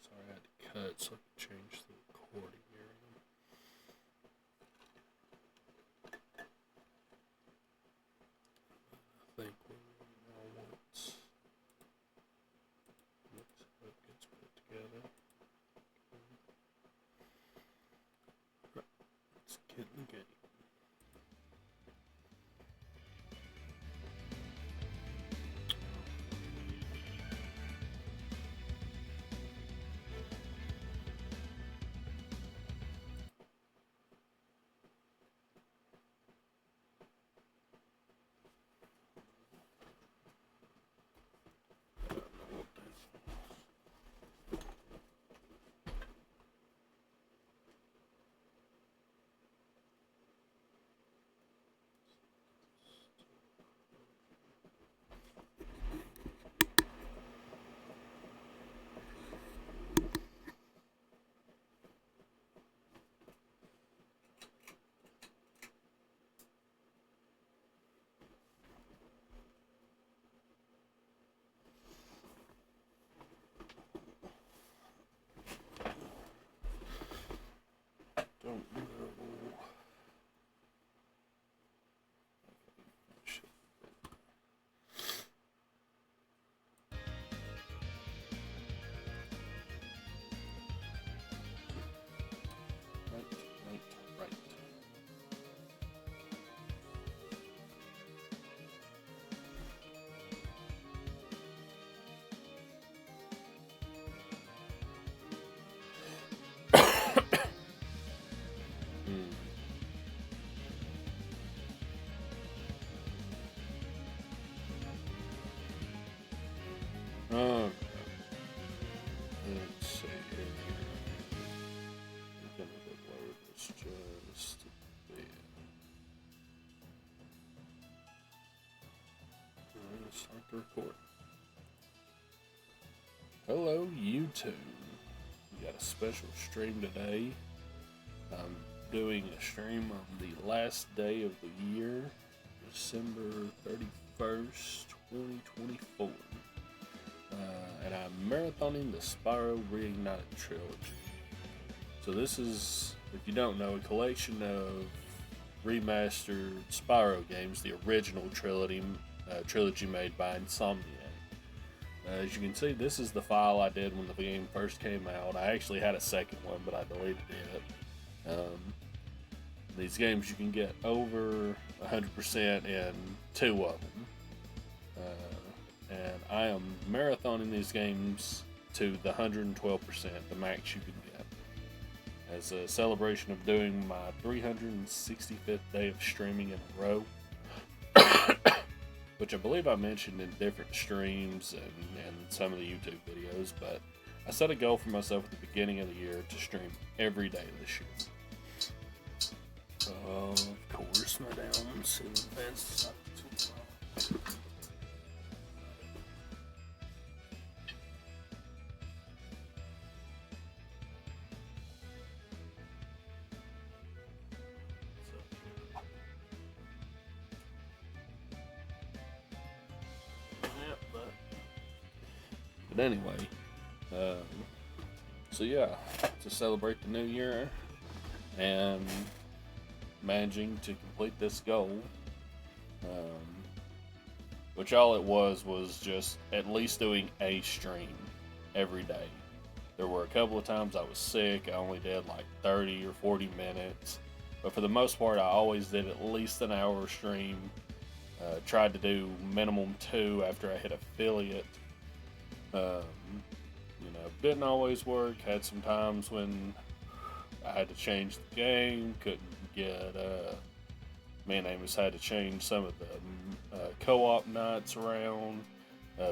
Sorry, I had to cut so I could change the recording area. I think we now once looks how it gets put together. Right, let's get in the game. Don't know. Right. Let's see here. I'm gonna load this just a bit. Alright, start the recording. Hello, YouTube. We got a special stream today. I'm doing a stream on the last day of the year, December 31st, 2024. And I'm marathoning the Spyro Reignited Trilogy. So this is, if you don't know, a collection of remastered Spyro games, the original trilogy made by Insomniac. As you can see, this is the file I did when the game first came out. I actually had a second one, but I deleted it. These games you can get over 100% in 2 of them. And I am marathoning these games to the 112%, the max you can get, as a celebration of doing my 365th day of streaming in a row, which I believe I mentioned in different streams and some of the YouTube videos, but I set a goal for myself at the beginning of the year to stream every day this year. Of course, my down ceiling fans decided to But anyway, so yeah, to celebrate the new year and managing to complete this goal, which all it was just at least doing a stream every day. There were a couple of times I was sick. I only did like 30 or 40 minutes, but for the most part, I always did at least an hour stream. Tried to do minimum 2 after I hit affiliate. Didn't always work. Had some times when I had to change the game, couldn't get, Amos had to change some of the co-op nights around.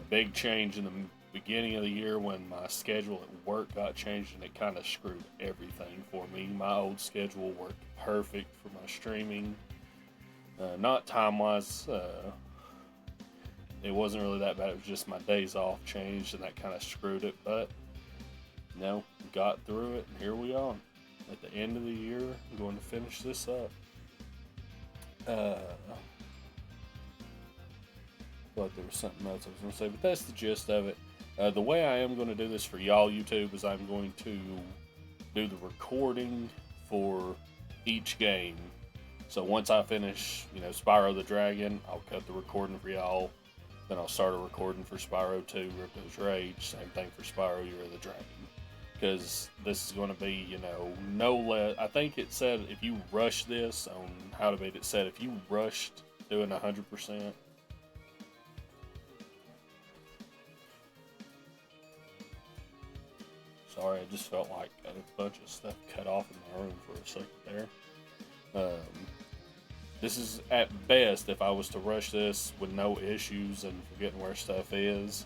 Big change in the beginning of the year when my schedule at work got changed, and it kind of screwed everything for me. My old schedule worked perfect for my streaming. Not time-wise, it wasn't really that bad. It was just my days off changed, and that kind of screwed it. But, got through it, and here we are. At the end of the year, I'm going to finish this up. But there was something else I was going to say, but that's the gist of it. The way I am going to do this for y'all YouTube is I'm going to do the recording for each game. So once I finish, Spyro the Dragon, I'll cut the recording for y'all. Then I'll start a recording for Spyro 2, Ripto's Rage. Same thing for Spyro Year of the Dragon. Because this is going to be, no less. I think it said if you rush this on How to Beat, it said if you rushed doing 100%. Sorry, I just felt like a bunch of stuff cut off in my room for a second there. This is at best, if I was to rush this with no issues and forgetting where stuff is,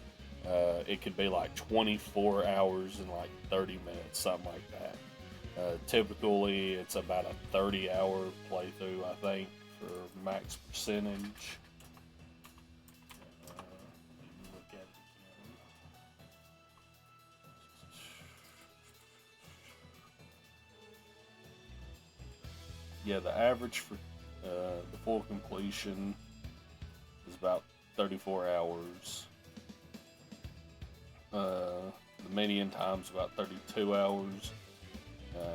it could be like 24 hours and like 30 minutes, something like that. Typically, it's about a 30-hour playthrough, I think, for max percentage. Look at it again. Yeah, the average for the full completion is about 34 hours. The median time's about 32 hours.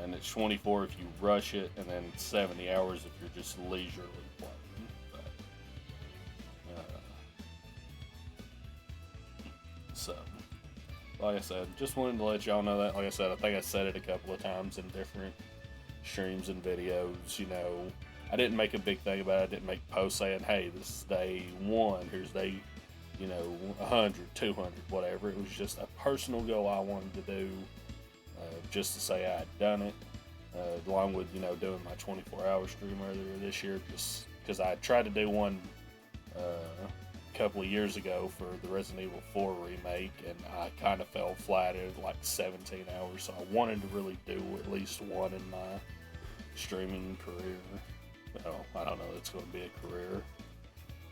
And it's 24 if you rush it, and then 70 hours if you're just leisurely playing. So, like I said, just wanted to let y'all know that. Like I said, I think I said it a couple of times in different streams and videos. I didn't make a big thing about it. I didn't make posts saying, hey, this is day 1, here's day 100, 200, whatever. It was just a personal goal I wanted to do, just to say I had done it, along with doing my 24-hour stream earlier this year, just because I tried to do one a couple of years ago for the Resident Evil 4 remake, and I kind of fell flat at like 17 hours, so I wanted to really do at least one in my streaming career. Well, I don't know if it's going to be a career.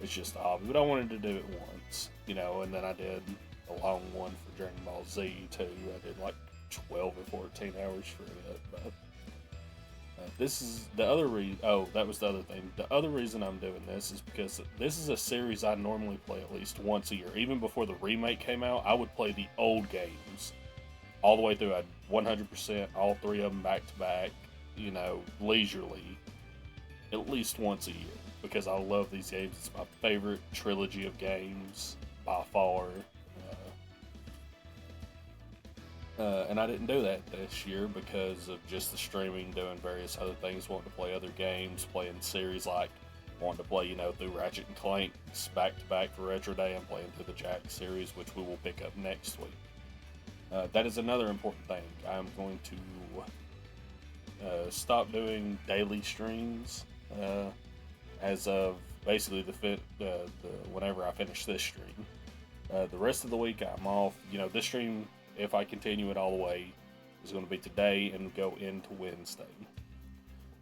It's just a hobby, but I wanted to do it once, and then I did a long one for Dragon Ball Z too. I did like 12 or 14 hours for it, but this is the other reason. Oh, that was the other thing. The other reason I'm doing this is because this is a series I normally play at least once a year. Even before the remake came out, I would play the old games all the way through. I'd 100% all 3 of them back to back, leisurely, at least once a year, because I love these games. It's my favorite trilogy of games by far. And I didn't do that this year because of just the streaming, doing various other things, wanting to play other games, playing series like wanting to play, through Ratchet and Clank's back to back for Retro Day. I'm playing through the Jack series, which we will pick up next week. That is another important thing. I'm going to stop doing daily streams as of basically whenever I finish this stream. The rest of the week I'm off. This stream, if I continue it all the way, is going to be today and go into Wednesday.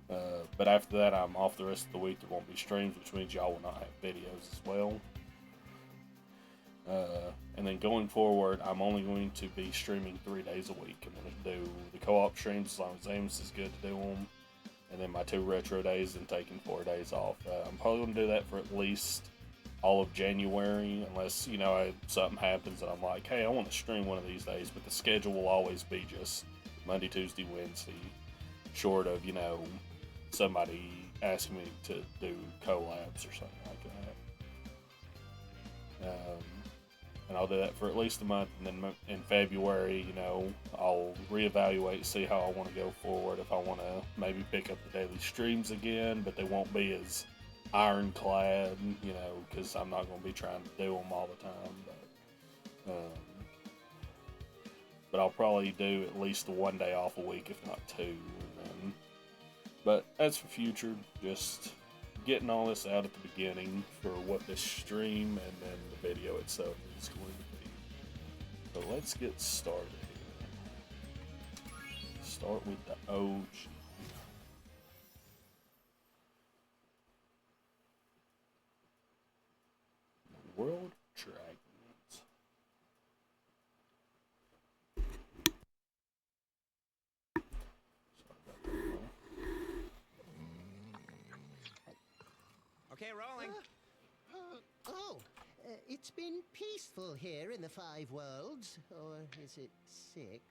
But after that, I'm off the rest of the week. There won't be streams, which means y'all will not have videos as well. And then going forward, I'm only going to be streaming 3 days a week. I'm going to do the co-op streams as long as Amos is good to do them. And then my 2 retro days and taking 4 days off. I'm probably going to do that for at least all of January, unless, something happens and I'm like, hey, I want to stream one of these days, but the schedule will always be just Monday, Tuesday, Wednesday, short of, somebody asking me to do collabs or something like that. And I'll do that for at least a month, and then in February, I'll reevaluate, see how I want to go forward, if I want to maybe pick up the daily streams again, but they won't be as ironclad, because I'm not going to be trying to do them all the time, but I'll probably do at least 1 day off a week, if not 2, but as for future, just getting all this out at the beginning for what this stream and then the video itself is going to be. So let's get started here. Start with the OG. World Dragons. Okay, rolling. It's been peaceful here in the Five Worlds, or is it 6?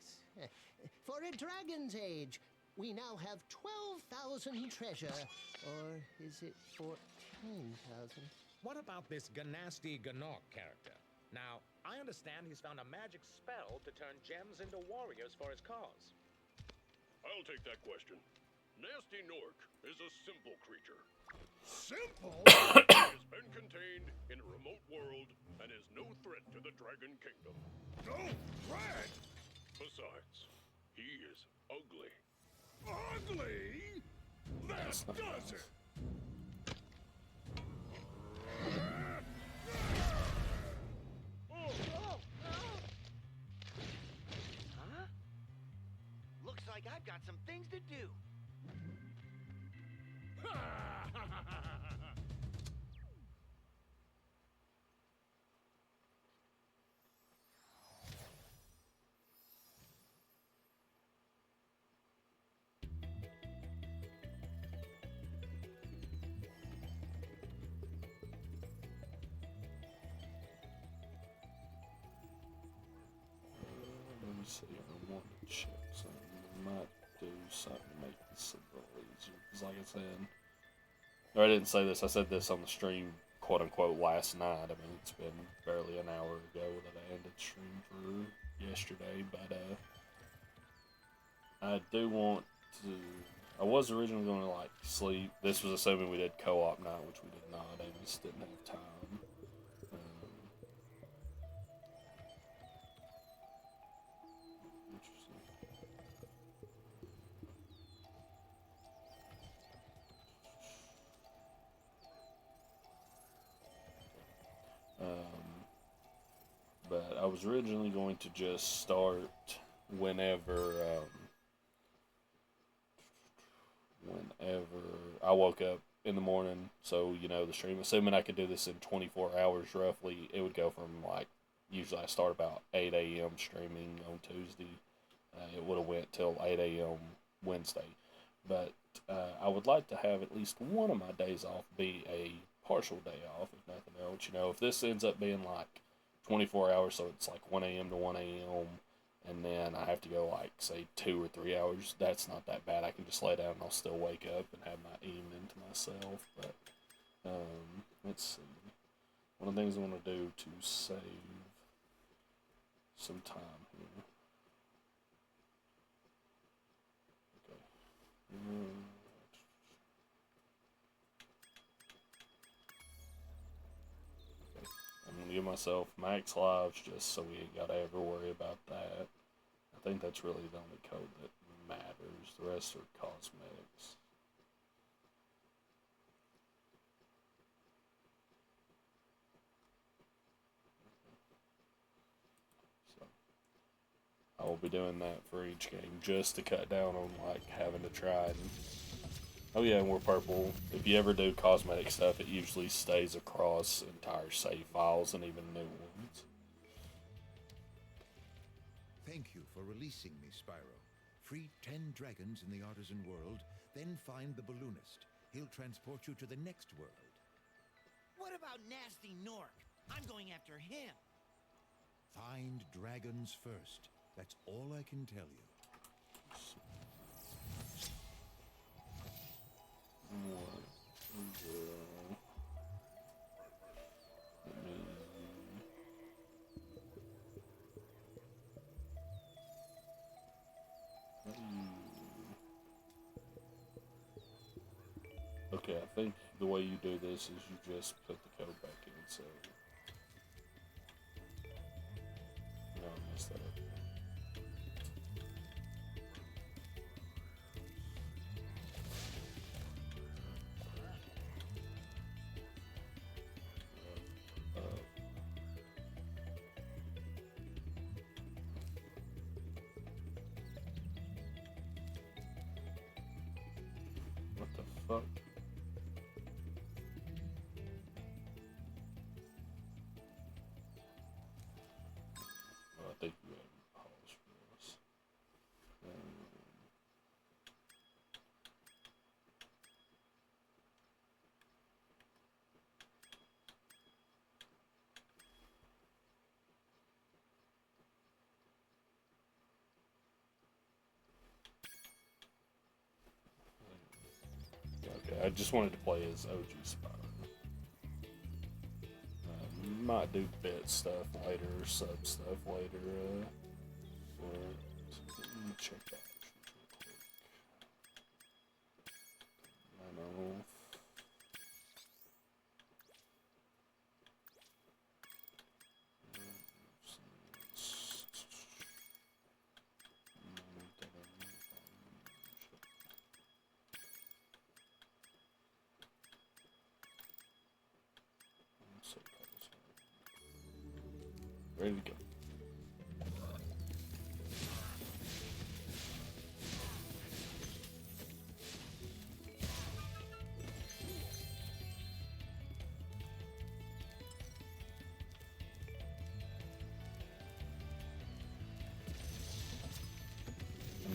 For a dragon's age, we now have 12,000 treasure, or is it 14,000? What about this Ganasty Ganok character? Now, I understand he's found a magic spell to turn gems into warriors for his cause. I'll take that question. Nasty Nork is a simple creature. Simple? He has been contained in a remote world and is no threat to the Dragon Kingdom. No threat? Besides, he is ugly. Ugly? That does it! Huh? Looks like I've got some things to do. Let me see. I want to check something. I might do something to make this a little easier. Because, like I said, or I didn't say this. I said this on the stream, quote unquote, last night. I mean, it's been barely an hour ago that I ended stream for yesterday. But I do want to. I was originally going to like sleep. This was assuming we did co-op night, which we did not. I just didn't have time. But I was originally going to just start whenever I woke up in the morning. So, you know, the stream, assuming I could do this in 24 hours roughly, it would go from like, usually I start about 8 a.m. streaming on Tuesday. It would have went till 8 a.m. Wednesday. But I would like to have at least one of my days off be a partial day off, if nothing else. You know, if this ends up being like 24 hours, so it's like 1 a.m. to 1 a.m., and then I have to go like, say, 2 or 3 hours, that's not that bad. I can just lay down and I'll still wake up and have my evening to myself. But, let's see. One of the things I want to do to save some time here. Okay. I'm going to give myself max lives just so we ain't got to ever worry about that. I think that's really the only code that matters. The rest are cosmetics. So I will be doing that for each game just to cut down on like having to try and... Oh yeah, and we're purple. If you ever do cosmetic stuff, it usually stays across entire save files and even new ones. Thank you for releasing me, Spyro. Free 10 dragons in the Artisan world, then find the balloonist. He'll transport you to the next world. What about Nasty Nork? I'm going after him. Find dragons first. That's all I can tell you. Okay, I think the way you do this is you just put the code back in, so... No, I messed that up. What the fuck? Well, I think you have a pause for us. I just wanted to play as OG Spyro. Might do bit stuff later, or sub stuff later. Let me check the options real quick. I know. Ready to go.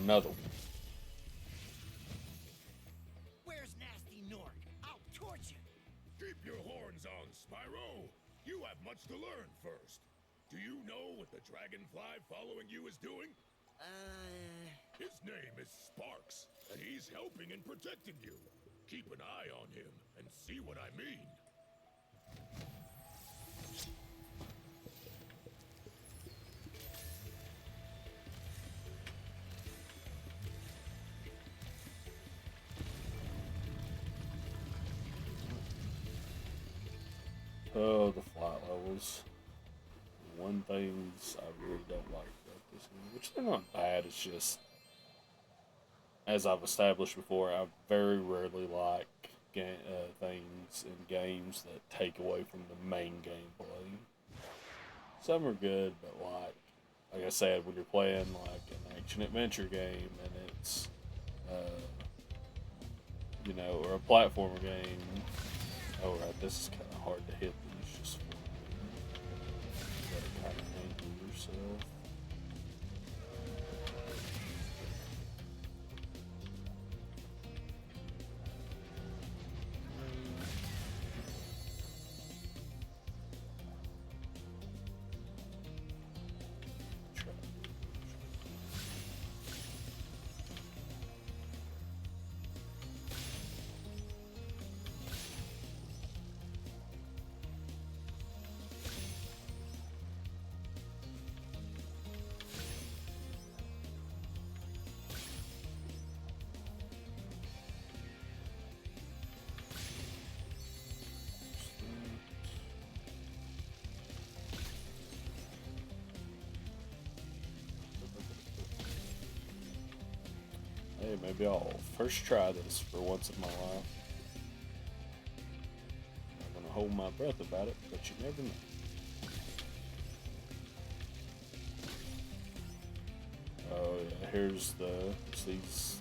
Another one. Where's Nasty Nork? I'll torch him. Keep your horns on, Spyro. You have much to learn first. Do you know what the dragonfly following you is doing? His name is Sparks, and he's helping and protecting you. Keep an eye on him and see what I mean. Oh, the flight levels. One things I really don't like about this game, which they're not bad, it's just, as I've established before, I very rarely like things in games that take away from the main gameplay. Some are good, but like I said, when you're playing like an action-adventure game and it's, you know, or a platformer game, oh right, this is kind of hard to hit these just for you gotta kind of angle yourself. Hey, maybe I'll first try this for once in my life. I'm gonna hold my breath about it, but you never know. Oh yeah, here's these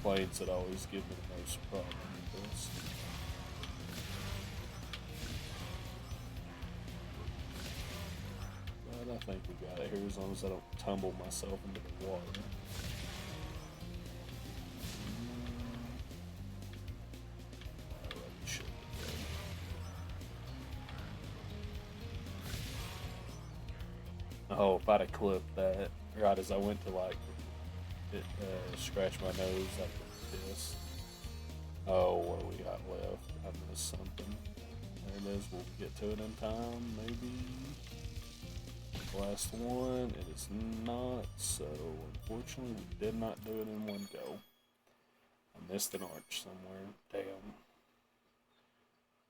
planes that always give me the most problem with this. But I think we got it here as long as I don't tumble myself into the water. Oh, if I'd have clipped that right as I went to like scratch my nose like this. Oh, what do we got left? I missed something. There it is. We'll get to it in time, maybe. Last one. It is not. So, unfortunately, we did not do it in one go. I missed an arch somewhere. Damn.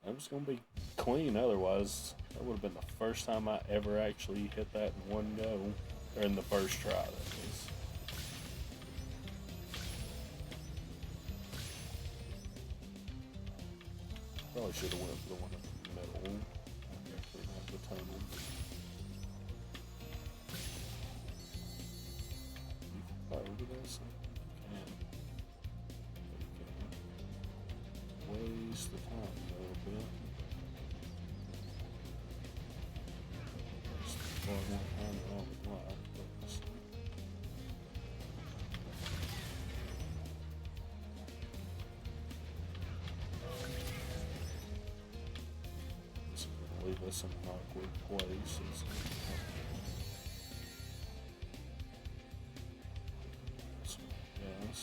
That was going to be clean otherwise. That would have been the first time I ever actually hit that in one go. Or in the first try, that is. Probably should have went for the one in the middle. I actually have the tunnel. You can fly over this? Waste the time a little bit. Waste far more time than I would like, but this is gonna leave us in an awkward place. Yes.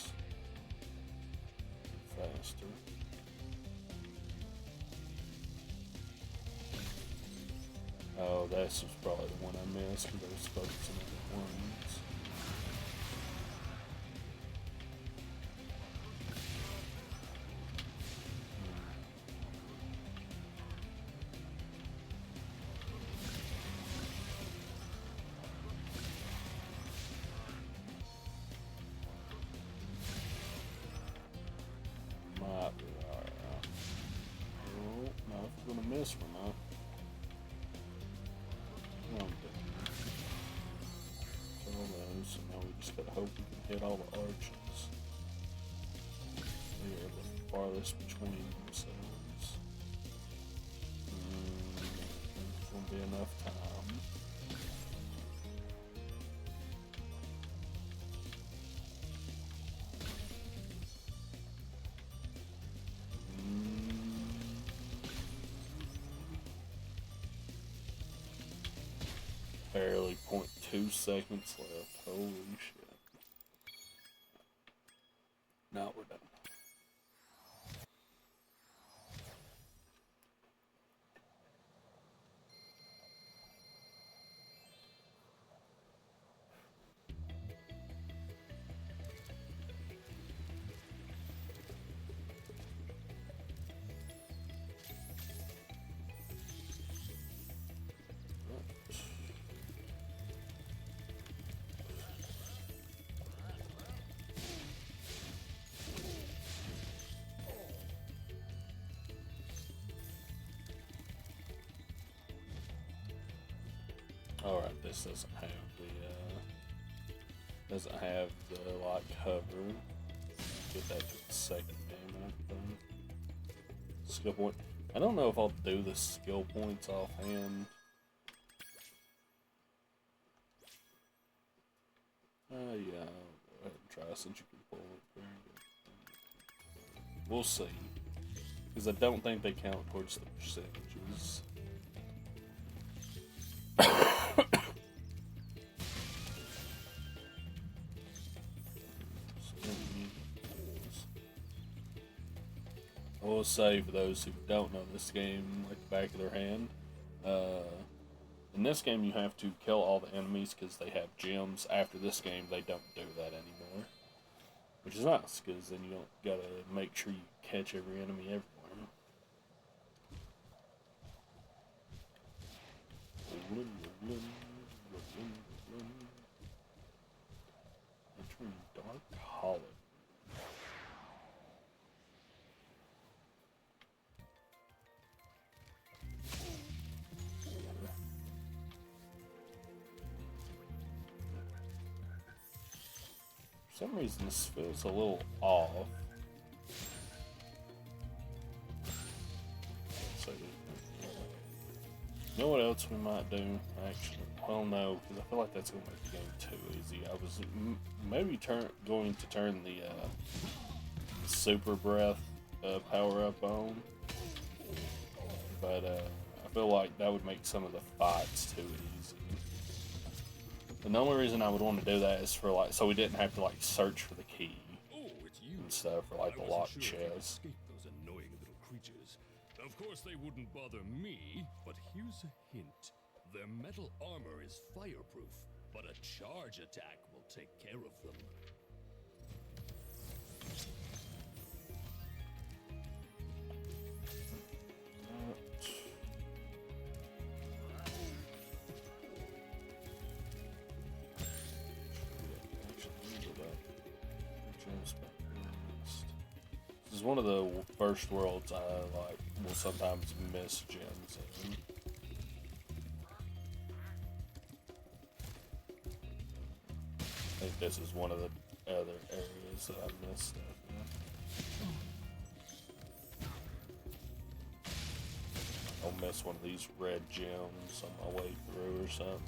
faster. Oh, this was probably the one I missed because I was focusing on the ones. Might be alright. Oh, no, if we're gonna miss one, huh? So now we just gotta hope we can hit all the arches. They are the farthest between themselves. There's gonna be enough time. Barely 0.2 seconds left. Holy shit. Now we're done. Alright, this doesn't have the like hover. Get that to the second game after. Skill point. I don't know if I'll do the skill points offhand. Yeah, I'll go ahead and try since you can pull it. We'll see. Because I don't think they count towards the percentages. I will say, for those who don't know this game like the back of their hand, in this game you have to kill all the enemies because they have gems. After this game, they don't do that anymore, which is nice because then you don't gotta make sure you catch every enemy everywhere. Entering Dark Hollow. For some reason this feels a little off. So, you know what else we might do? Actually, well, no, because I feel like that's going to make the game too easy. I was maybe going to turn the Super Breath power up on, but I feel like that would make some of the fights too easy. And the only reason I would want to do that is for like, so we didn't have to like search for the key and stuff for like the locked chest. Escape those annoying little creatures. Of course, they wouldn't bother me, but here's a hint. Their metal armor is fireproof, but a charge attack will take care of them. This is one of the first worlds I like will sometimes miss gems in. I think this is one of the other areas that I missed stuff in. I'll miss one of these red gems on my way through or something.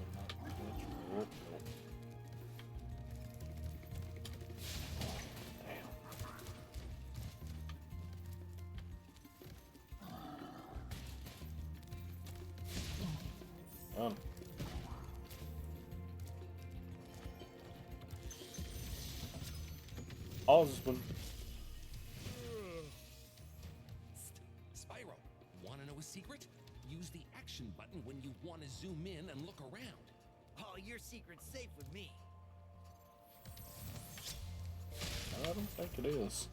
Damn. Osmond. button when you want to zoom in and look around. Oh, your secret's safe with me. I don't think it is.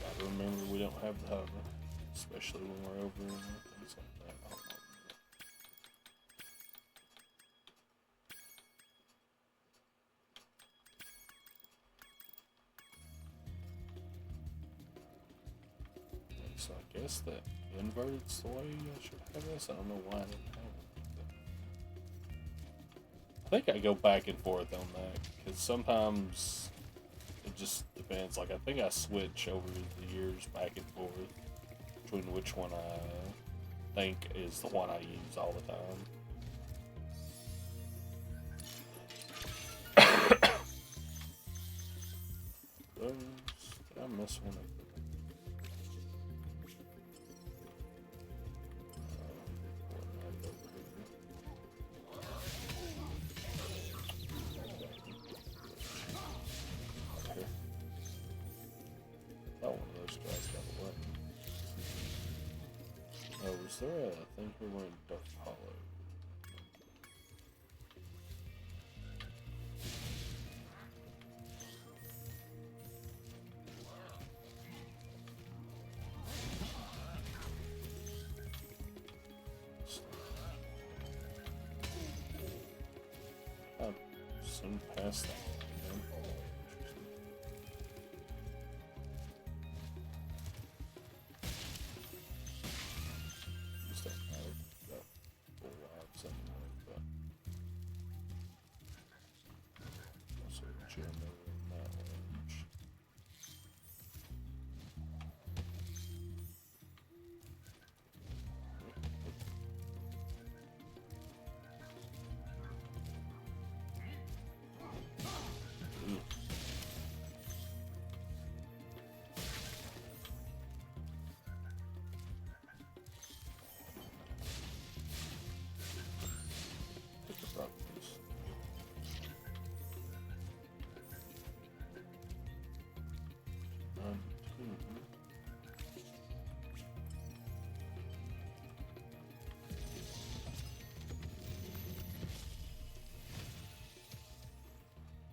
Gotta remember we don't have the hover, especially when we're over and things like that. Hold on a minute. So I guess that inverted's the way I should have this. I don't know why I didn't have it. I think I go back and forth on that because sometimes it just depends. Like I think I switch over the years back and forth between which one I think is the one I use all the time. Did I miss one? Is there a thing here we're in Dark Hollow? I've soon passed that one.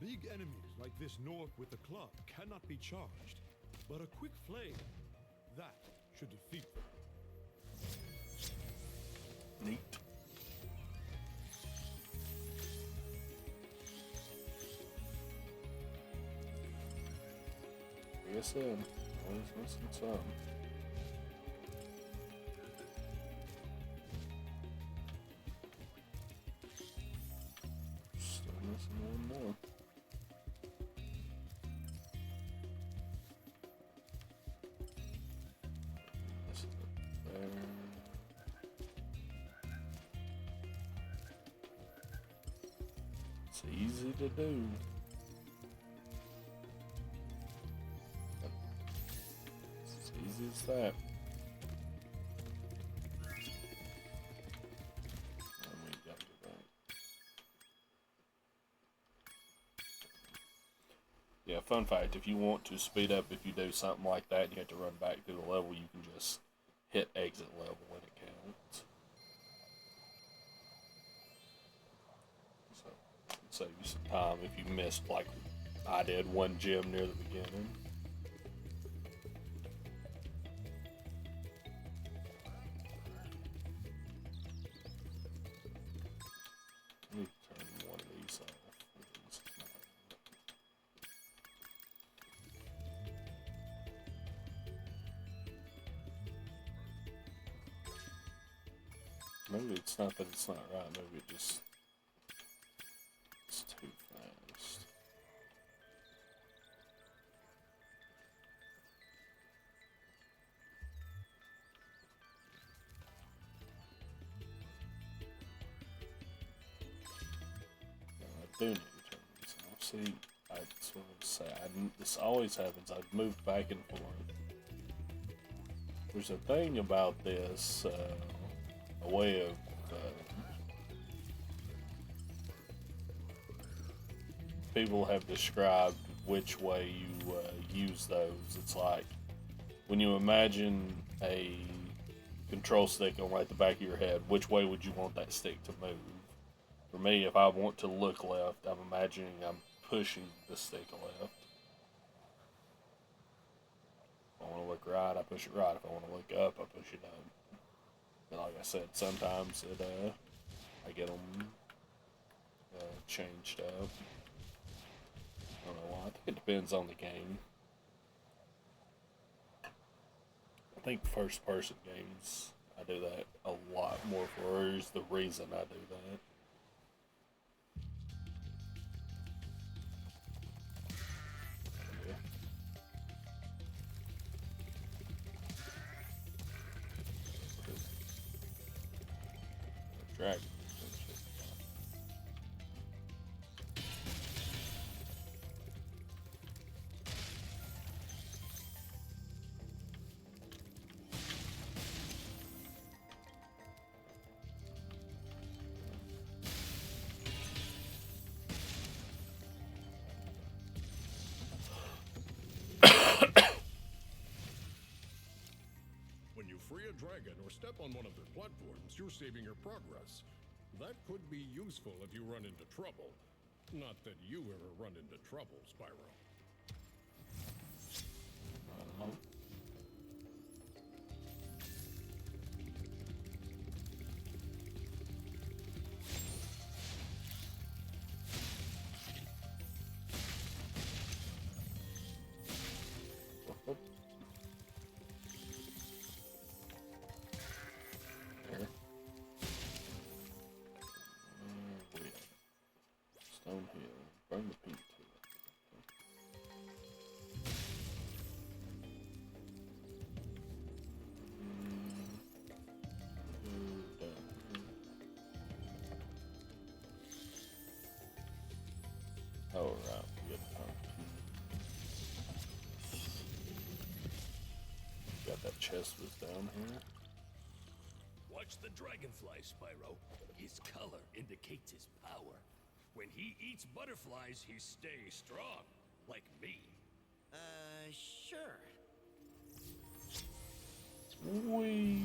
Big enemies like this Nork with the club cannot be charged, but a quick flame, that should defeat them. Neat. I guess always missing some. Still missing one more. This is there. It's easy to do. Easy as that. And we got to that. Yeah, fun fact, if you want to speed up, if you do something like that and you have to run back through the level, you can just hit exit level when it counts. So, save you some time if you missed, like I did, one gem near the beginning. Let me turn one of these off. Maybe it's not that it's not right, maybe it just it's too fast. I do need to turn these off. See, that's what I was saying. This always happens. I've moved back and forth. there's a thing about this, a way of people have described which way you use those. It's like when you imagine a control stick on right the back of your head, which way would you want that stick to move? For me, if I want to look left, I'm imagining I'm pushing the stick left. If I want to look right, I push it right. If I want to look up, I push it up. And like I said, sometimes I get them changed up. I don't know why. I think it depends on the game. I think first-person games, I do that a lot more for. Is the reason I do that. Dragon. When you free a dragon or step on one of their platforms, you're saving your progress. That could be useful if you run into trouble. Not that you ever run into trouble, Spyro. Stone Hill. Burn the pink to it. Oh, right. We got that chest was down here. Watch the dragonfly, Spyro. His color indicates his power. When he eats butterflies, he stays strong, like me. Sure. Whee!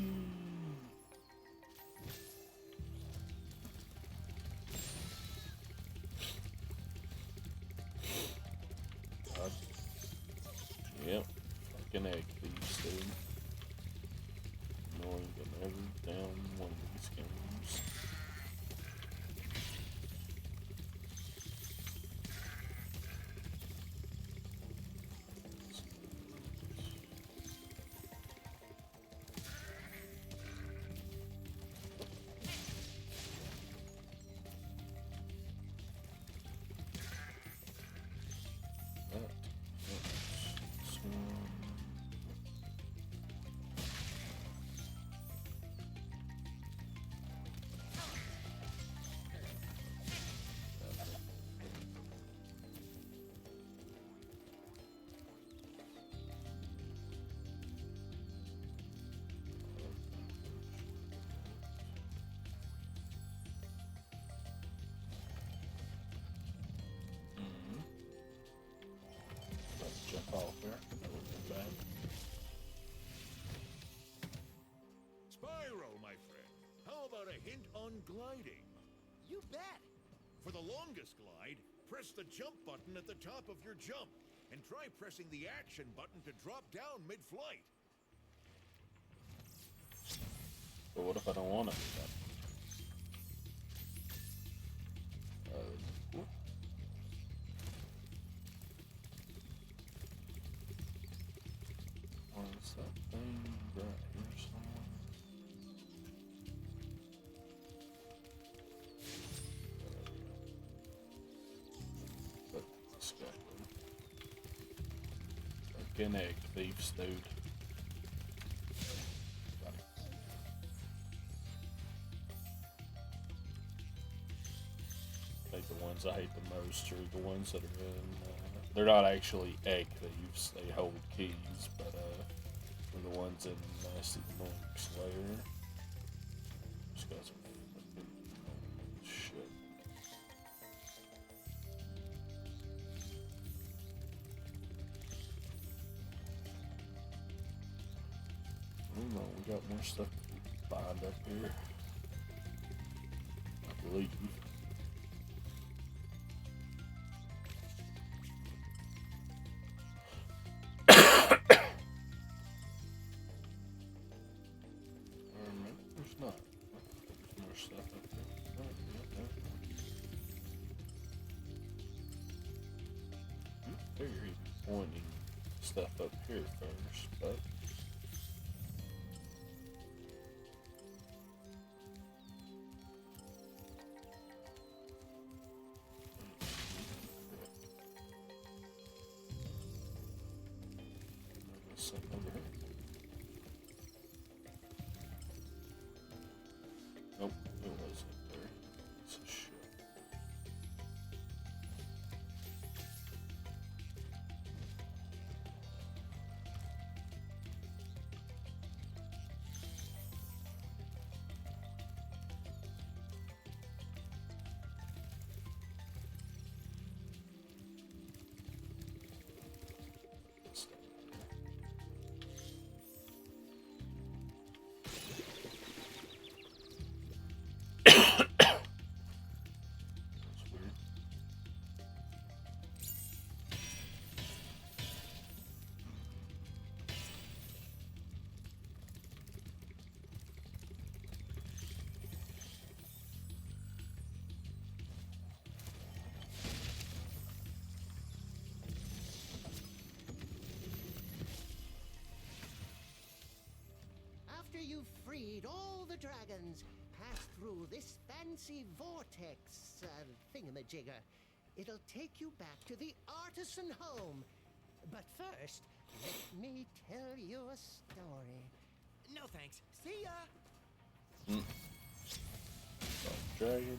Yep. Fucking egg thieves, dude. Annoying than every damn one of these games. Jump off there. That would be bad. Spyro, my friend, how about a hint on gliding? You bet. For the longest glide, press the jump button at the top of your jump, and try pressing the action button to drop down mid-flight. But what if I don't want to do that? What's that thing right here somewhere? But this guy. Fucking egg thieves, dude. Got it. I think the ones I hate the most are the ones that are in. They're not actually egg thieves; they hold keys, but And the ones in Nasty Monk's lair. Just got some fucking shit. I don't know, we got more stuff to find up here. I believe. There's not. There's more stuff up there. Oh, yeah, yeah. Figure he'd be pointing stuff up here first, but. Something over here. Nope, it wasn't there. It's a shit. After you've freed all the dragons, pass through this fancy vortex thingamajigger. It'll take you back to the artisan home. But first, let me tell you a story. No thanks. See ya! Dragons.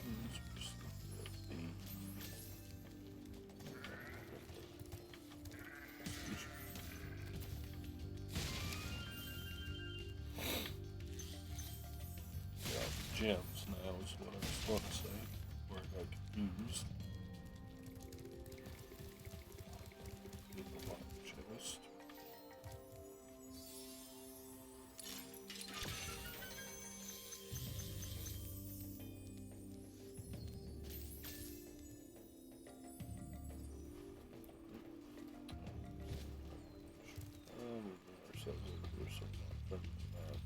Gems now is what I was going to say, where I got confused. Get the lock chest. We'll bring ourselves over here so we're not printing the map.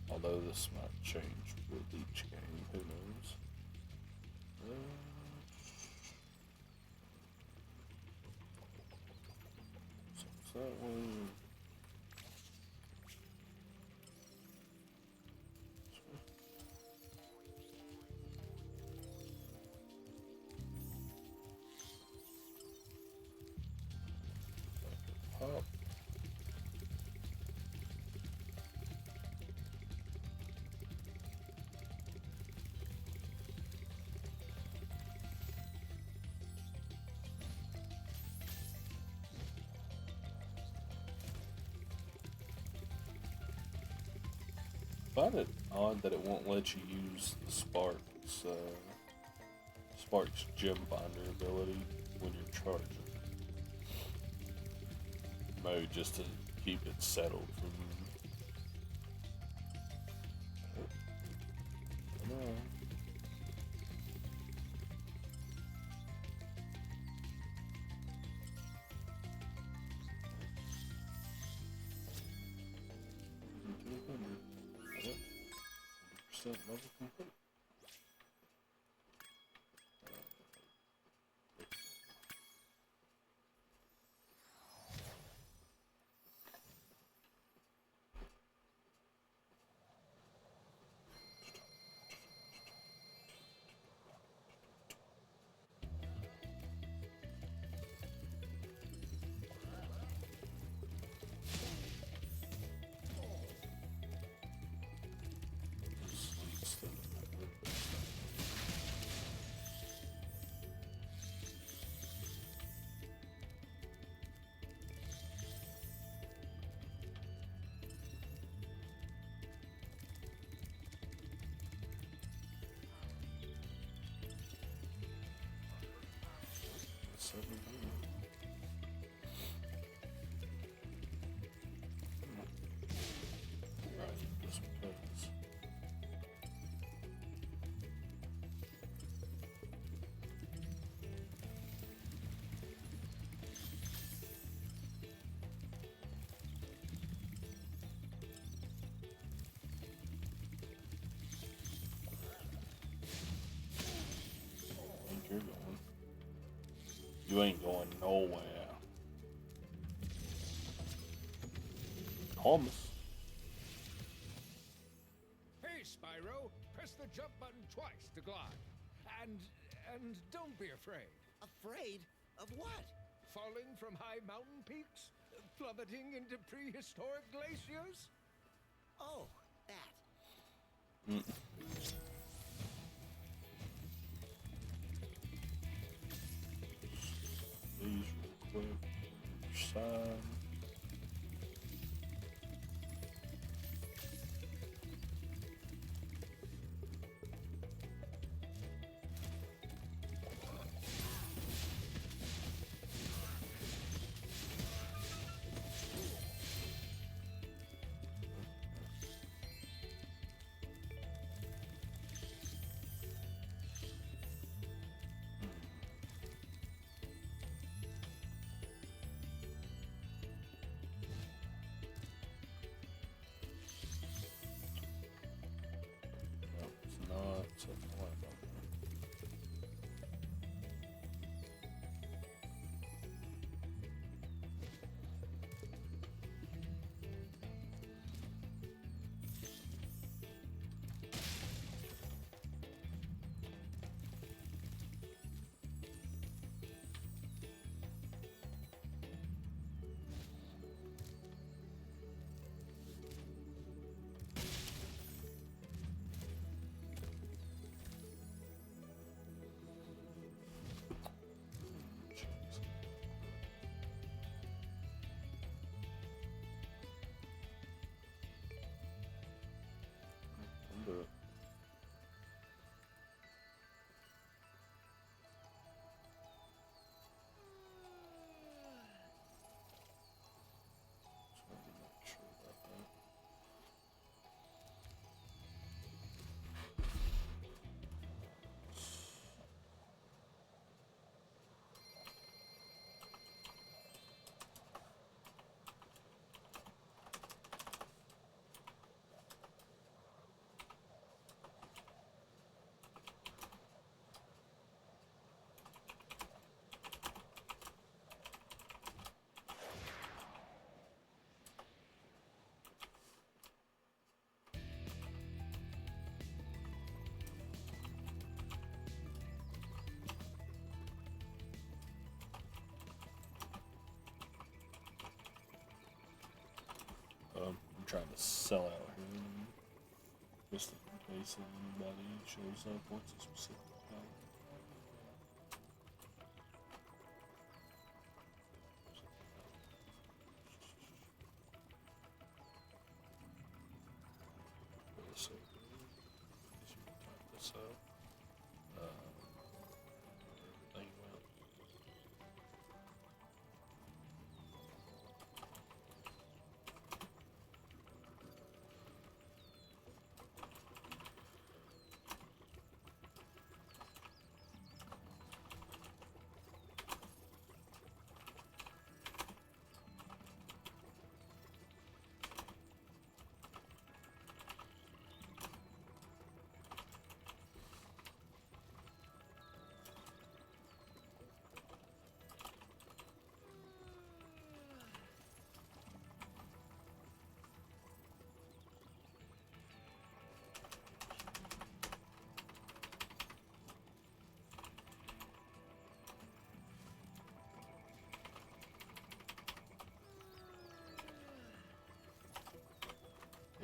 Although this might change with each game, who knows? So it's that one. Pop. I find it odd that it won't let you use the Spark's gem finder ability when you're charging. Maybe just to keep it settled from. I don't know. Level complete. Right, just because. I think you're going. You ain't going nowhere. Almost. Hey, Spyro! Press the jump button twice to glide. And don't be afraid. Afraid of what? Falling from high mountain peaks? Plummeting into prehistoric glaciers? Oh, that. Mm. These real quick. Side. No, it's not something like that. Do it. Just wanted to make sure about that. I'm trying to sell out here, just in case anybody shows up wants a specific pack. So, you can type this out. Everything went.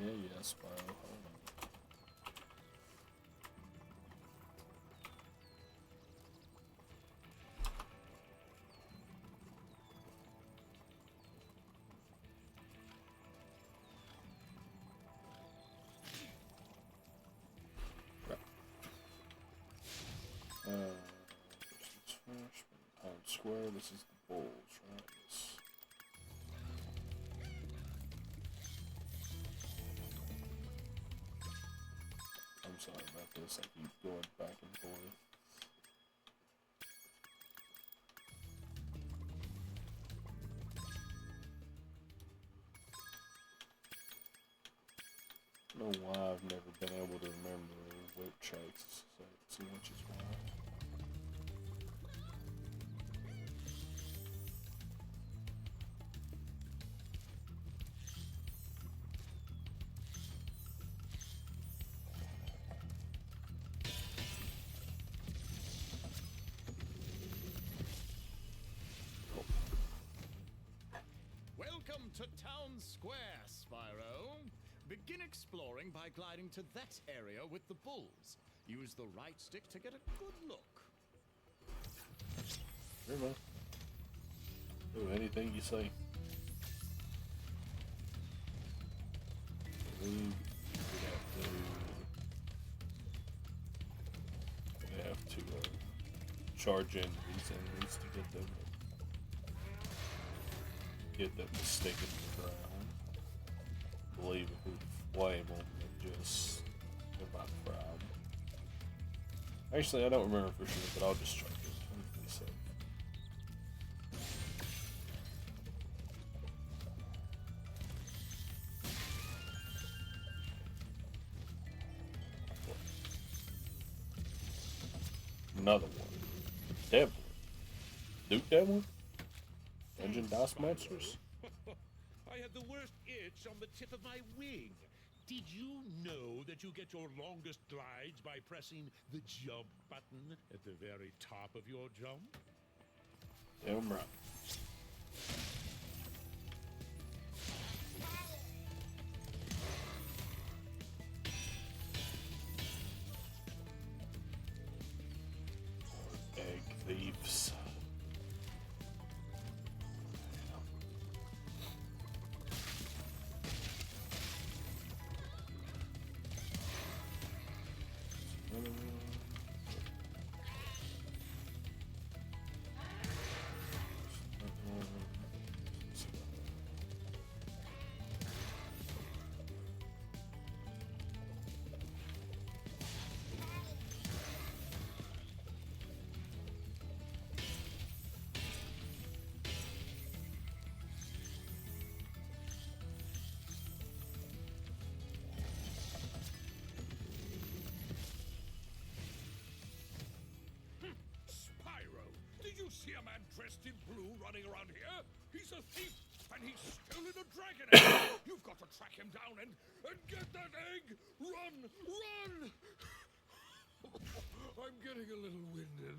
Yeah, Spyro. Hold on. Right. First things first, square. This is the bulls, right? Yes. I'm sorry about this. I keep going back and forth. I don't know why I've never been able to remember whip checks, so which is why. Welcome to Town Square, Spyro. Begin exploring by gliding to that area with the bulls. Use the right stick to get a good look. Sure, man. Do anything you say. We have to charge in these enemies to get them to stick in the ground. I believe if we flame them, then just get about fried. Actually, I don't remember for sure, but I'll just check it. Hopefully safe. Another one. Devlin. Duke Devlin? Dungeon Dice Monsters? I had the worst itch on the tip of my wing. Did you know that you get your longest glides by pressing the jump button at the very top of your jump? Damn right. Egg thieves. Did you see a man dressed in blue running around here? He's a thief, and he's stolen a dragon egg. You've got to track him down and get that egg. Run, run! I'm getting a little winded.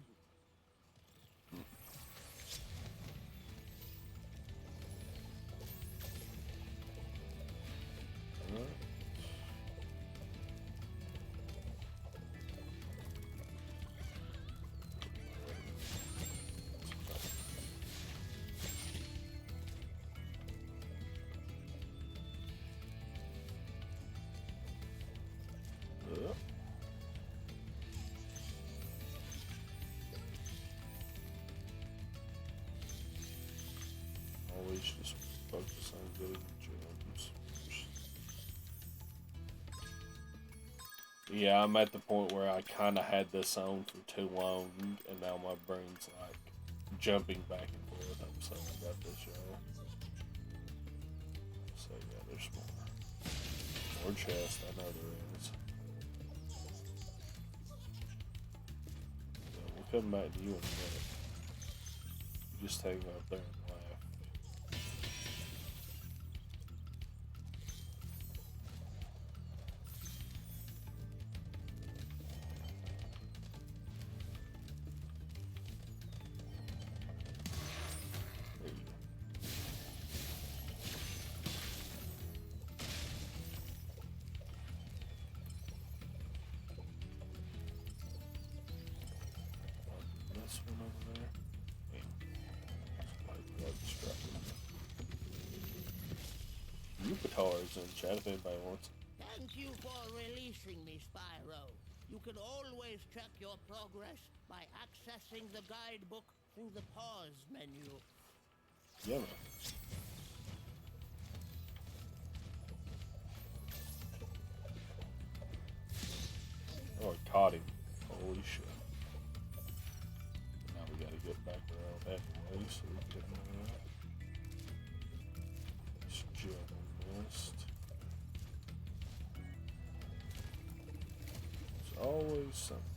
Always just focus on getting gems. Yeah, I'm at the point where I kind of had this on for too long, and now my brain's like jumping back and forth. I'm sorry about this, y'all. So yeah, there's more. More chest, I know there is. So we'll come back to you in a minute. You just hang out there and laugh. Guitars in chat if anybody wants. Thank you for releasing me, Spyro. You can always check your progress by accessing the guidebook through the pause menu. Yeah, man. Oh, I caught him. Holy shit. Now we gotta get back around that way so we can this gem mist. There's always something.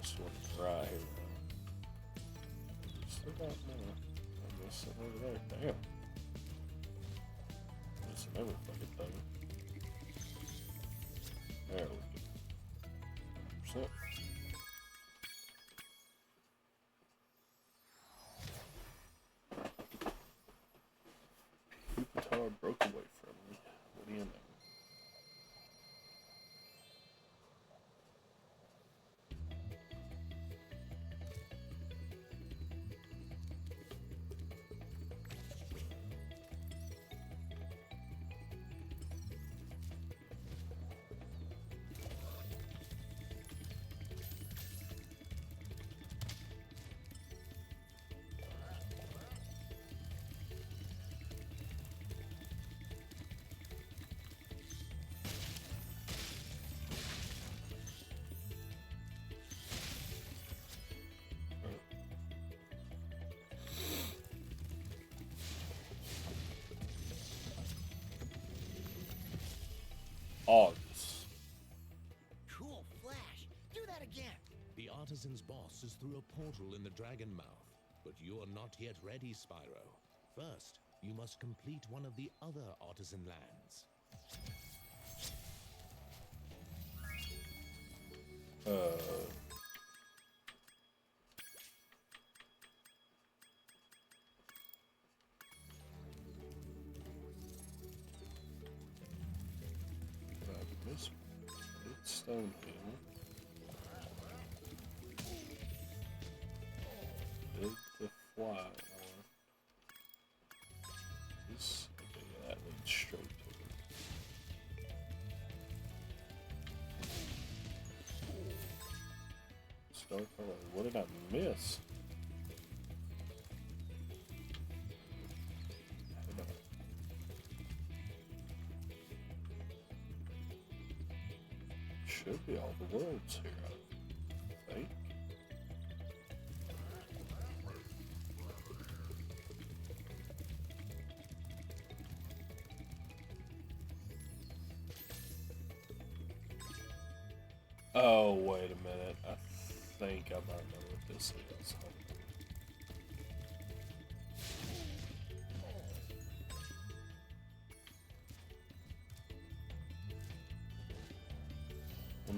This one right here. Still got more. I guess something over there. Damn. That's another fucking thing. There we go. 100%. Pupitar broke away from me. What do you know? August. Cool flash. Do that again. The artisan's boss is through a portal in the Dragon Mouth, but you are not yet ready, Spyro. First, you must complete one of the other artisan lands. This stone hill. Big to fly on. This, okay, yeah, that leads straight to it. Star color. What did I miss? Should be all the worlds here, I think. Oh, wait a minute. I think I might know what this is.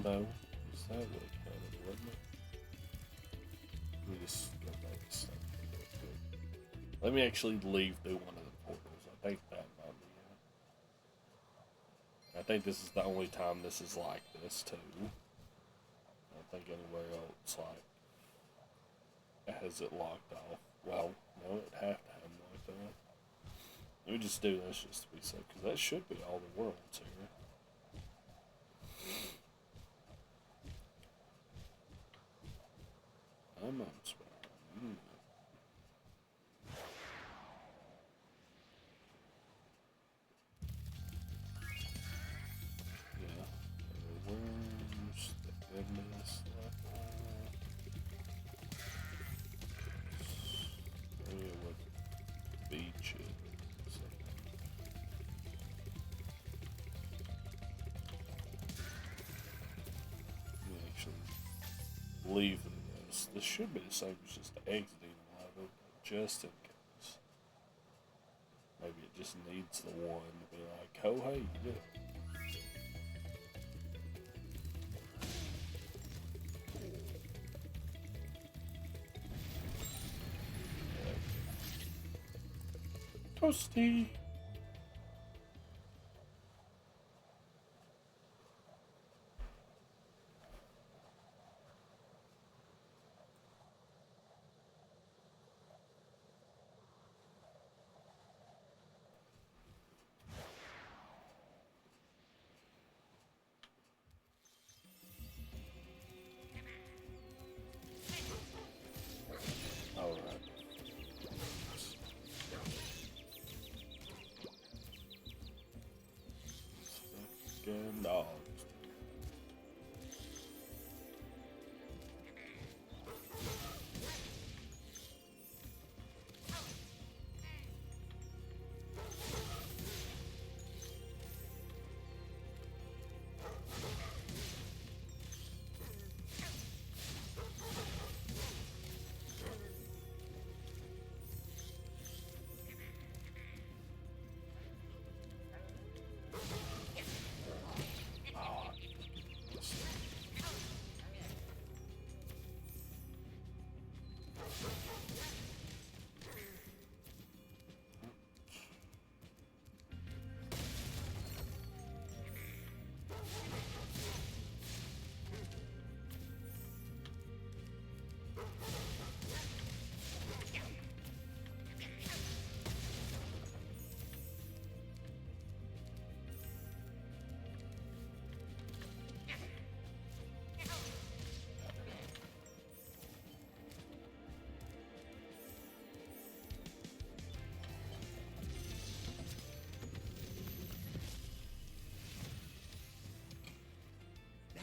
No, is that what it counted, wasn't it? Let me just go back to stuff real quick. Let me actually leave through one of the portals. I think that might be it. I think this is the only time this is like this, too. I don't think anywhere else, like, has it locked off. Well, no, it have to have them locked off. Let me just do this just to be safe, because that should be all the worlds here. I'm on Spyro. Yeah. Where's the goodness level? Yeah, what beach is. Let me actually leave this. This should be the same as just exiting level, just in case. Maybe it just needs the one to be like, oh hey, you did it. Toasty!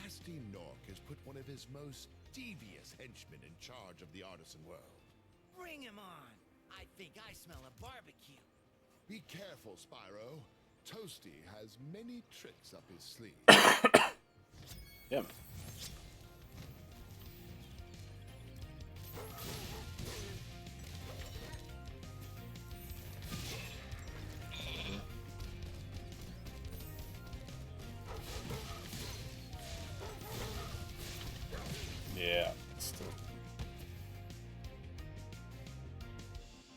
nasty Nork has put one of his most devious henchmen in charge of the artisan world. Bring him on. I think I smell a barbecue. Be careful, Spyro. Toasty has many tricks up his sleeve. Yeah. Yeah, still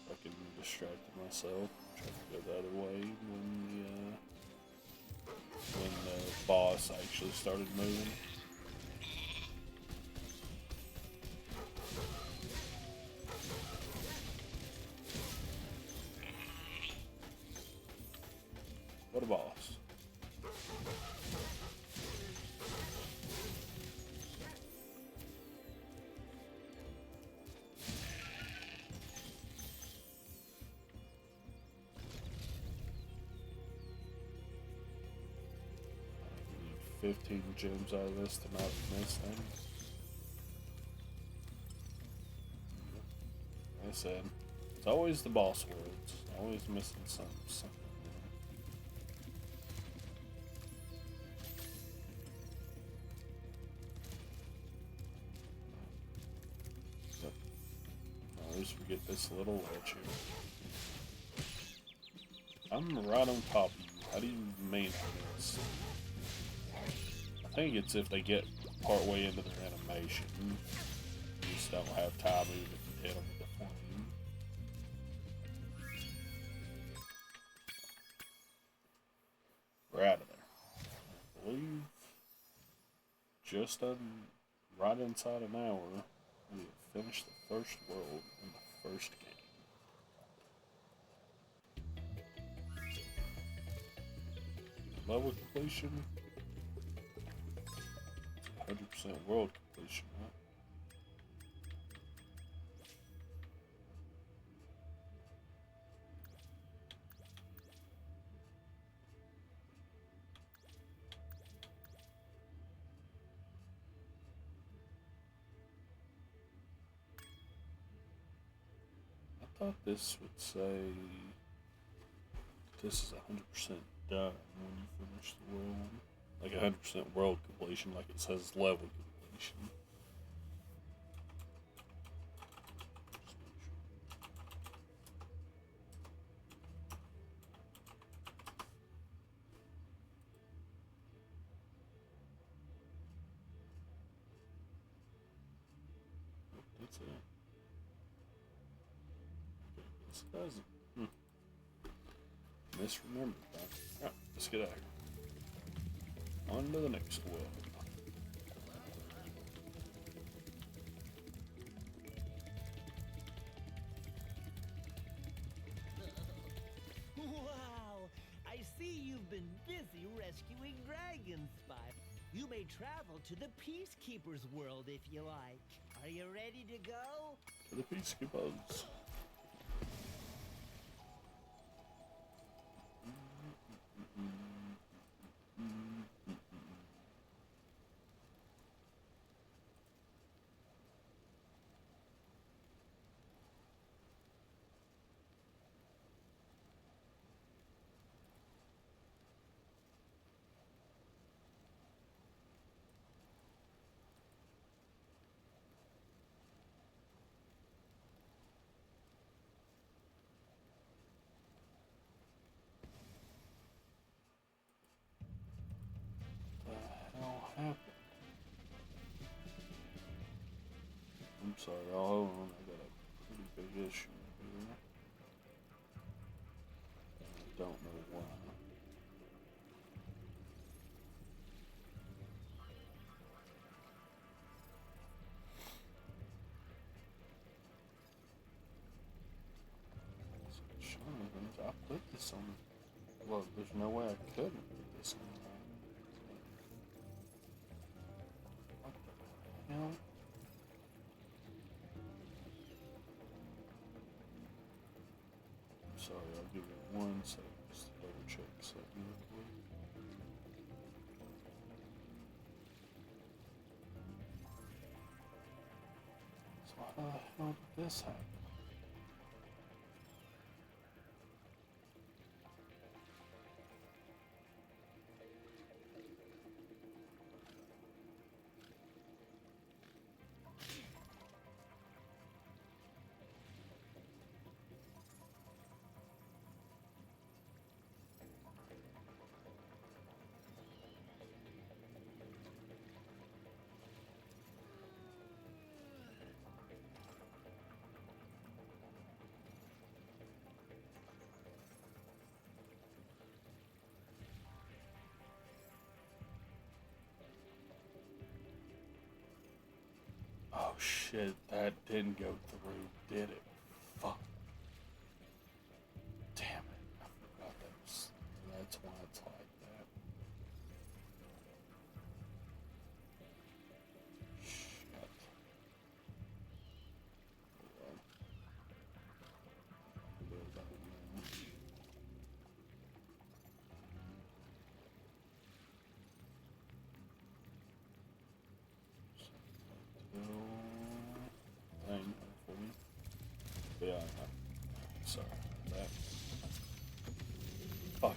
fucking distracted myself. Trying to go the other way when the boss actually started moving. What a boss. I need 15 gems out of this to not miss them. Like I said, it's always the boss worlds. Always missing something. I always forget this little ledge here. I'm right on top of you. How do you manage this? I think it's if they get part way into their animation. You just don't have time even if you hit them with the flame. We're out of there. I believe just right inside an hour, we have finished the first world in the first game. Level completion. 100% world completion, huh? I thought this would say this is 100% done when you finish the world. Like 100% world completion, like it says level completion. That's it. Okay, this doesn't. Misremembered that. Alright, let's get out of here. On to the next world. Wow! I see you've been busy rescuing dragons, Spy. You may travel to the Peacekeeper's world if you like. Are you ready to go? To the Peacekeepers. Happened? I'm sorry, y'all. Hold on. I got a pretty big issue here. I don't know why. I put this on. Well, there's no way I couldn't put this on. What the hell? I'm sorry, I'll give you 1 second just to double check something real quick. Why the hell did this happen? Oh shit, that didn't go through, did it? Fuck. Damn it, I forgot that's why it's like that. Shit. Hold on. What about now? Thing for me. Yeah, sorry about that. Fuck.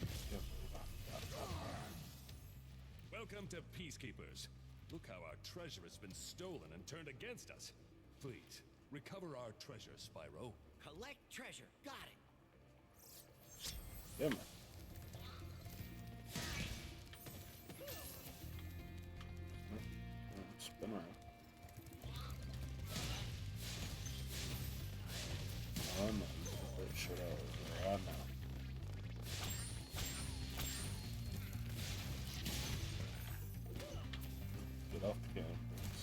Welcome to Peacekeepers. Look how our treasure has been stolen and turned against us. Please, recover our treasure, Spyro. Collect treasure. Got it. Yeah, man. Spin around. Oh no, you got that shit out of there right now. Get off the cannon, please.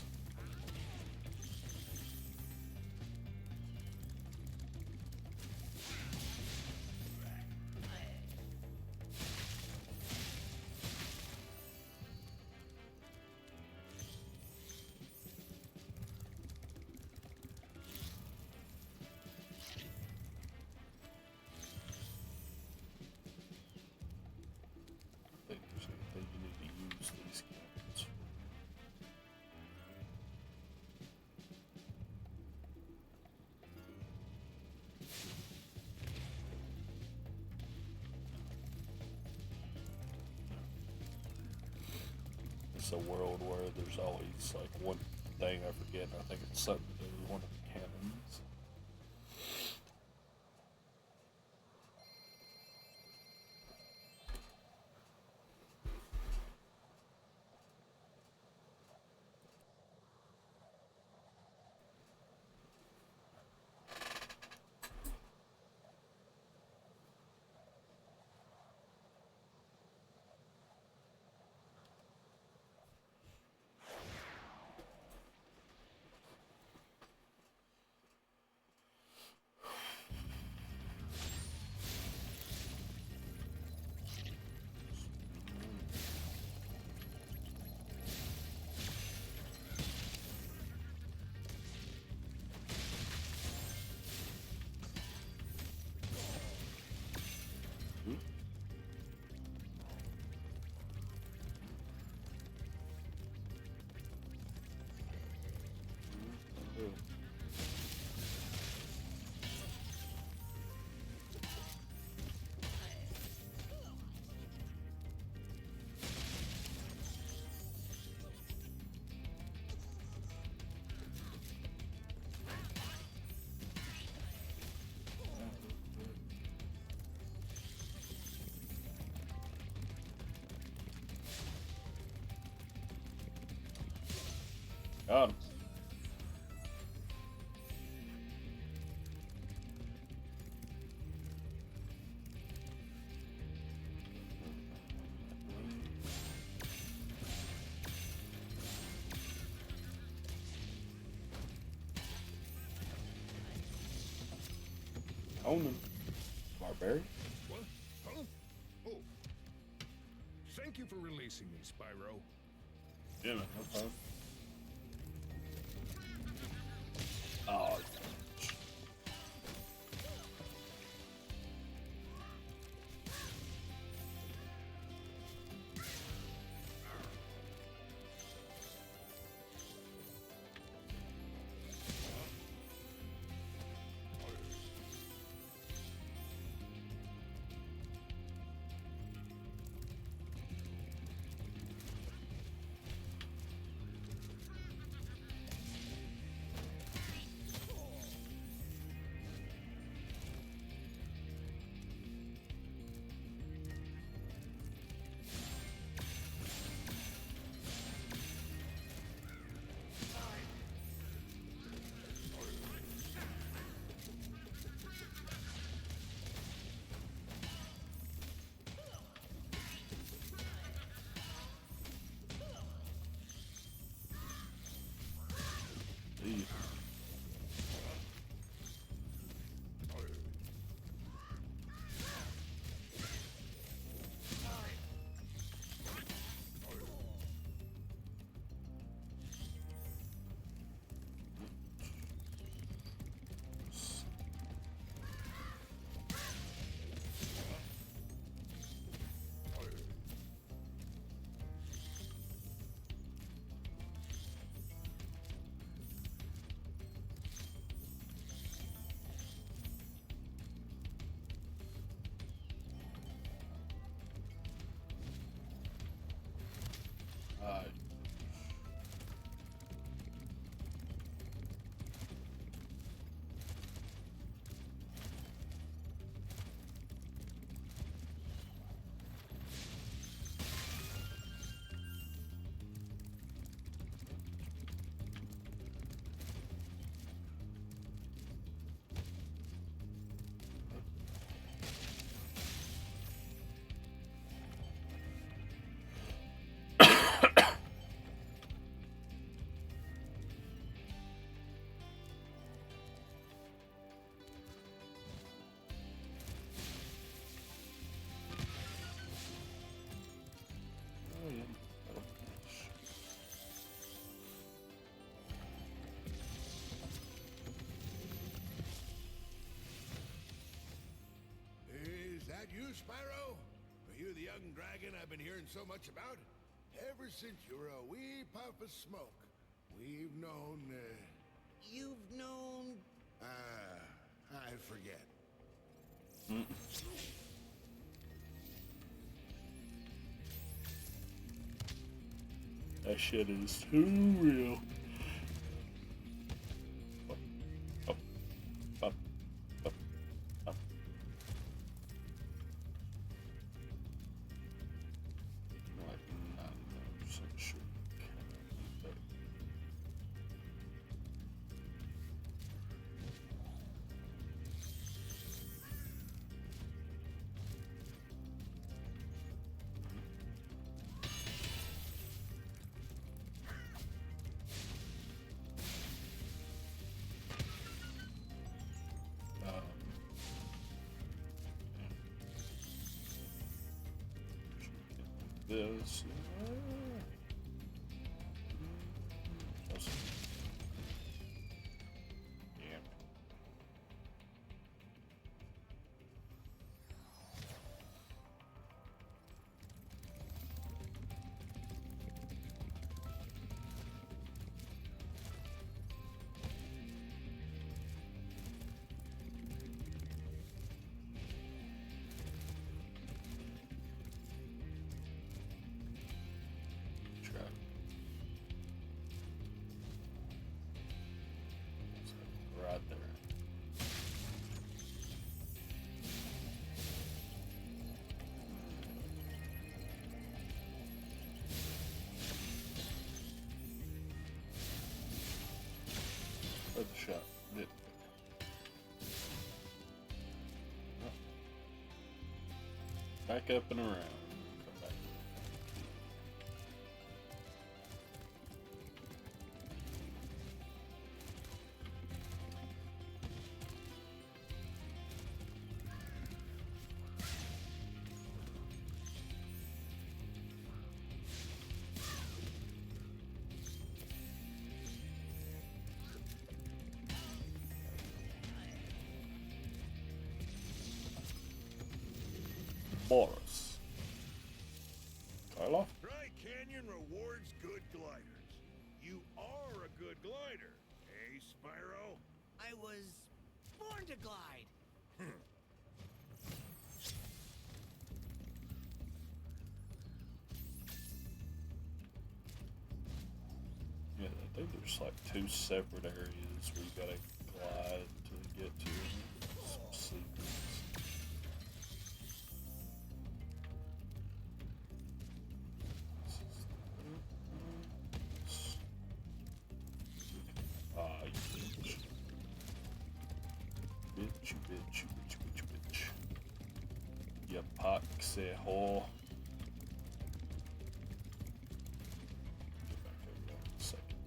I think there's anything you need to use these cannons. It's a world where there's always like one thing I forget. I think it's something to do with one of the cannons. Got him. Own Barbarian? What? Huh? Oh. Thank you for releasing me, Spyro. Yeah, man, no problem. Oh, See you. Is that you, Spyro? Are you the young dragon I've been hearing so much about? Ever since you were a wee puff of smoke, we've known, You've known... I forget. That shit is too real. Up, up, up, up. Like 99% sure. This. Yeah. Right there. Where's the shot? Did back up and around. Come back. Boris. Karloff? Dry Canyon rewards good gliders. You are a good glider, eh, Spyro? I was born to glide. Yeah, I think there's like 2 separate areas where you gotta glide to get to some secrets. Ah, you bitch. Bitch, bitch, bitch, bitch, bitch. You poxy whore. Get back over there in a second.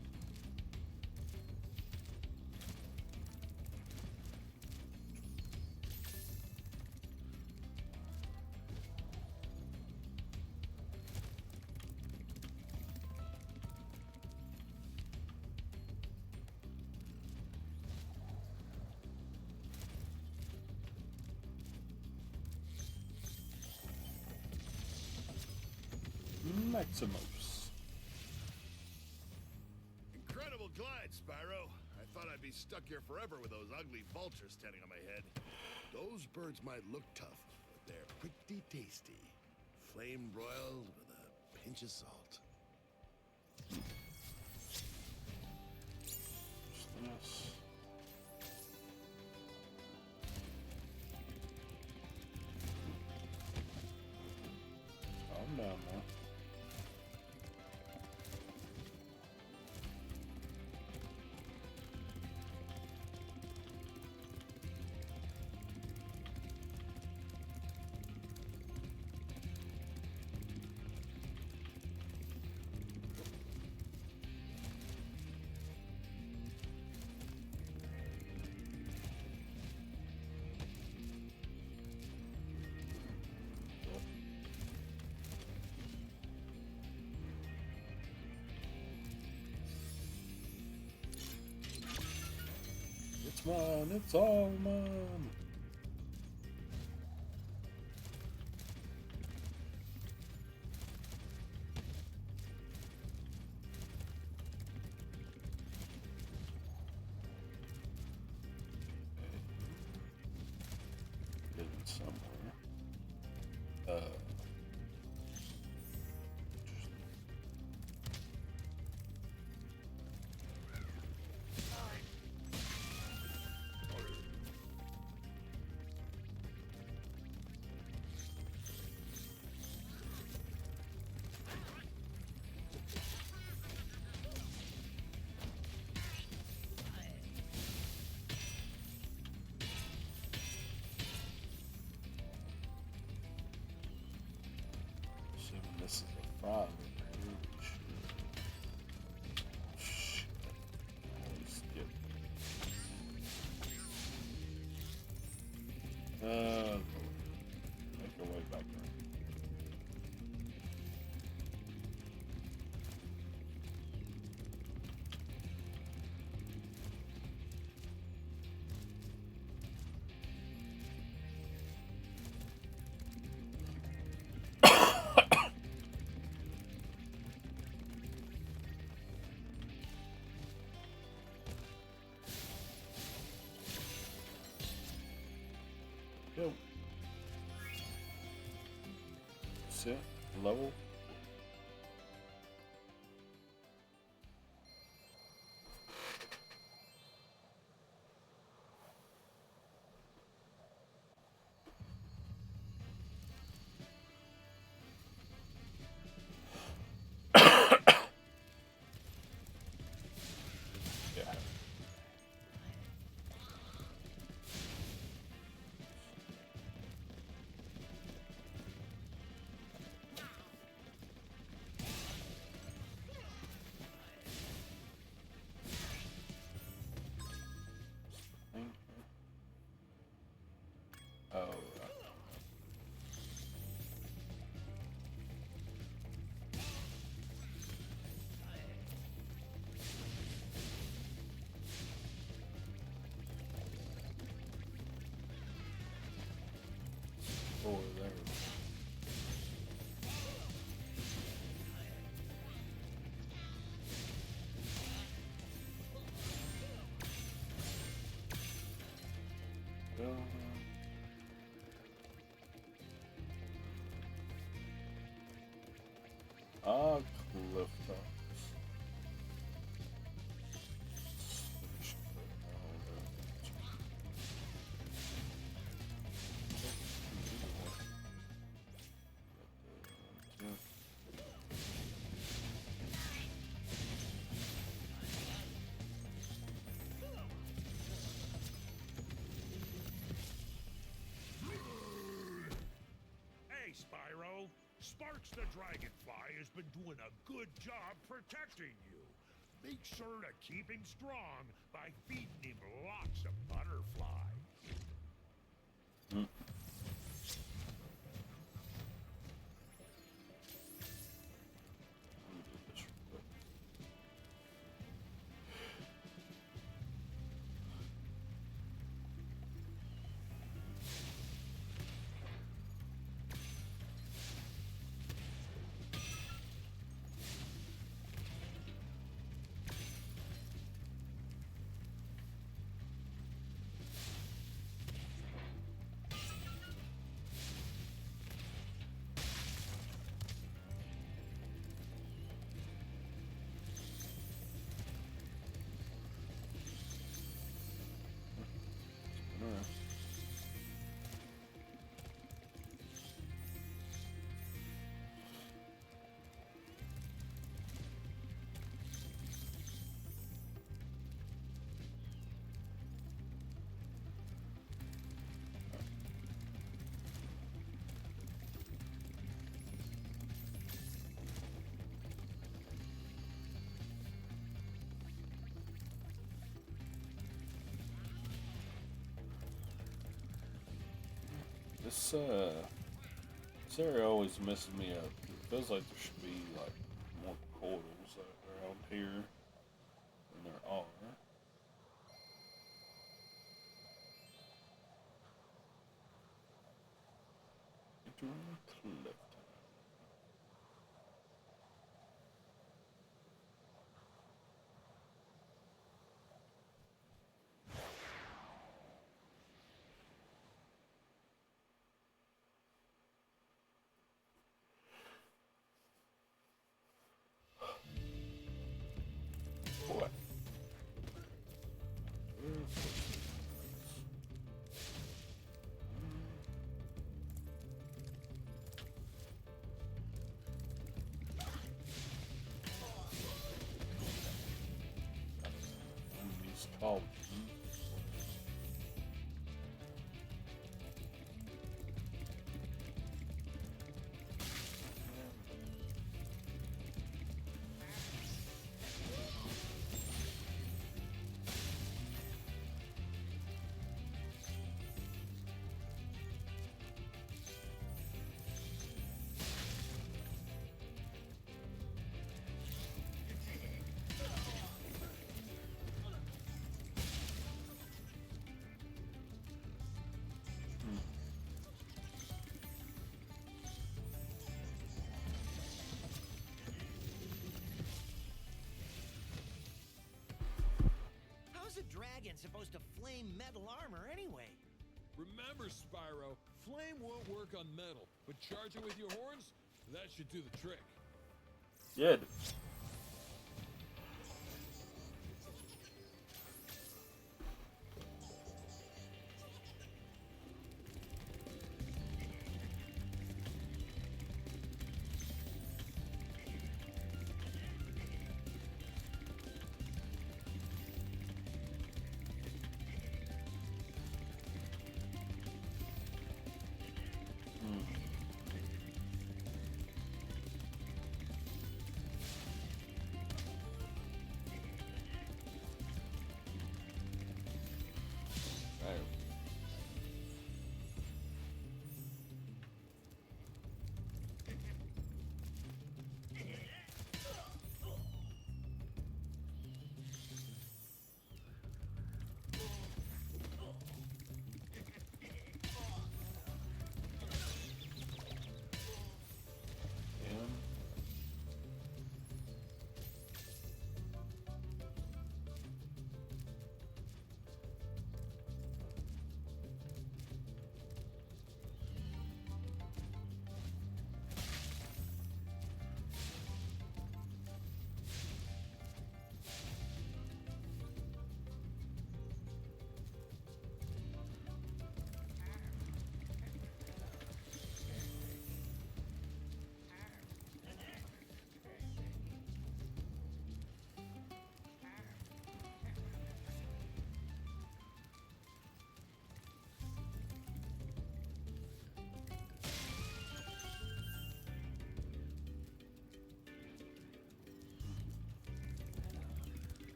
Maximus. Incredible glide, Spyro. I thought I'd be stuck here forever with those ugly vultures standing on my head. Those birds might look tough, but they're pretty tasty. Flame broiled with a pinch of salt. Yes. Calm down now. It's mine, it's all mine. Hidden somewhere. Assuming this is a 5. Shit. Skip. Make our way back there. Go. Sit. Level. Yeah. Oh. Oh, there. Well, cliff tops. Hey, Spyro. Sparks the Dragonfly has been doing a good job protecting you. Make sure to keep him strong by feeding him lots of butterflies. This area always messes me up. It feels like there should be like more portals around here than there are. Entering Clifton. What? Enemies called. How's a dragon supposed to flame metal armor anyway? Remember, Spyro, flame won't work on metal, but charge it with your horns, that should do the trick. Yeah.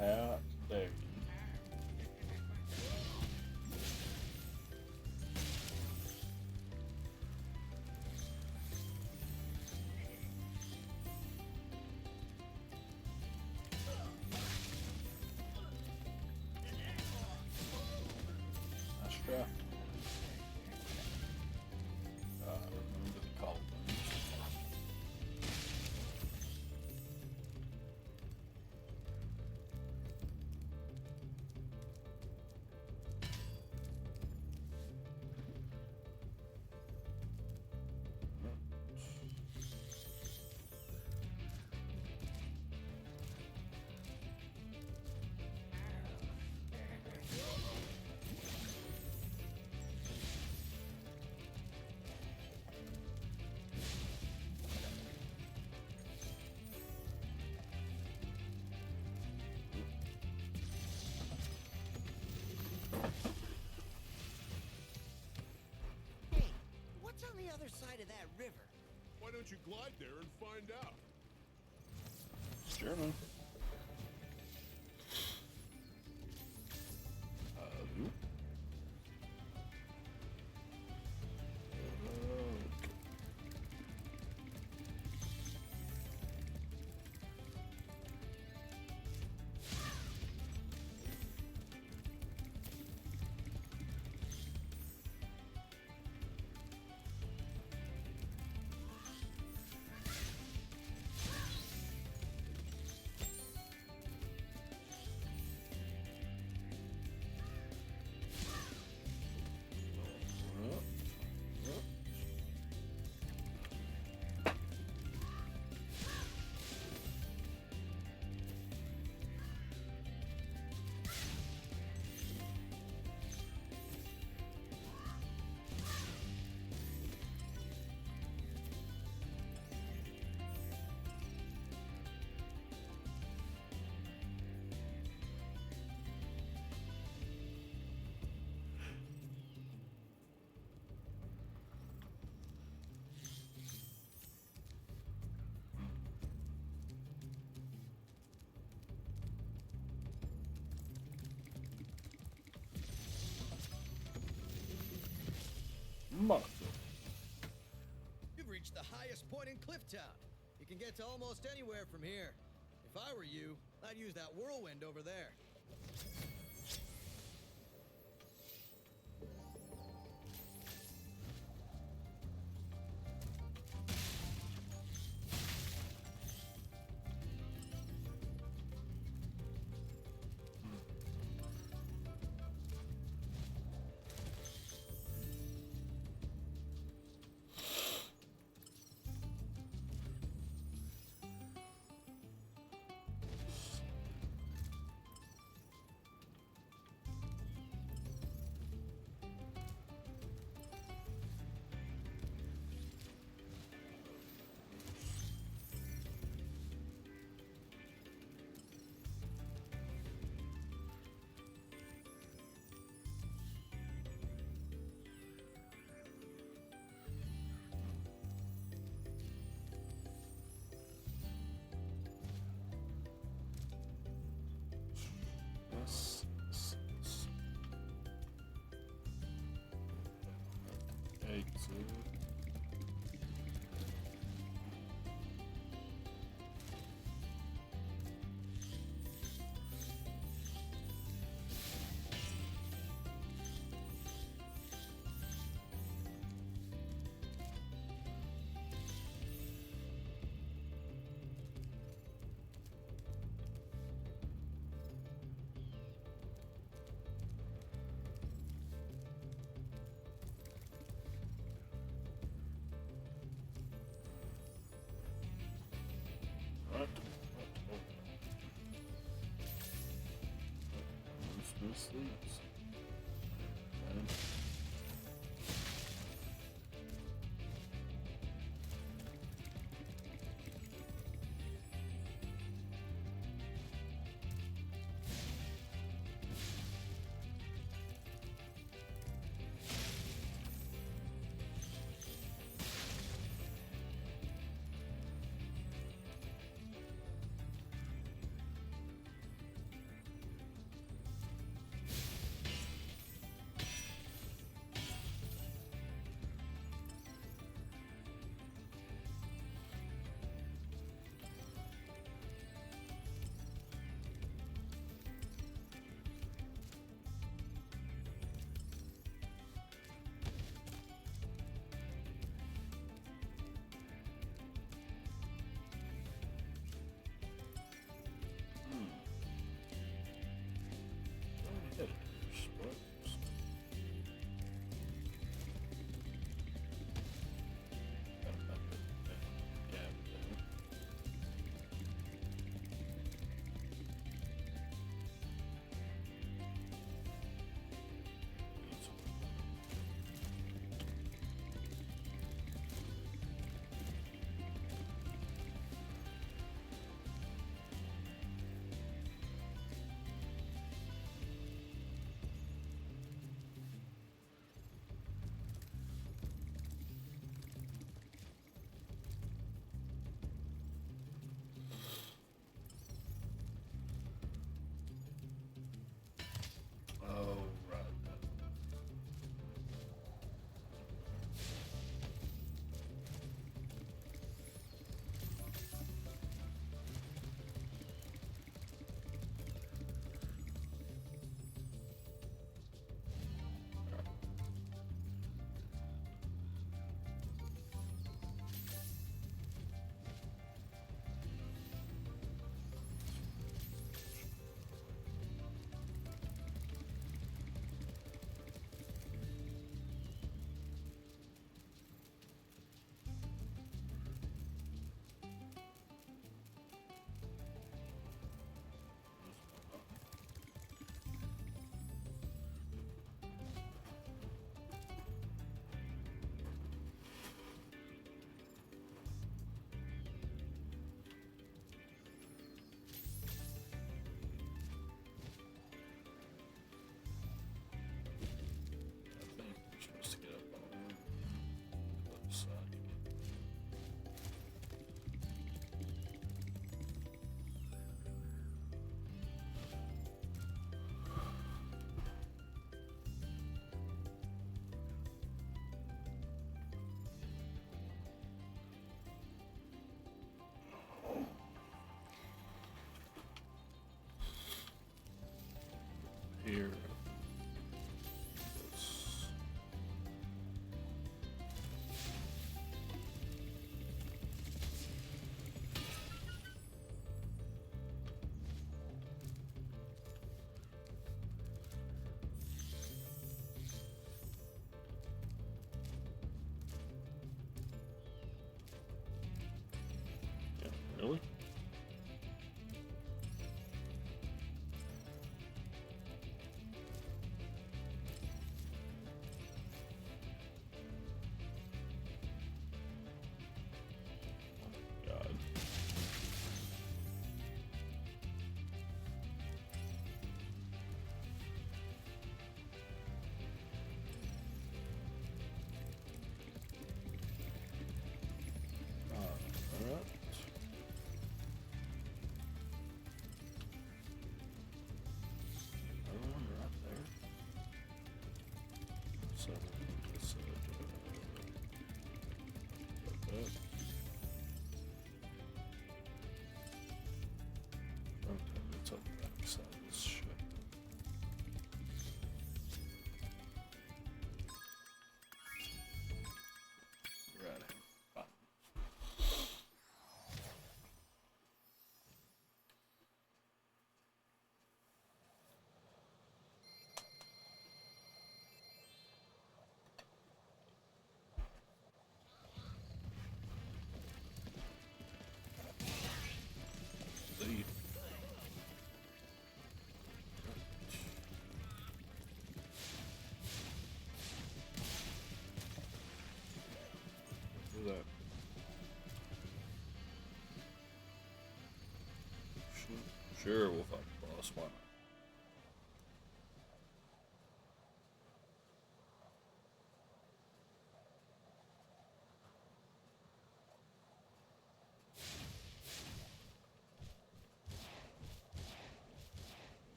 How dare you? Nice try. Remember the call. Why don't you glide there and find out? Sure, man. You've reached the highest point in Clifftown. You can get to almost anywhere from here. If I were you, I'd use that whirlwind over there. Sleeps. here. Really? God. All right. So, let's, like that. Okay, let's open the back side of this shit. You're out of here. Bye. See you. Do that. Sure, we'll fight the boss. Why not?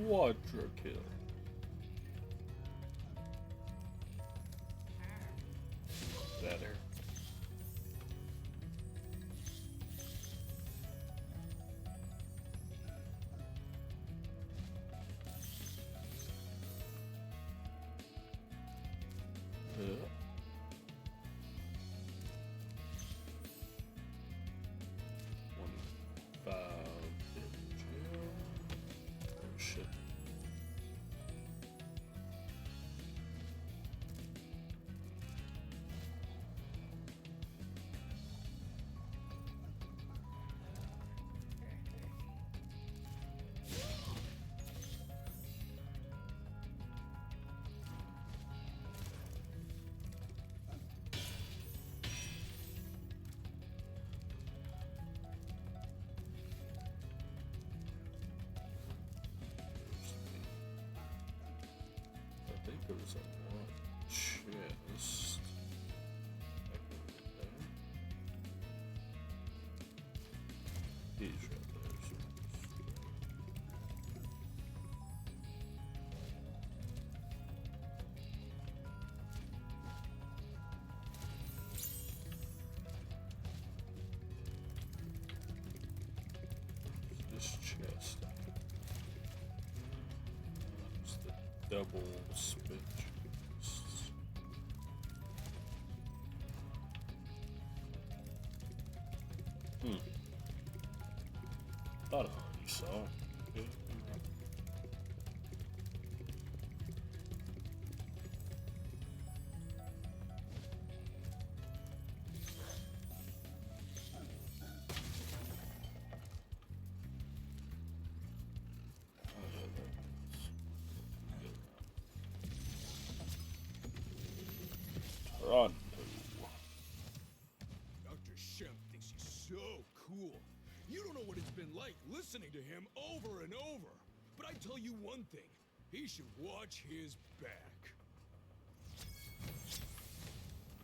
Quadra kill. Better. Yeah. Oh shit. I think there was a one chest. He's right there. This chest. It's the double spit chests. Thought I already saw it. Pronto. Dr. Shemp thinks he's so cool. You don't know what it's been like listening to him over and over. But I tell you one thing, he should watch his back.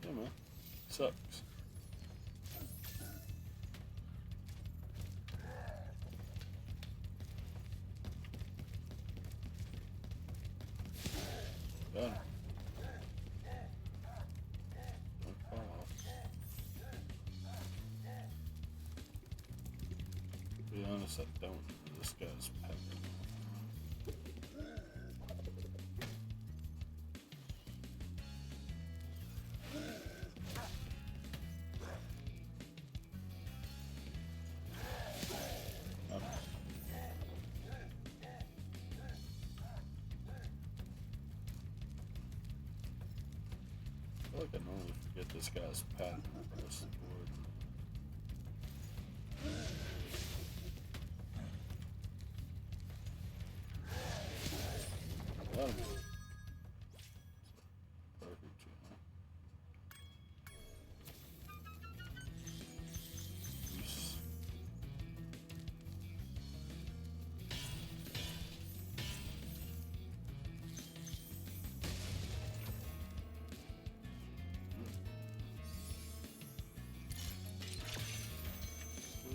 Yeah, man. Sucks. Done. Don't fall off. To be honest, I don't know this guy's pattern. I feel like I normally forget this guy's pattern across the board. Got him. Perfect, you know. Yes.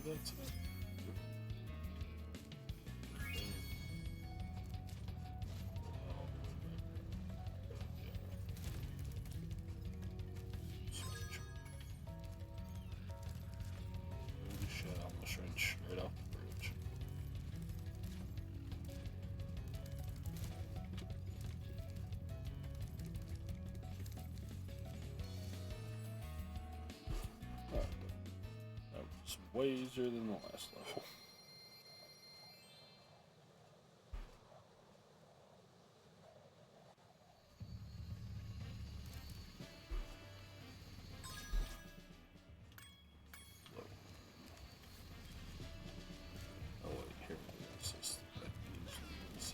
That's it. Holy shit, I almost ran straight off the bridge. Alright. That was way easier than the last level. Oh wait, here it is. This that usually is.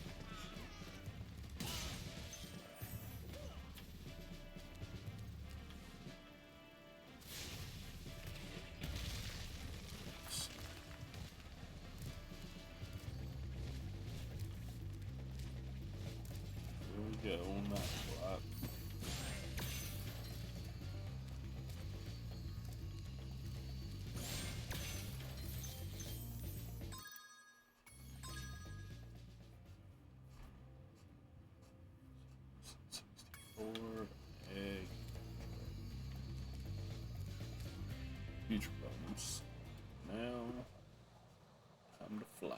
Here we go on that plot. Four egg. Future problems. Now, time to fly.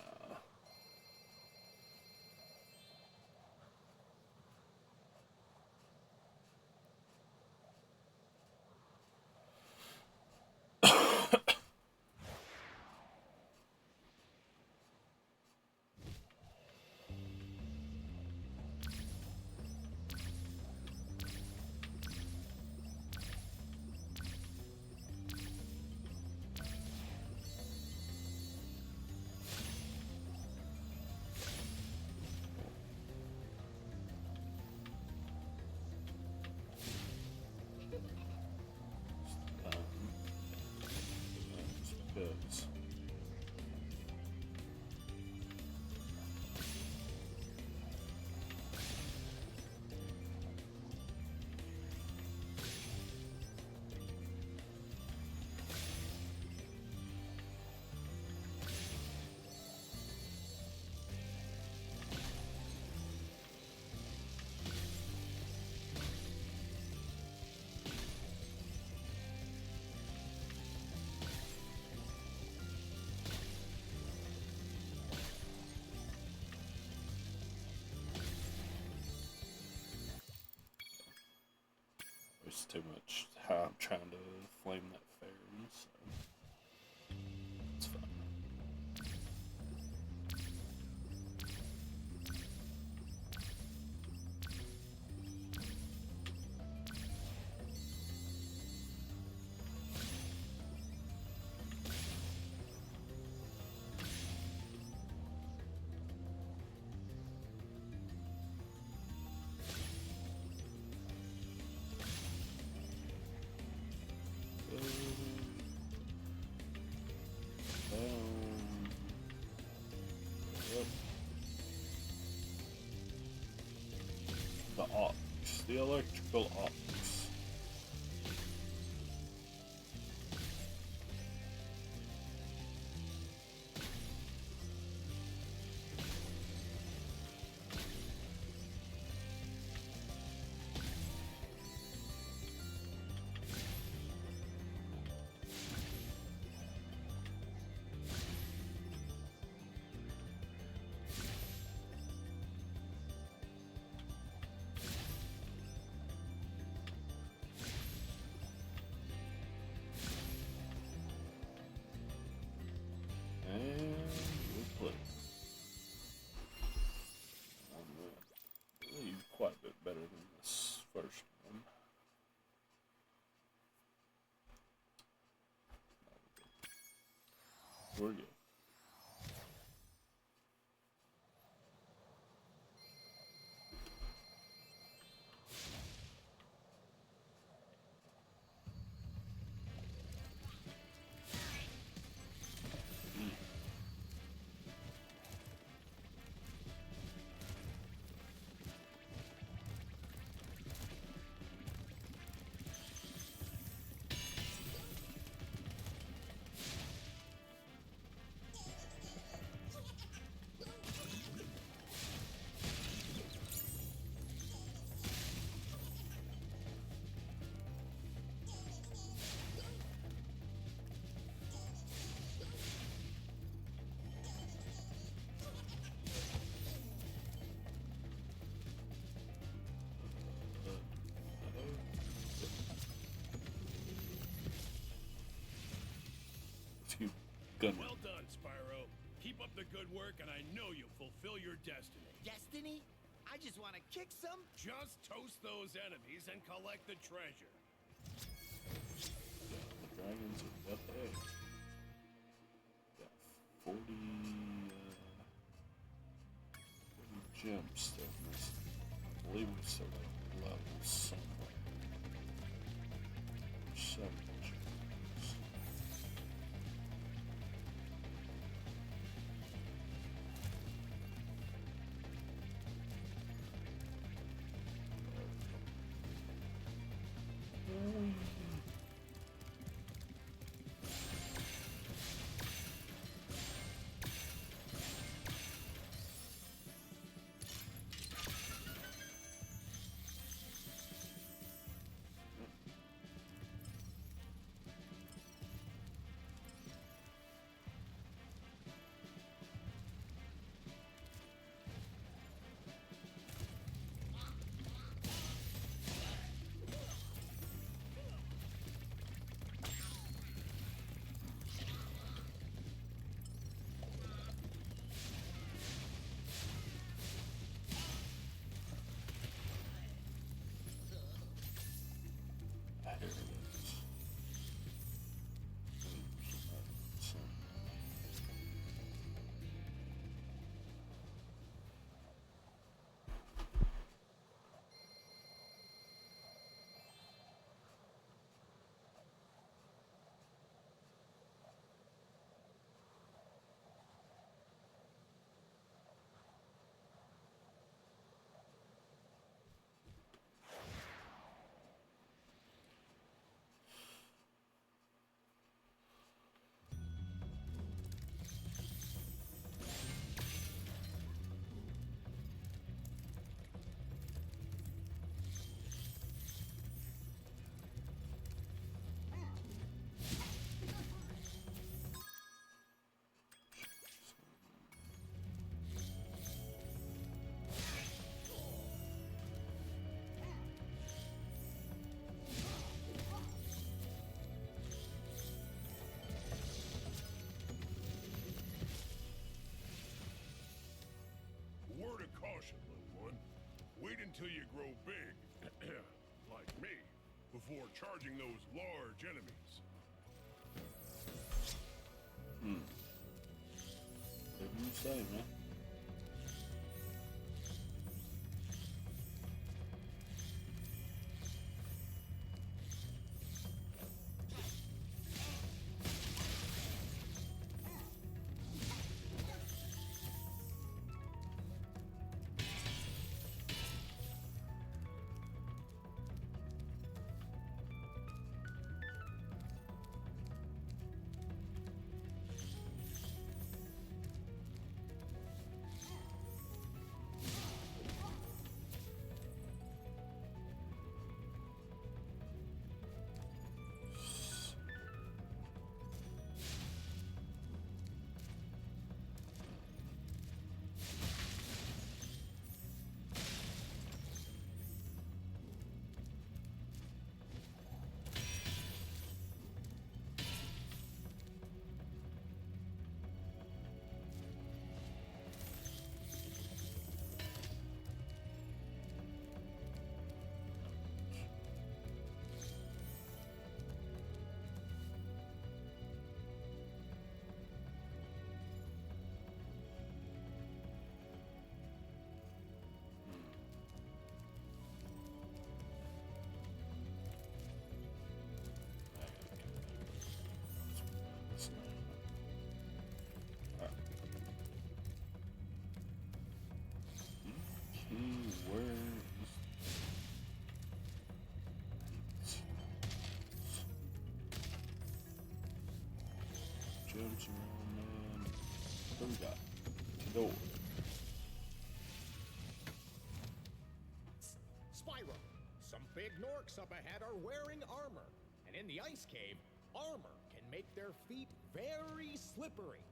Because there's too much how I'm trying to flame that fairy, so it's fine. We're good. Well done, Spyro. Keep up the good work, and I know you'll fulfill your destiny. Destiny? I just want to kick some. Just toast those enemies and collect the treasure. The dragons are what the heck? Got 40 gems still missing. I believe we still have levels somewhere. 7 gems. Word of caution, little one. Wait until you grow big, like me, before charging those large enemies. Whatever you say, man. jumps around, man. What we got? Door. Spyro, some big Norks up ahead are wearing armor. And in the ice cave, armor can make their feet very slippery.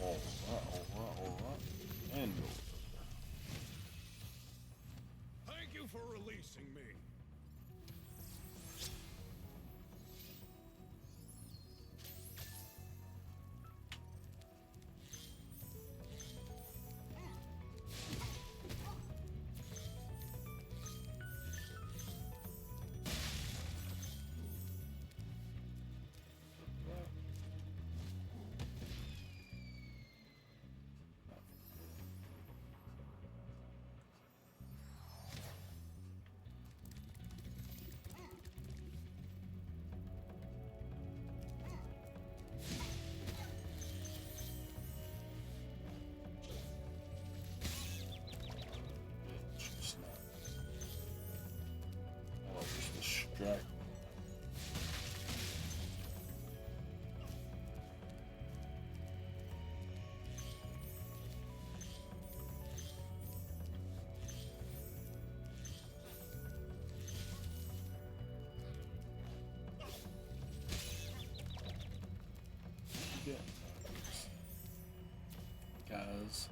Alright. And Thank you for releasing me. distract. Guys.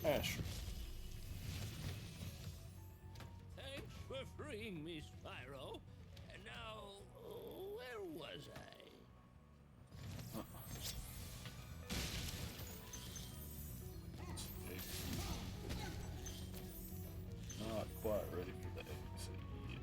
Ash. Thanks for freeing me, Spyro. And now, where was I? Not quite ready for the exit yet.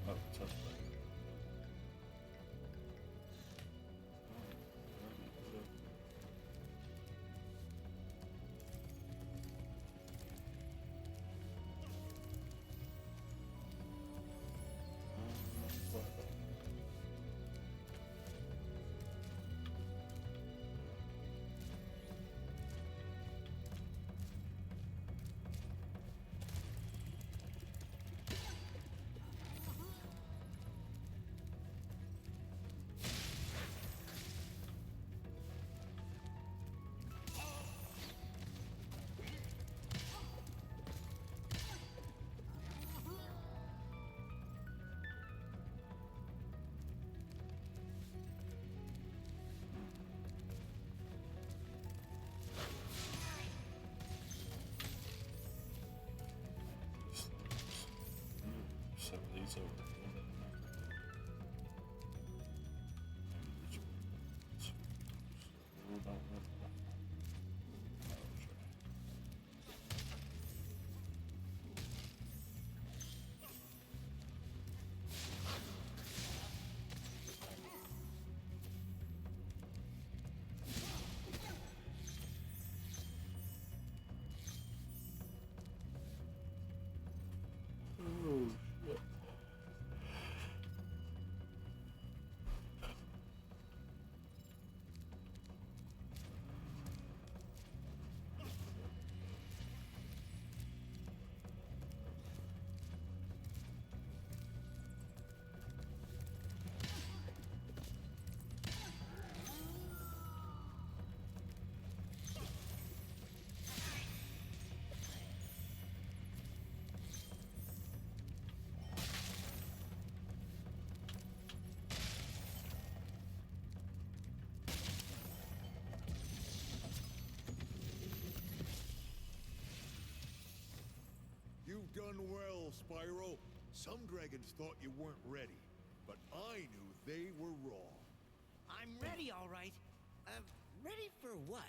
Oh, it's up there. Some of these over there. Oh shit. You've done well, Spyro. Some dragons thought you weren't ready, but I knew they were wrong. I'm ready, all right. Ready for what?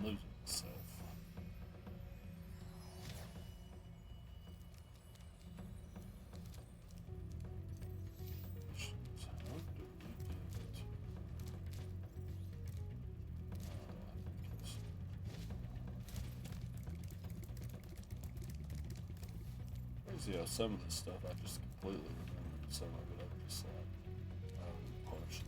Losing itself. Yeah, some of the stuff I just completely remember. Some of it I just like partially.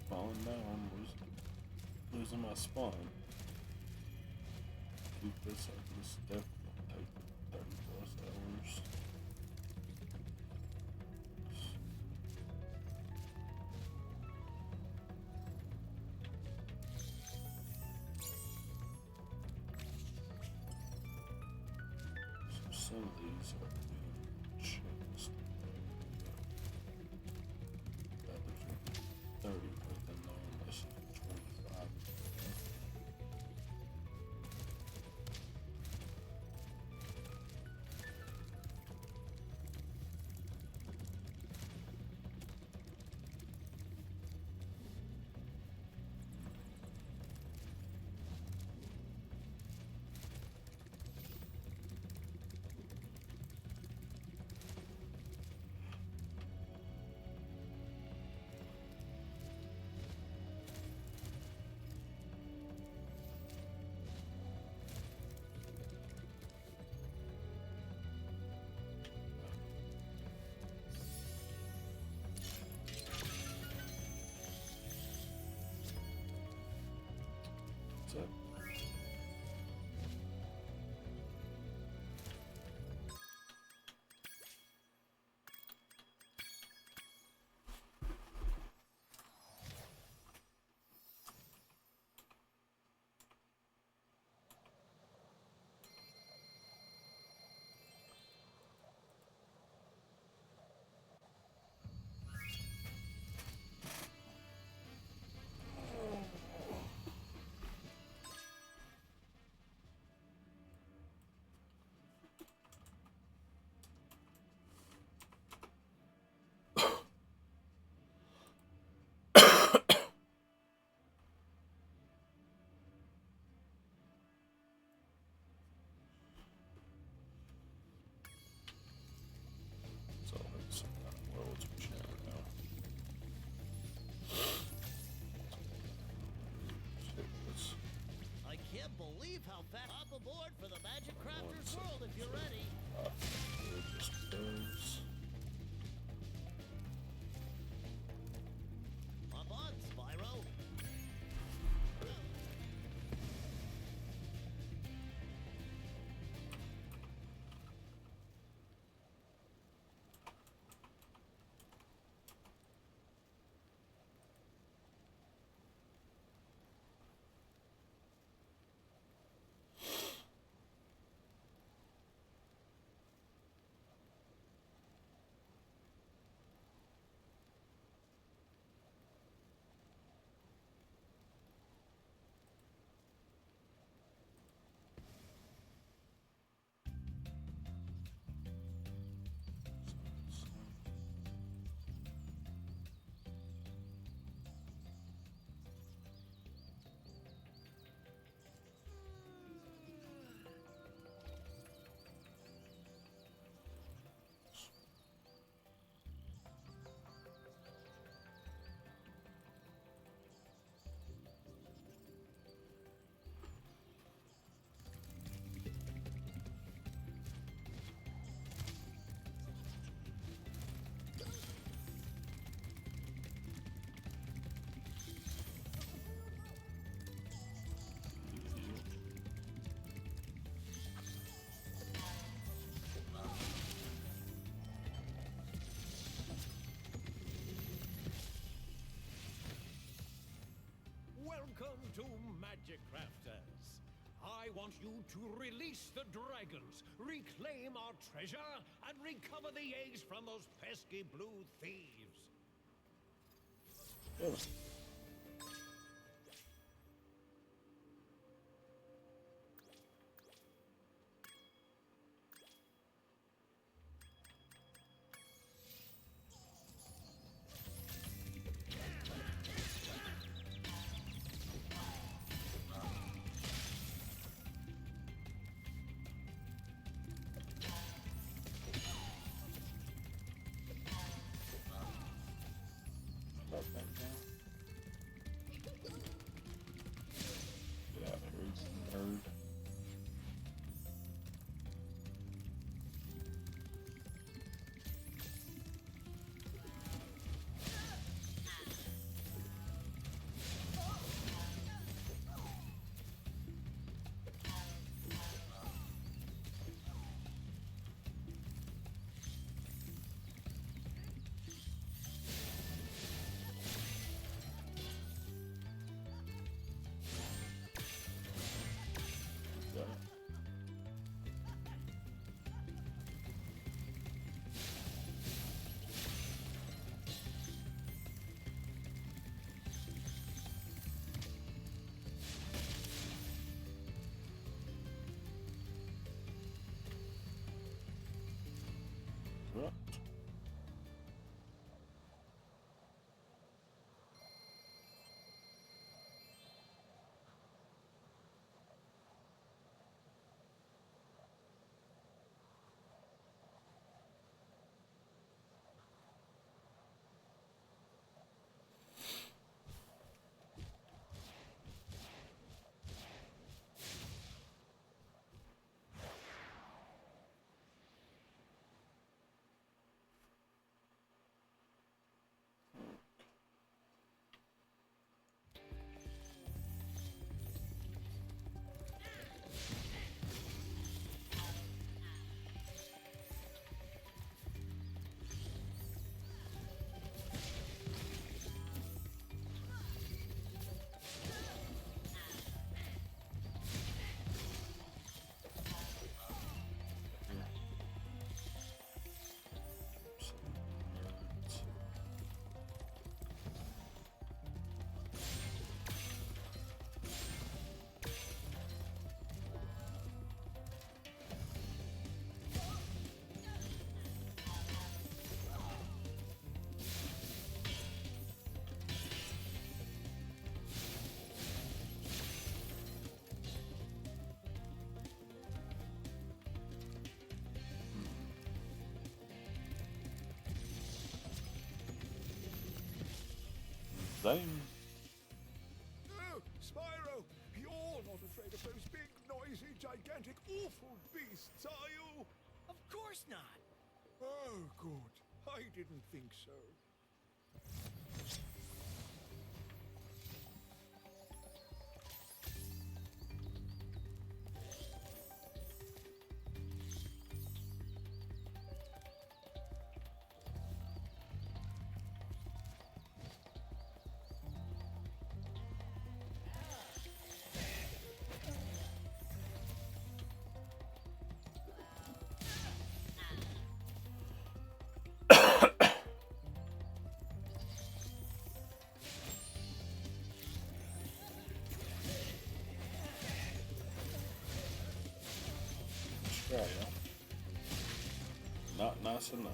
Falling down, losing my spawn. Keep this up. This definitely take 30 plus hours. some of these are new checks. That was 30 within there, unless you do 25. That's it. So it's some kind of worlds which you never know. It's I can't believe how fast. Hop aboard for the Magic Crafter's World if you're ready. just goes. Hop on, Spyro. Welcome to Magic Crafters. I want you to release the dragons, reclaim our treasure, and recover the eggs from those pesky blue thieves. Drop that down. Same. Oh, Spyro, you're not afraid of those big, noisy, gigantic, awful beasts, are you? Of course not. Oh, good. I didn't think so. Australia. Not nice enough.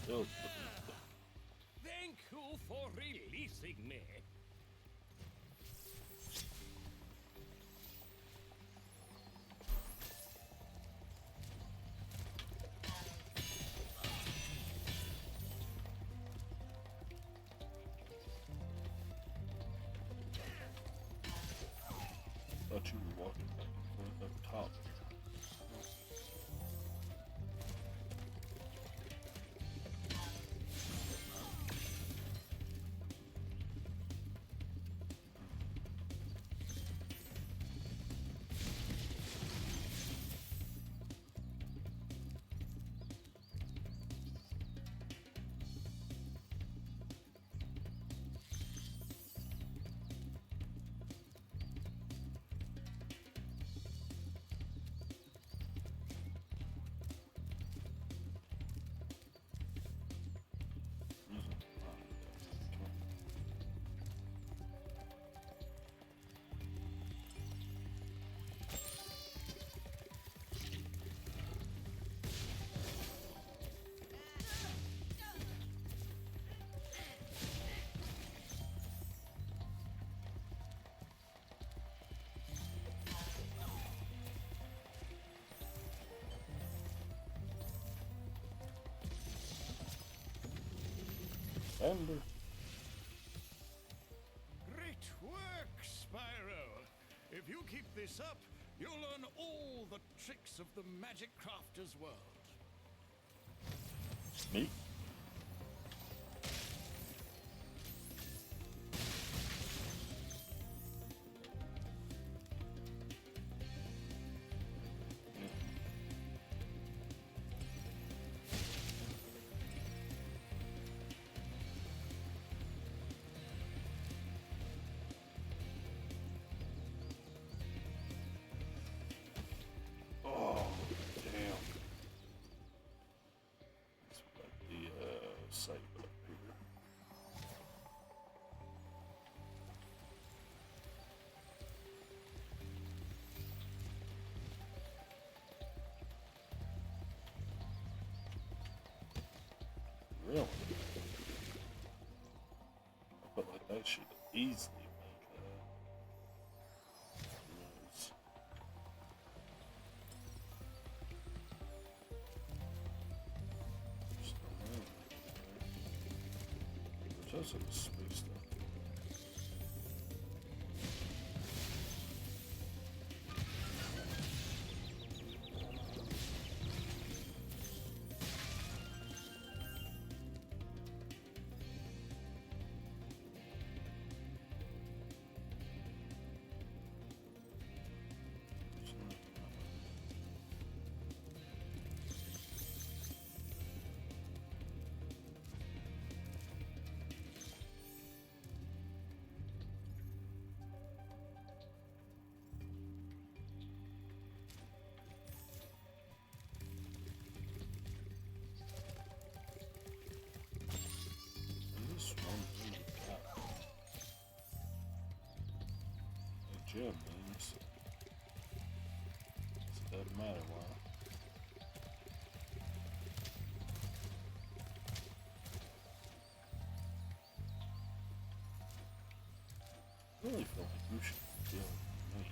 Still. Thank you for releasing me. Thought you were walking back and forth up top. Amber. Great work, Spyro. If you keep this up, you'll learn all the tricks of the Magic Crafter's world. Neat. Save it up here. Really? I felt like that should easily make noise. There's also the space stuff. Gym means it doesn't matter why. I really feel like you should deal with me.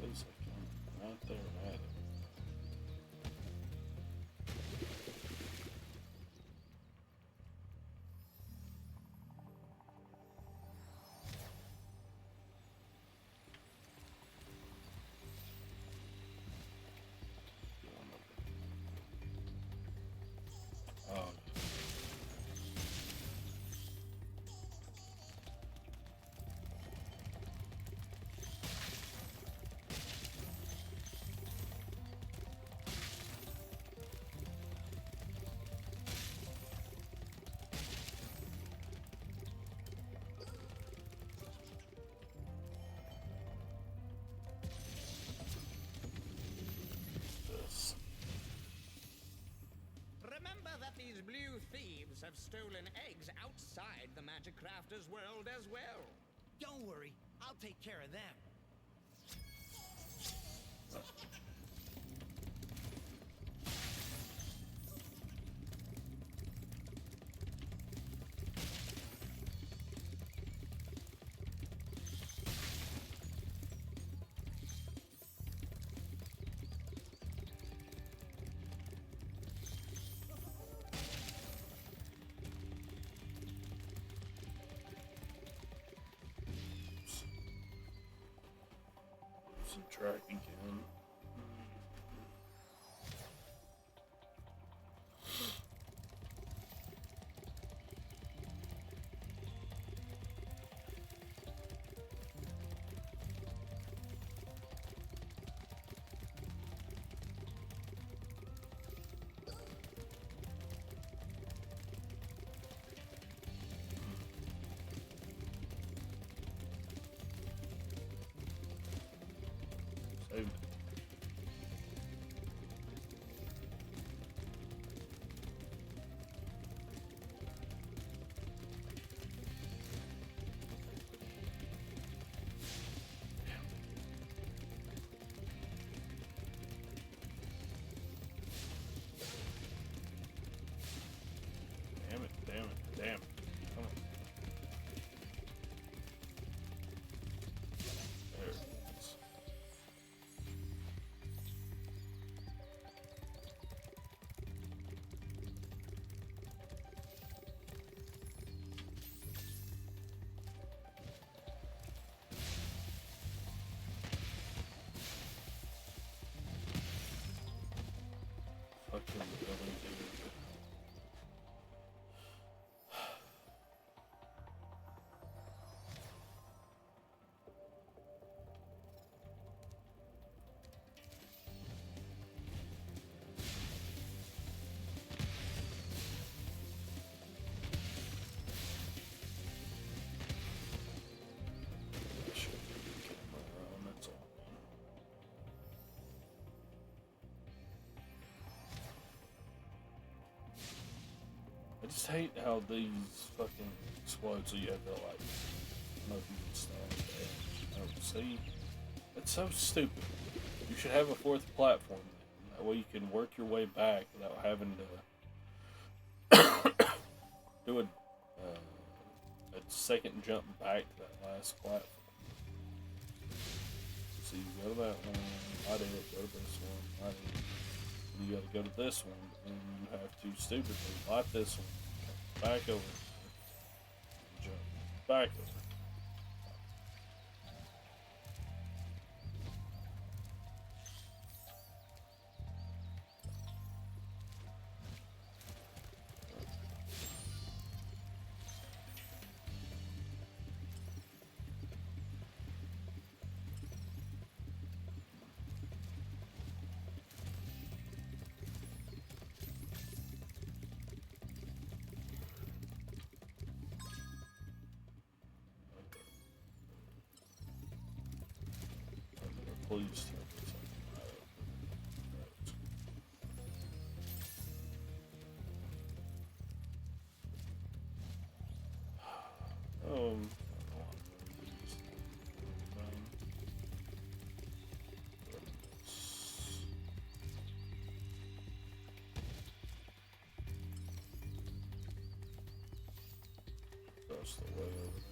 Feels like I'm right there at it. Oh. This. Remember that these blue thieves have stolen eggs outside the Magic Crafter's world as well. Don't worry, I'll take care of them. Some track again. Saved it. Damn it, damn it, damn it. Come on. There it is. Fucking building, dude. I should keep the camera on, that's all. just hate how these fucking explode, so you have to like move and stuff. Oh, see, that's so stupid. You should have a fourth platform. That way you can work your way back without having to do a second jump back to that last platform. So you go to that one, I did it, go to this one, I did it. And you gotta go to this one, and you have to stupidly light this one, come back over, and jump back over. Please tell me something. Across the way over there.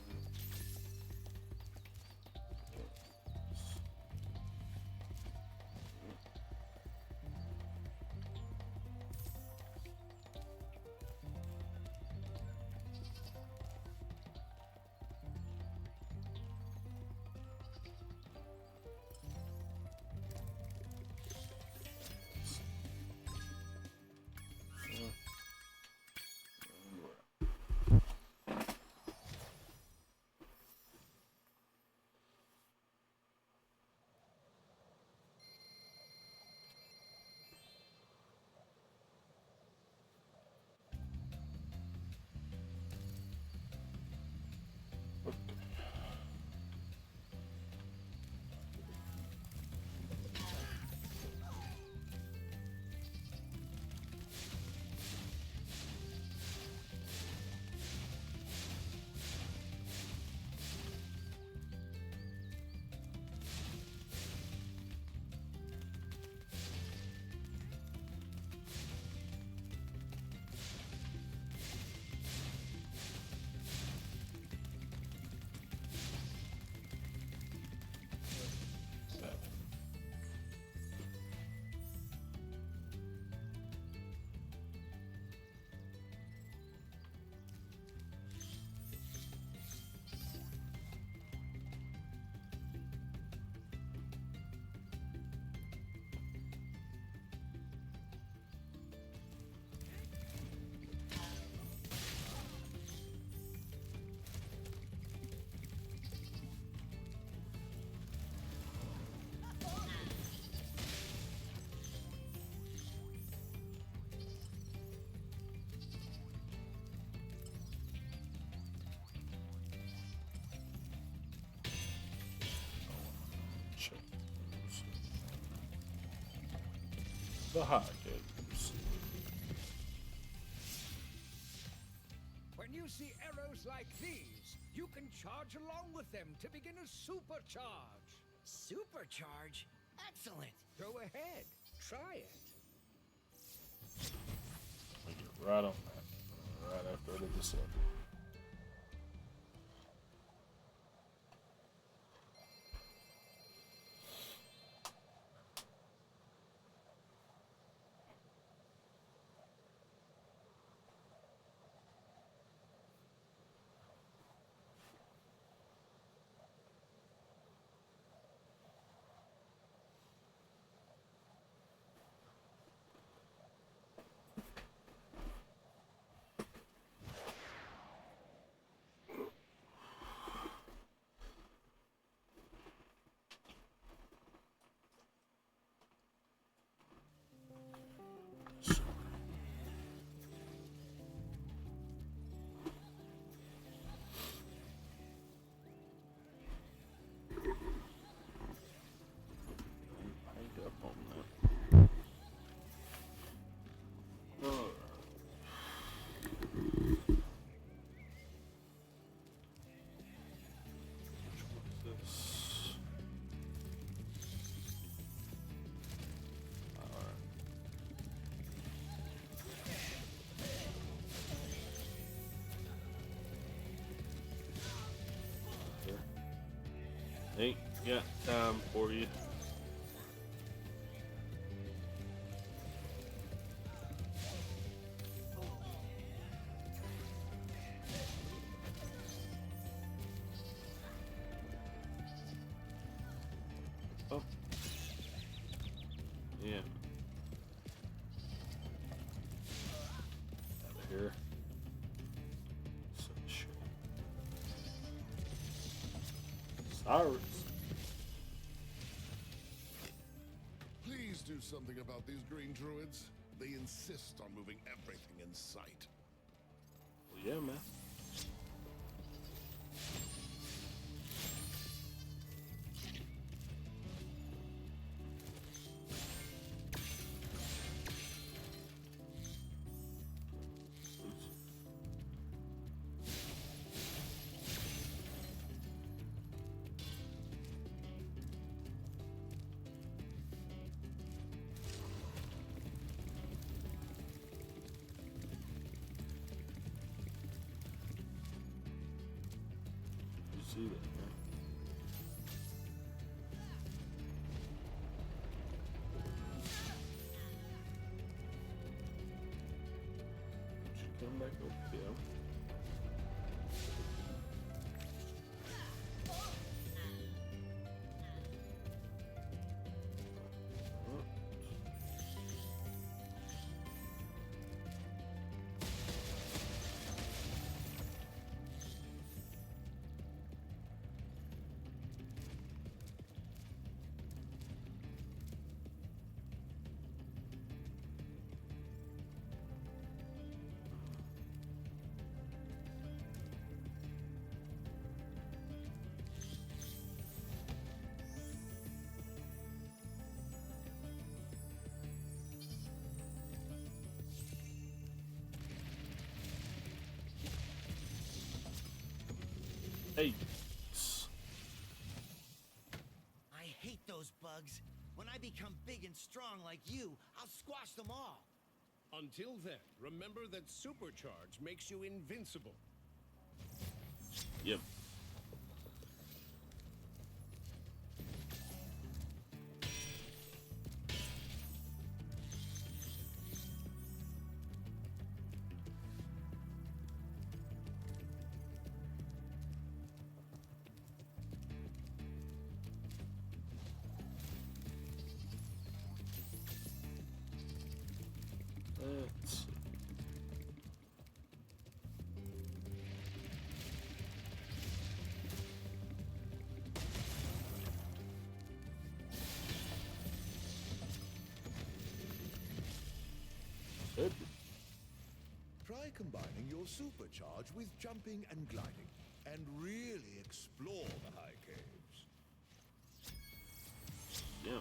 The high games. When you see arrows like these, you can charge along with them to begin a supercharge. Supercharge? Excellent. Go ahead. Try it. We get right on that. Right after I did this level. Ain't got time for you. Oh. Yeah. Out of here. Such. Cyrus. Please do something about these green druids. They insist on moving everything in sight. Well, yeah, man. See that, man. Should come back up here. Hey. I hate those bugs. When I become big and strong like you, I'll squash them all. Until then, remember that supercharge makes you invincible. Yep. Let's see. Try combining your supercharge with jumping and gliding, and really explore the high caves. Yeah.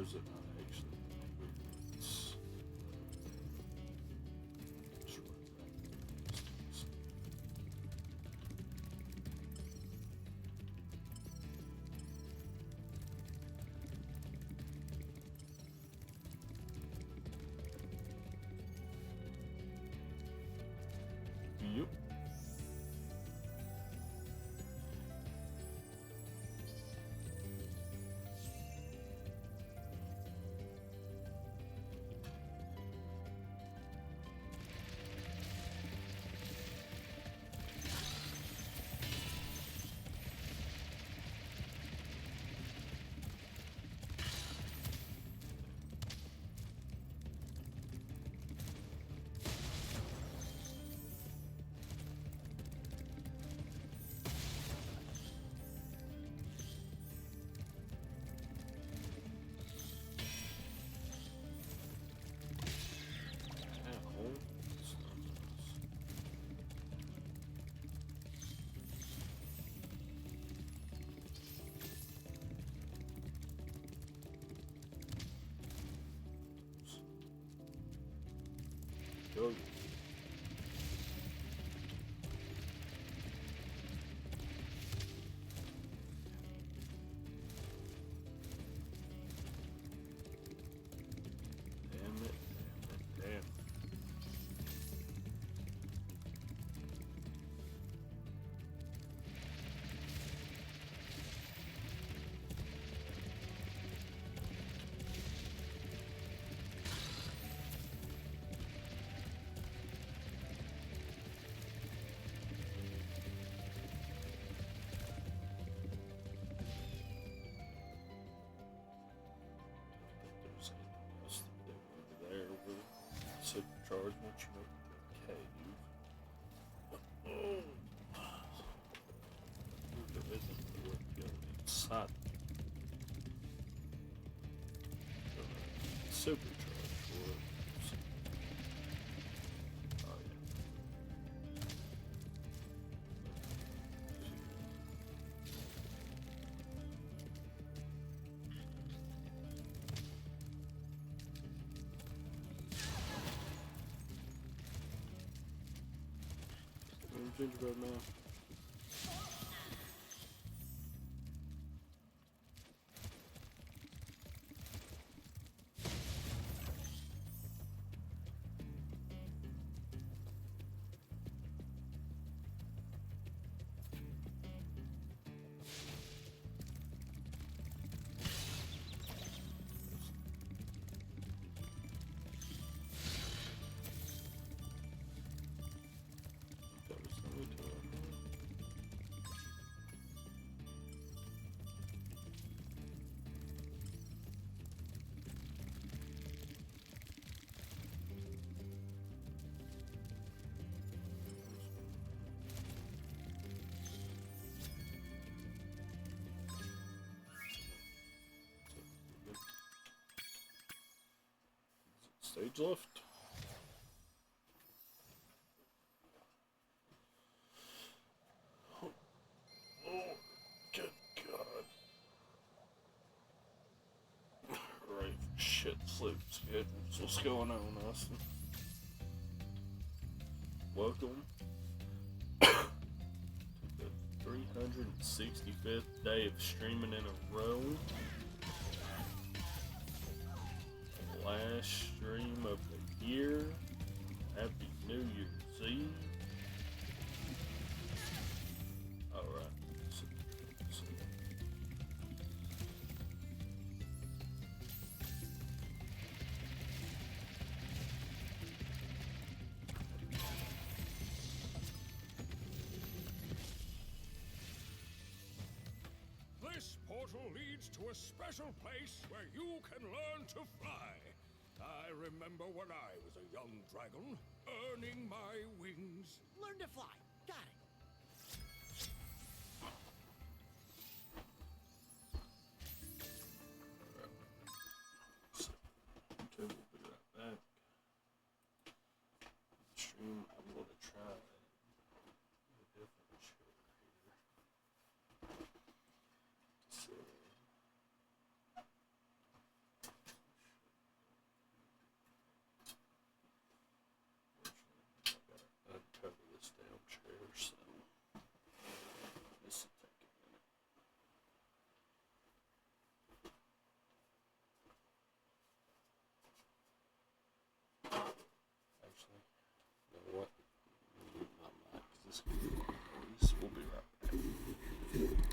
Or is it not actually? It's Yep. Go. Damn it, damn it, damn. There's anything else to do over there with it. Supercharge once you open the cave. Oh. There isn't where to go inside. Supercharge for it. Oh yeah. Gingerbread man. Stage left. Oh, good God. Right, shit, sleep schedules. What's going on, Austin? Welcome to the 365th day of streaming in a row. Last stream of the year. Happy New Year's Eve. Alright. This portal leads to a special place where you can learn to fly. I remember when I was a young dragon, earning my wings. Learn to fly. Got it. Okay, we'll be right back. Stream, I'm gonna try a different shit here. So, this here, boys. We'll be right back.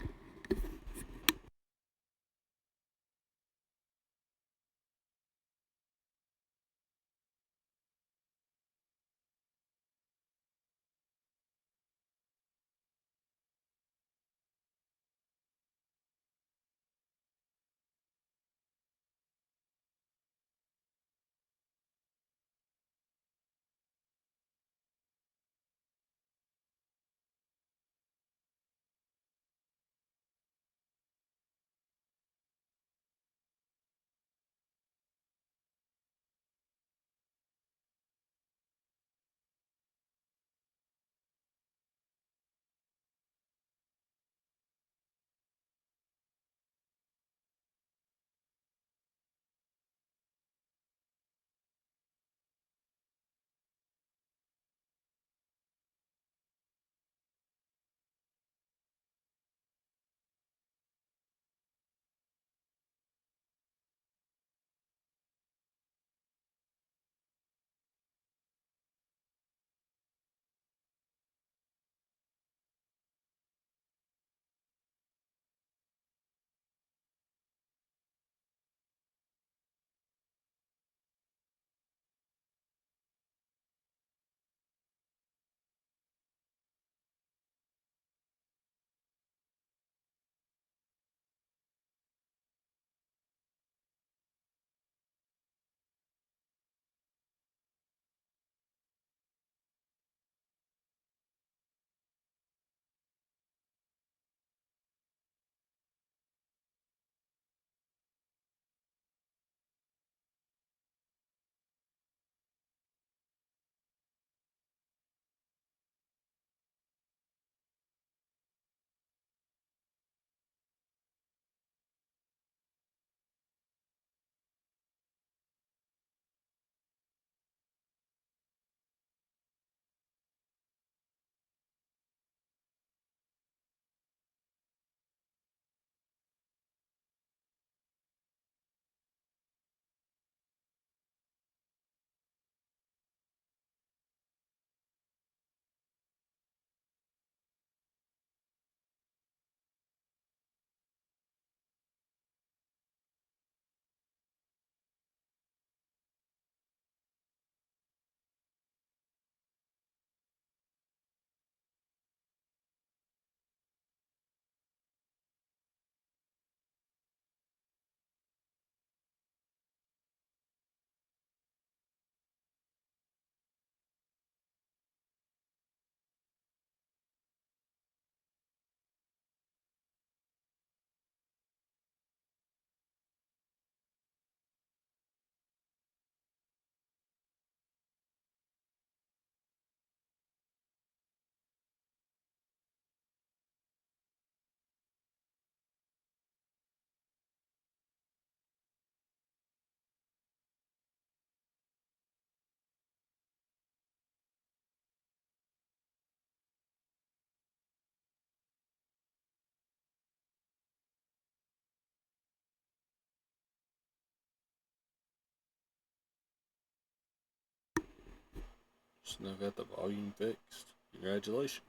Just now got the volume fixed. Congratulations.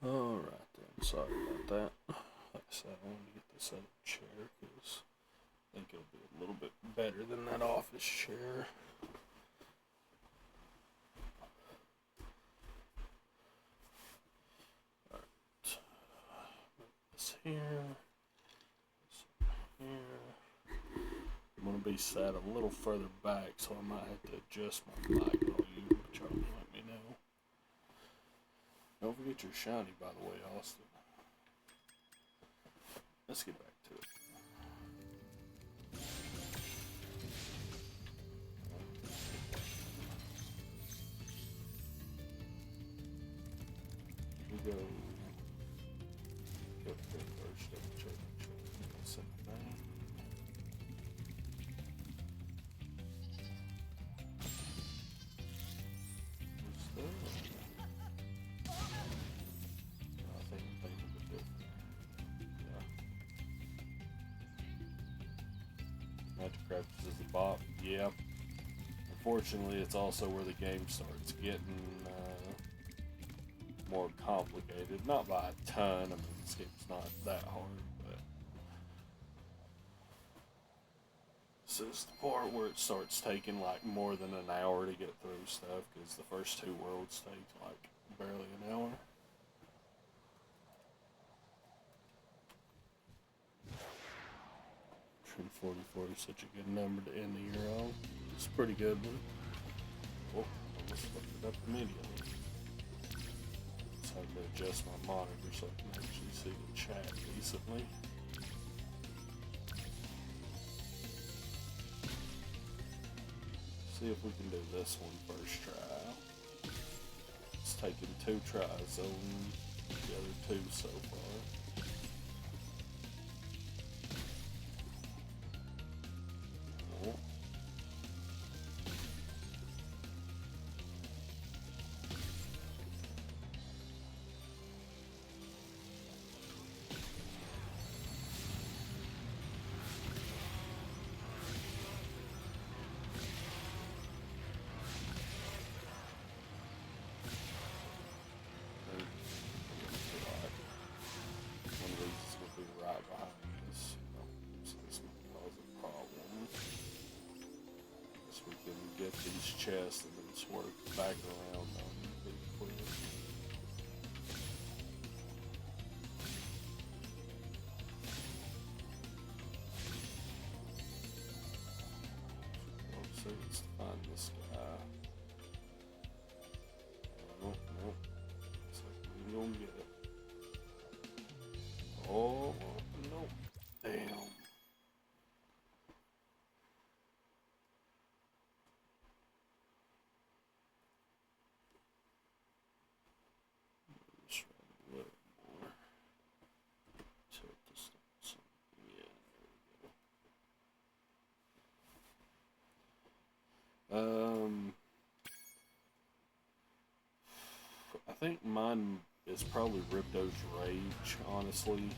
Alright then, sorry about that. Like I said, I want to get this other chair because I think it'll be a little bit better than that office chair. Alright. This here. This here. I'm going to be sat a little further back, so I might have to adjust my mic volume. Charlie, let me know. Don't forget your shiny, by the way, Austin. Let's get back to it. We go up there first, double check. Second name. What's that? I think things are different. Yeah. Magic is a bot. Yeah. Unfortunately, it's also where the game starts getting more complicated. Not by a ton. I mean, this game's not that hard, but this is the part where it starts taking like more than an hour to get through stuff, because the first two worlds take like barely an hour. Trim 44 is such a good number to end the year on. It's a pretty good one. Oh, I almost fucked it up immediately. Just had to adjust my monitor so I can actually see the chat decently. See if we can do this one first try. It's taken 2 tries on the other 2 so far. Get these chests and then swerve back around on them pretty quick. So let's find this guy. Nope, nope. Looks like we gonna get it. Oh, nope. Damn. I think mine is probably Ripto's Rage, honestly,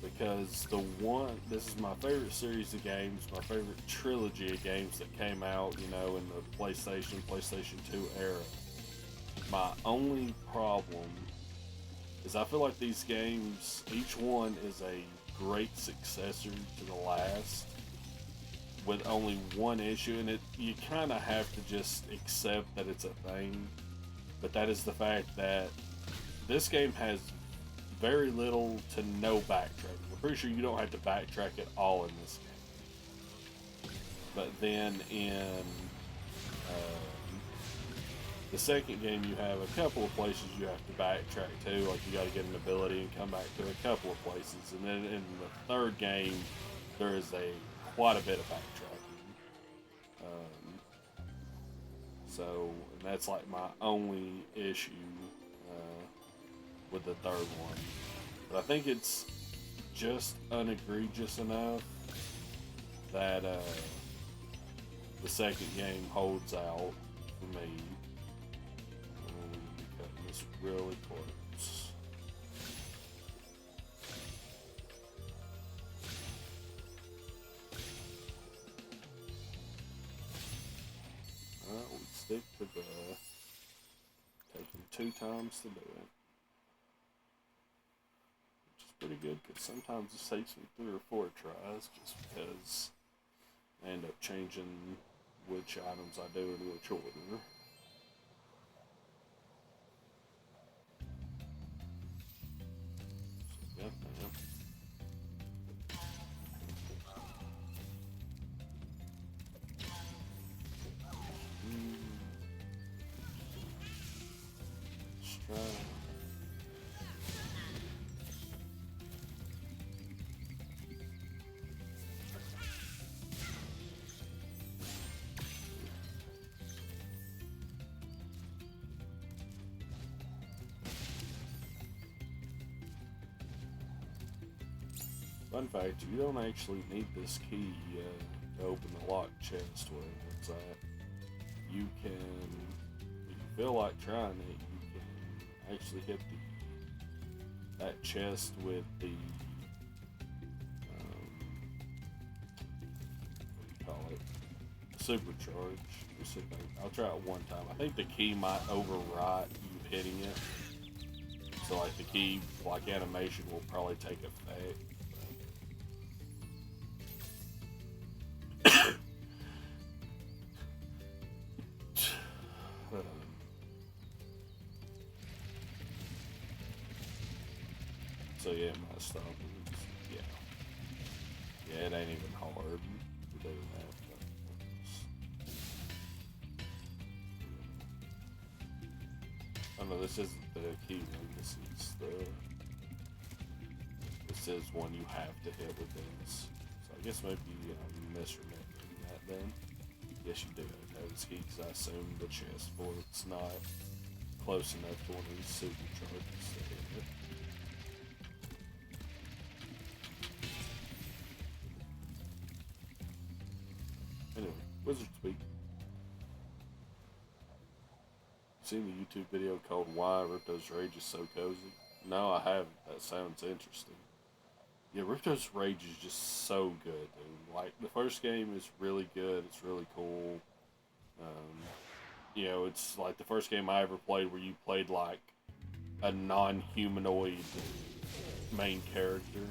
because this is my favorite series of games, my favorite trilogy of games that came out, you know, in the PlayStation 2 era. My only problem is I feel like these games, each one is a great successor to the last, with only one issue, and you kind of have to just accept that it's a thing, but that is the fact that this game has very little to no backtracking. I'm pretty sure you don't have to backtrack at all in this game. But then in the second game, you have a couple of places you have to backtrack to, like you got to get an ability and come back to a couple of places, and then in the third game, there is quite a bit of backtracking. And that's like my only issue with the third one. But I think it's just unegregious enough that the second game holds out for me. I'm going to be cutting this really close. We stick to the taking 2 times to do it. Which is pretty good, because sometimes it takes me 3 or 4 tries, just because I end up changing which items I do in which order. So, yep. Fun fact, you don't actually need this key to open the locked chest where it's at. You can, if you feel like trying it, you can actually hit that chest with the, what do you call it? Supercharge. I'll try it one time. I think the key might overwrite you hitting it. So like the key, like animation will probably take effect. So yeah, it might stop. Yeah, it ain't even hard to do that. Oh no, this isn't the key one. This is one you have to hit with this. So I guess maybe you misremembering that then. Yes, you do have this key because I assume the chest for it's not close enough to one of these supercharges to hit it. Anyway, Wizard Speak. Seen the YouTube video called Why Ripto's Rage is So Cozy? No, I haven't. That sounds interesting. Yeah, Ripto's Rage is just so good, dude. Like, the first game is really good. It's really cool. You know, it's like the first game I ever played where you played like a non-humanoid main character.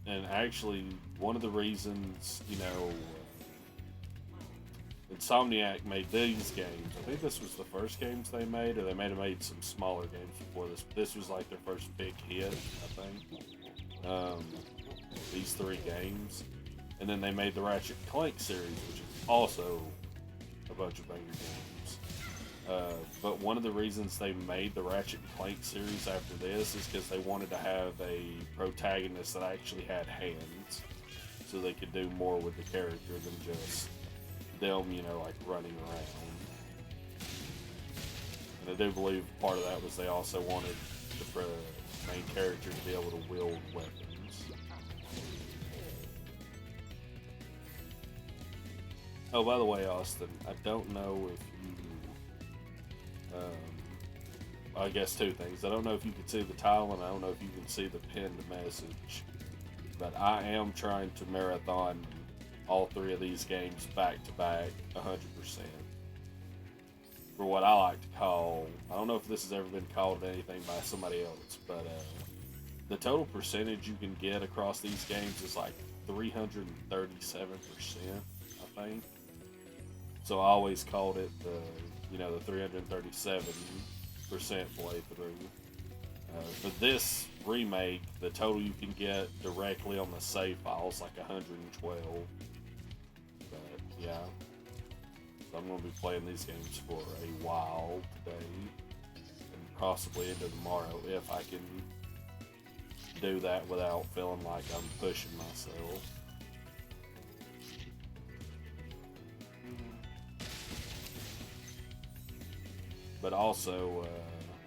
And actually, one of the reasons, you know, Insomniac made these games, I think this was the first games they made, or they may have made some smaller games before this. This was like their first big hit, I think. These 3 games. And then they made the Ratchet & Clank series, which is also a bunch of banger games. But one of the reasons they made the Ratchet & Clank series after this is because they wanted to have a protagonist that actually had hands, so they could do more with the character than just them, you know, like running around. And I do believe part of that was they also wanted the main character to be able to wield weapons. Oh, by the way, Austin, I don't know if you, I guess 2 things. I don't know if you can see the title, and I don't know if you can see the pinned message, but I am trying to marathon all 3 of these games back to back 100%. For what I like to call, I don't know if this has ever been called anything by somebody else, but the total percentage you can get across these games is like 337%, I think. So I always called it the 337% playthrough. For this remake, the total you can get directly on the save file is like 112. But yeah, so I'm going to be playing these games for a while today, and possibly into tomorrow if I can do that without feeling like I'm pushing myself. But also,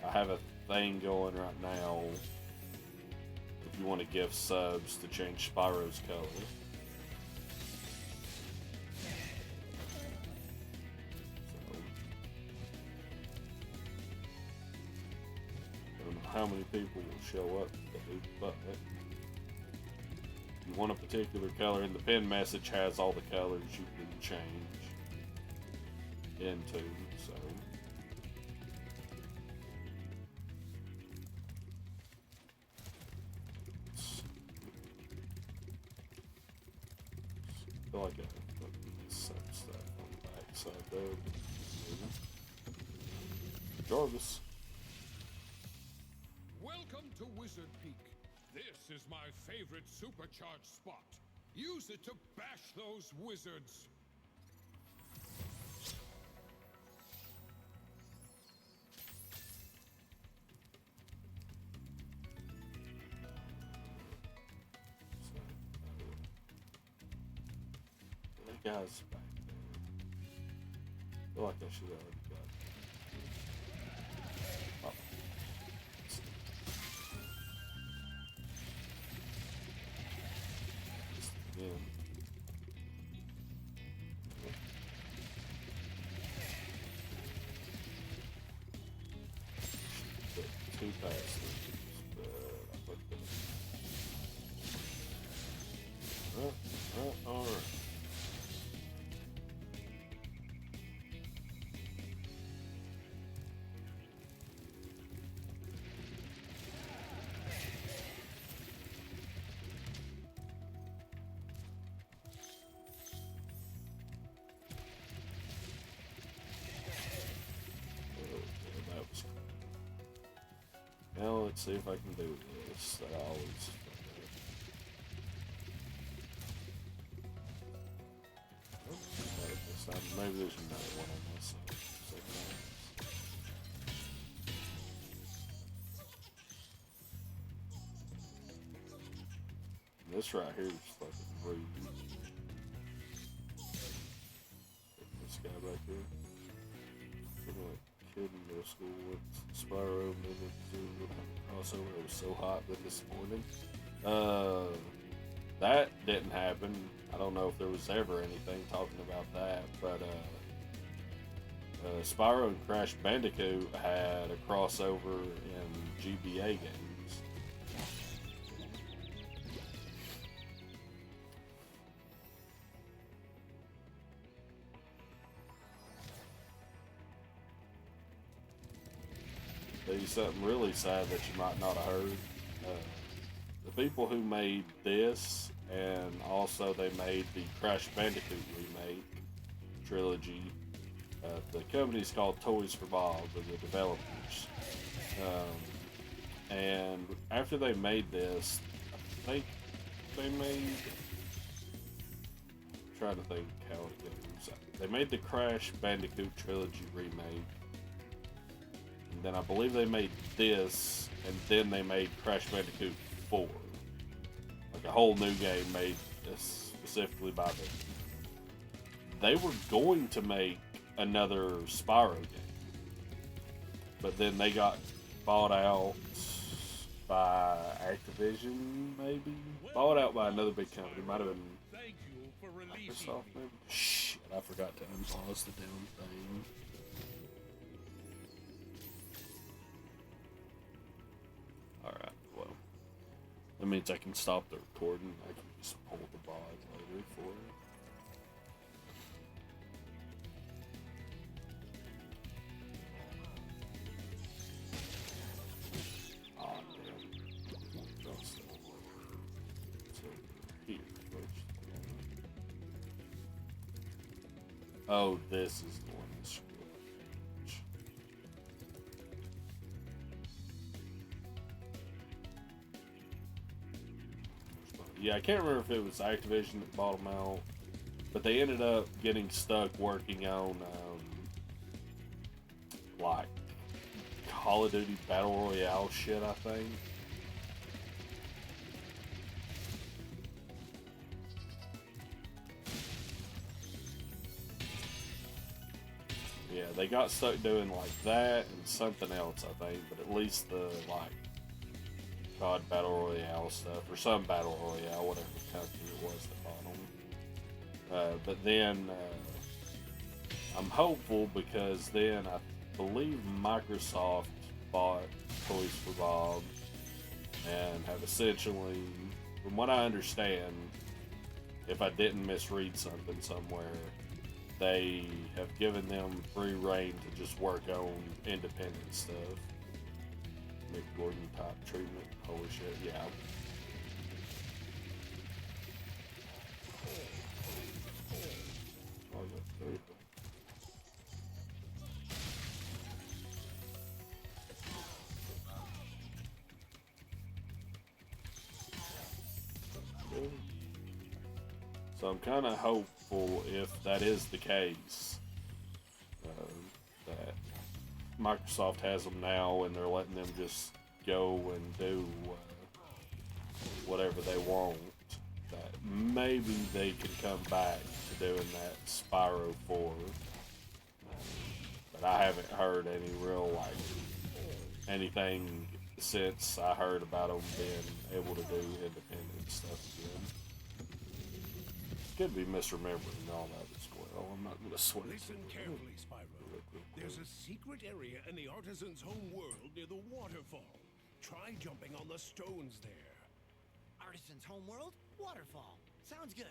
I have a thing going right now. If you want to give subs to change Spyro's color. So, I don't know how many people will show up today, but if you want a particular color, and the pin message has all the colors you can change into, so. feel like I fucking missed some stuff on the back side there. Jarvis. Welcome to Wizard Peak. This is my favorite supercharged spot. Use it to bash those wizards. That guy's back there. I feel like I should have already got it. Oh. Just again. Two passes, but I fucked up. Alright. Now let's see if I can do this. That I always fuck up. Oops, this time. Maybe there's another one on this side. This right here is fucking rude. This guy back here. Like kid in middle school with Spyro and also it was so hot this morning. That didn't happen. I don't know if there was ever anything talking about that, but Spyro and Crash Bandicoot had a crossover in GBA games. Tell you something really sad that you might not have heard. The people who made this, and also they made the Crash Bandicoot remake trilogy. The company's called Toys for Bob, the developers. And after they made this, I think they made. I'm trying to think how it goes. They made the Crash Bandicoot trilogy remake. And then I believe they made this, and then they made Crash Bandicoot 4. Like a whole new game made specifically by them. They were going to make another Spyro game. But then they got bought out by Activision, maybe? Bought out by another big company. Might have been Microsoft, maybe? Shit, I forgot to unpause the damn thing. Alright, well. That means I can stop the recording. I can just pull the VOD later for it. Oh, damn. Across the so here first. Oh, this is the one that's screwed. Yeah, I can't remember if it was Activision that bought them out, but they ended up getting stuck working on like Call of Duty Battle Royale shit, I think. Yeah, they got stuck doing like that and something else, I think, but at least the like COD Battle Royale stuff, or some Battle Royale, whatever company it was that bought them. But then I'm hopeful because then I believe Microsoft bought Toys for Bob and have essentially, from what I understand, if I didn't misread something somewhere, they have given them free reign to just work on independent stuff. Mick Gordon type treatment. Holy shit, yeah. Oh, I got 3. So I'm kind of hopeful, if that is the case, that Microsoft has them now and they're letting them just go and do whatever they want, that maybe they can come back to doing that Spyro 4. But I haven't heard any real, like, anything since I heard about them being able to do independent stuff again. Could be misremembering all that as well. I'm not gonna swear. Listen carefully, Spyro. There's a secret area in the artisan's home world near the waterfall. Try jumping on the stones there. Artisan's home world? Waterfall. Sounds good.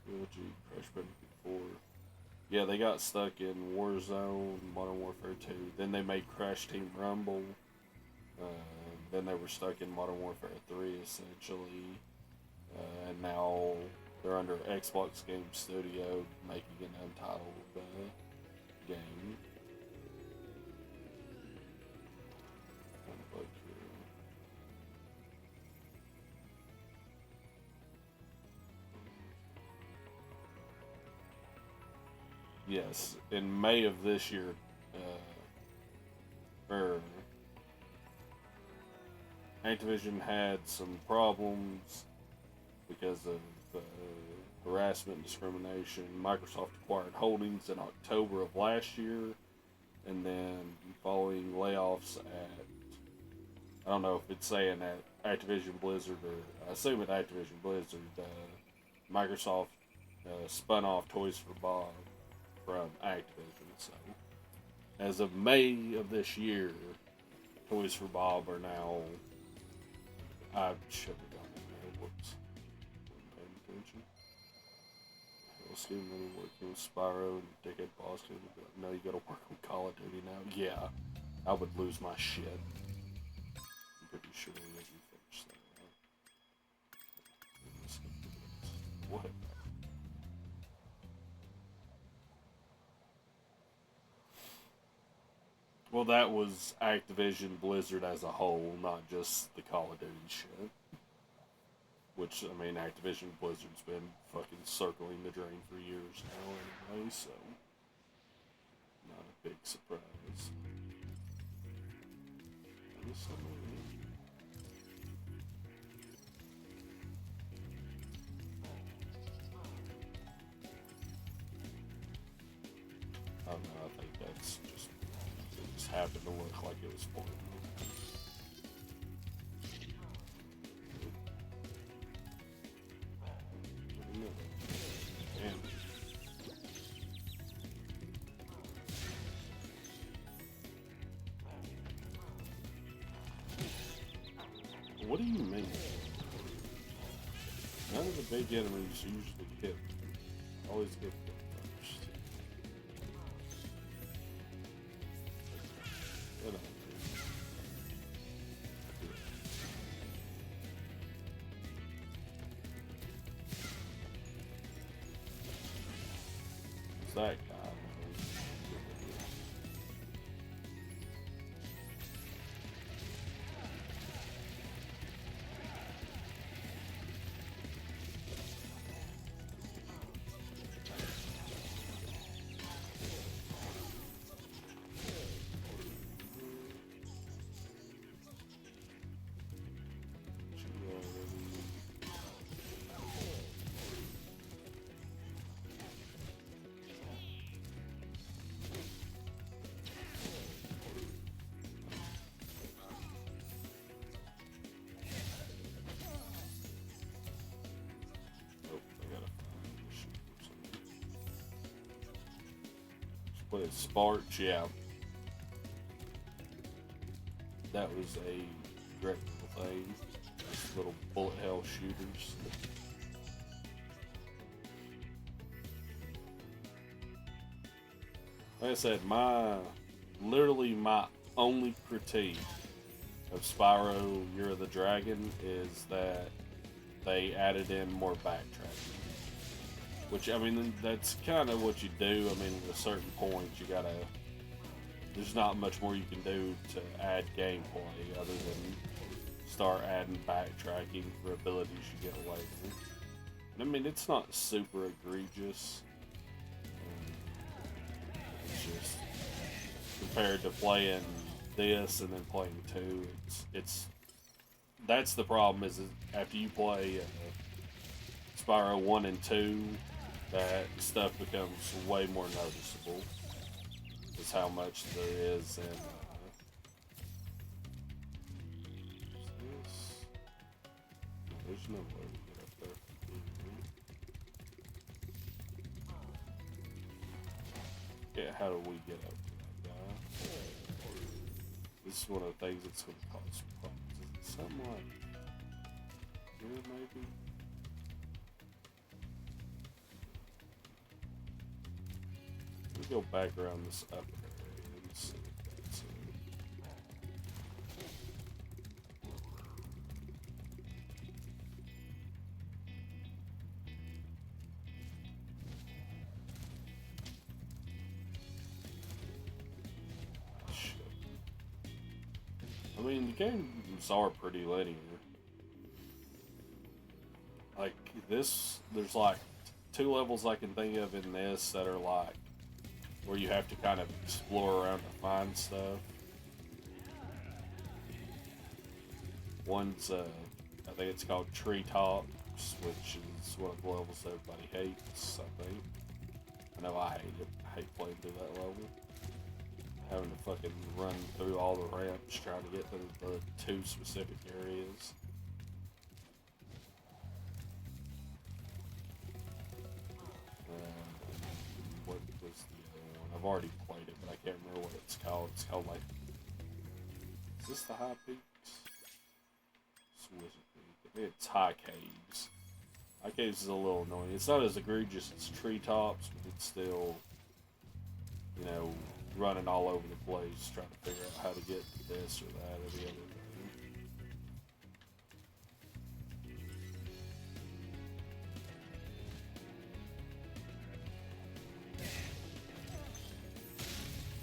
Trilogy, Crash Bandicoot 4. Yeah, they got stuck in Warzone, Modern Warfare 2. Then they made Crash Team Rumble. Then they were stuck in Modern Warfare 3, essentially. And now they're under Xbox Game Studio, making an untitled game. Yes, in May of this year, Activision had some problems because of harassment and discrimination. Microsoft acquired holdings in October of last year, and then following layoffs at, I don't know if it's saying at Activision Blizzard, or I assume at Activision Blizzard, Microsoft spun off Toys for Bob from Activision. So, as of May of this year, Toys for Bob are now. I should have gone in there. Whoops. Wasn't paying attention. Well, Steven Money working with Spyro and Dickhead Boss. No, you gotta work on Call of Duty now. Yeah, I would lose my shit. I'm pretty sure we let you finish that. What? Well, that was Activision Blizzard as a whole, not just the Call of Duty shit. Which, I mean, Activision Blizzard's been fucking circling the drain for years now anyway, so not a big surprise. I don't know, I think that's just, it just happened to look like it was pointed. What do you mean? None of the big enemies usually hit. Always get hit first. Whatever. What's that guy? Played Sparks, yeah. That was a great little thing. Those little bullet hell shooters. Like I said, literally my only critique of Spyro Year of the Dragon is that they added in more backtracking. Which, I mean, that's kind of what you do. I mean, at a certain point, there's not much more you can do to add gameplay other than start adding backtracking for abilities you get later. And I mean, it's not super egregious. It's just, compared to playing this and then playing 2, that's the problem is after you play Spyro 1 and 2, that stuff becomes way more noticeable. Is how much there is in there's no way to get up there. Yeah, how do we get up to that guy? This is one of the things that's going to cause problems. Is it something like here, maybe? Let me go back around this upper area and see if that's it. I mean, the games are pretty linear. Like this, there's like 2 levels I can think of in this that are like where you have to kind of explore around to find stuff. One's I think it's called Treetops, which is one of the levels everybody hates, I think. I know I hate it. I hate playing through that level. Having to fucking run through all the ramps trying to get to the 2 specific areas. What was the other one? I've already played it, but I can't remember what it's called. It's called like... Is this the High Peaks? It's Wizard Peak. I think it's High Caves. High Caves is a little annoying. It's not as egregious as Treetops, but it's still, you know, running all over the place, trying to figure out how to get to this or that or the other thing.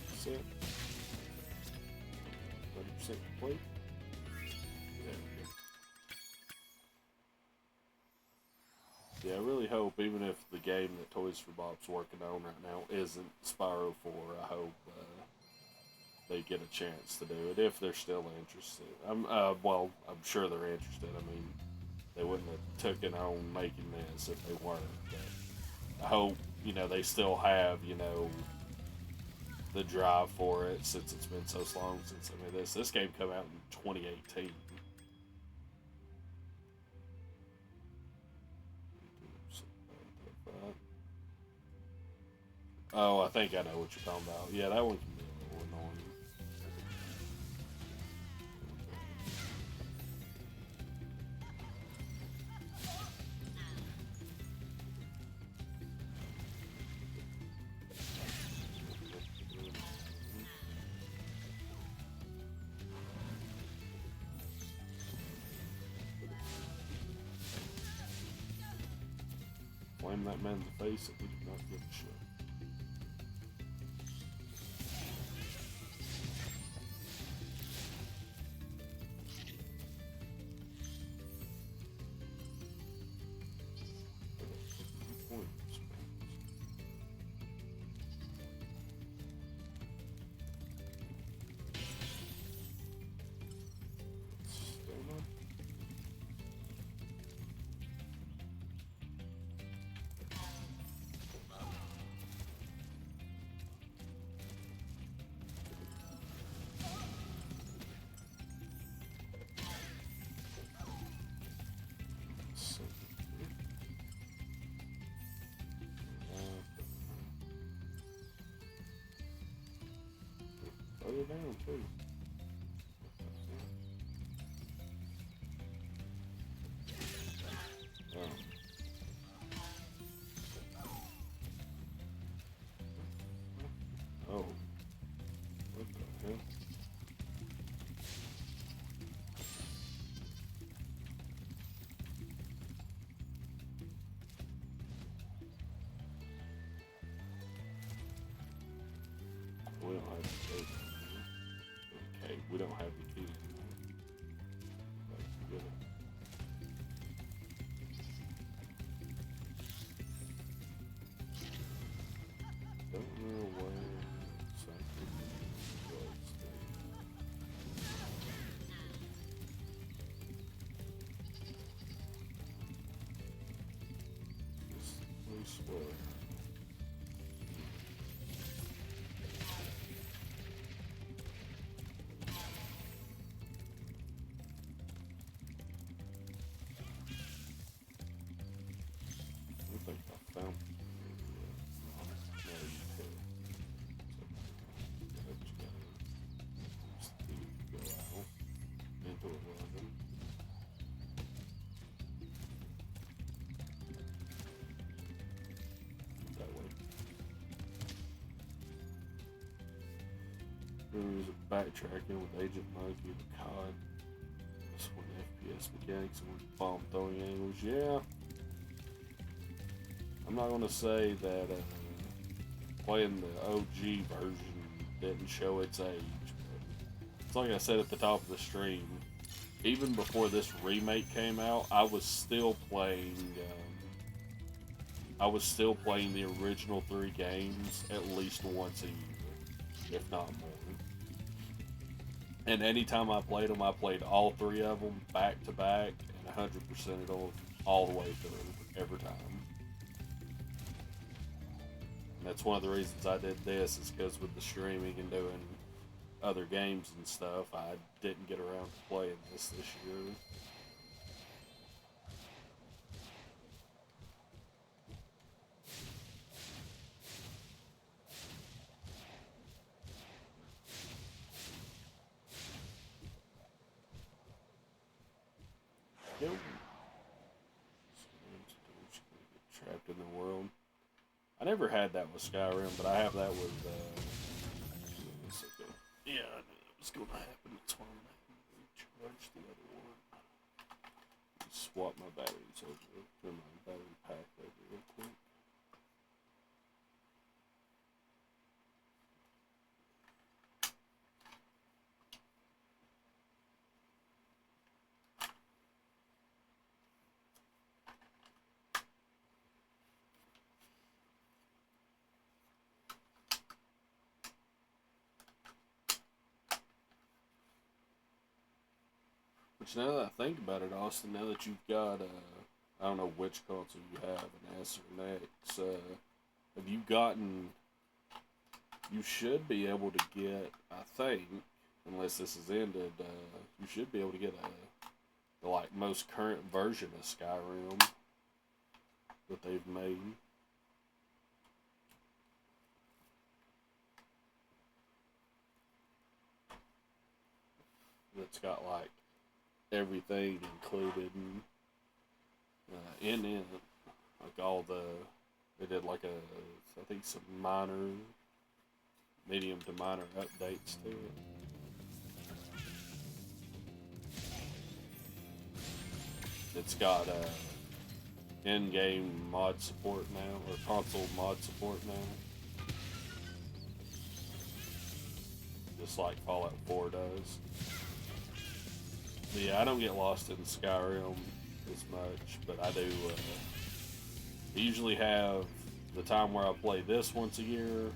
That's it. 100% complete. There we go. Yeah, I really hope, even if the game that Toys for Bob's working on right now isn't Spyro 4, I hope they get a chance to do it, if they're still interested. Well, I'm sure they're interested. I mean, they wouldn't have taken on making this if they weren't. But I hope, you know, they still have, you know, the drive for it, since it's been so long since I made this. This game came out in 2018. Oh, I think I know what you're talking about. Yeah, that one can be a little annoying. Flame that man in the face and he did not give a shit. slow it down too. Oh. What the hell? We don't have the key. Okay, we don't have the key. Let's get it. Don't know where something was there. Just loose where. I think I found it. There's a backtracking with Agent Monkey with COD. This one FPS mechanics and with bomb throwing angles. Yeah. I'm not gonna say that playing the OG version didn't show its age, but it's like I said at the top of the stream. Even before this remake came out, I was still playing. I was still playing the original 3 games at least once a year, if not more. And anytime I played them, I played all 3 of them back to back and 100%ed them all the way through every time. And that's one of the reasons I did this, is because with the streaming and doing other games and stuff, I didn't get around to playing this year. Yo. Trapped in the world. I never had that with Skyrim, but I have that with, yeah, I knew that was going to happen. That's why I'm going to recharge the other one. Swap my batteries over, turn my battery pack over real quick. Which, now that I think about it, Austin, now that you've got, I don't know which console you have, an S or an X, have you gotten, you should be able to get, I think, unless this is ended, you should be able to get the like most current version of Skyrim that they've made. That's got like everything included in it, like all the, they did like I think some minor, medium to minor updates to it. It's got in-game mod support now, or console mod support now, just like Fallout 4 does. Yeah, I don't get lost in Skyrim as much, but I do. I usually have the time where I play this once a year,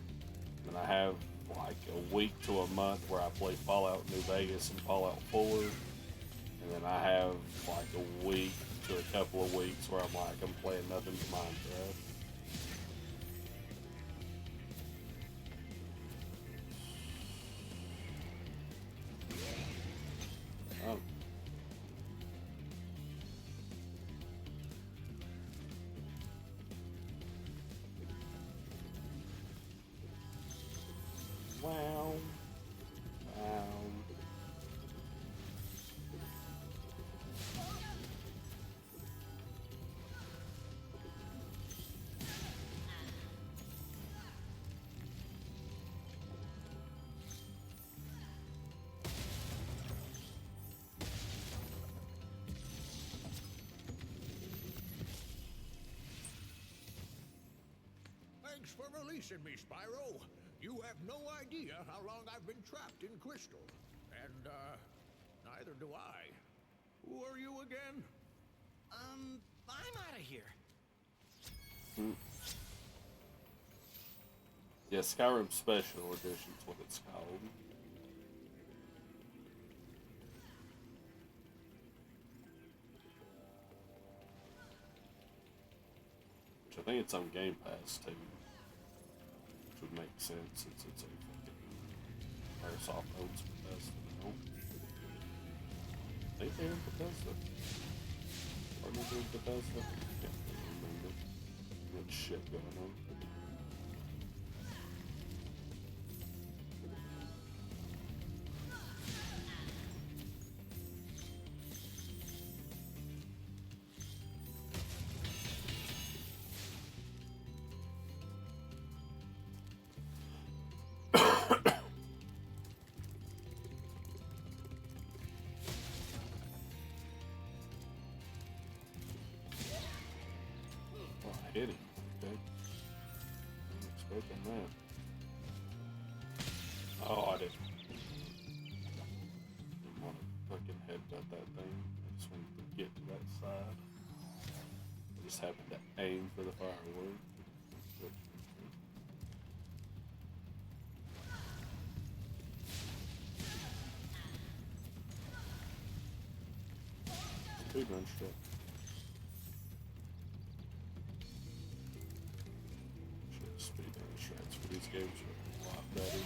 and I have like a week to a month where I play Fallout New Vegas and Fallout 4, and then I have like a week to a couple of weeks where I'm playing nothing but Minecraft. Oh. Wow. Thanks for releasing me, Spyro. You have no idea how long I've been trapped in Crystal. And, neither do I. Who are you again? I'm out of here. Yeah, Skyrim Special Edition's what it's called. Which I think it's on Game Pass too. Which would make sense since it's a fucking Microsoft owns Bethesda now. I think they're in Bethesda. Are they doing Bethesda? I can't remember. What shit going on. Hit him, okay. I'm expecting that. Oh, I didn't want to fucking headbutt that thing. I just wanted to get to that side. I just happened to aim for the firework. Two gun strap. Speed strats for these games are a lot better now.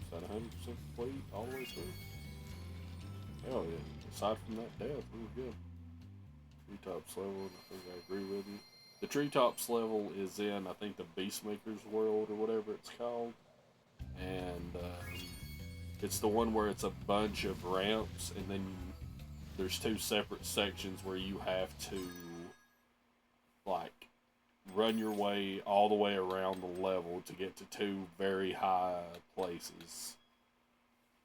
Is that 100% complete all the way through? Hell yeah. Aside from that death, we were good. Treetops level, I think I agree with you. The Treetops level is in, I think, the Beastmaker's world or whatever it's called. And it's the one where it's a bunch of ramps, and then there's two separate sections where you have to, like, run your way all the way around the level to get to two very high places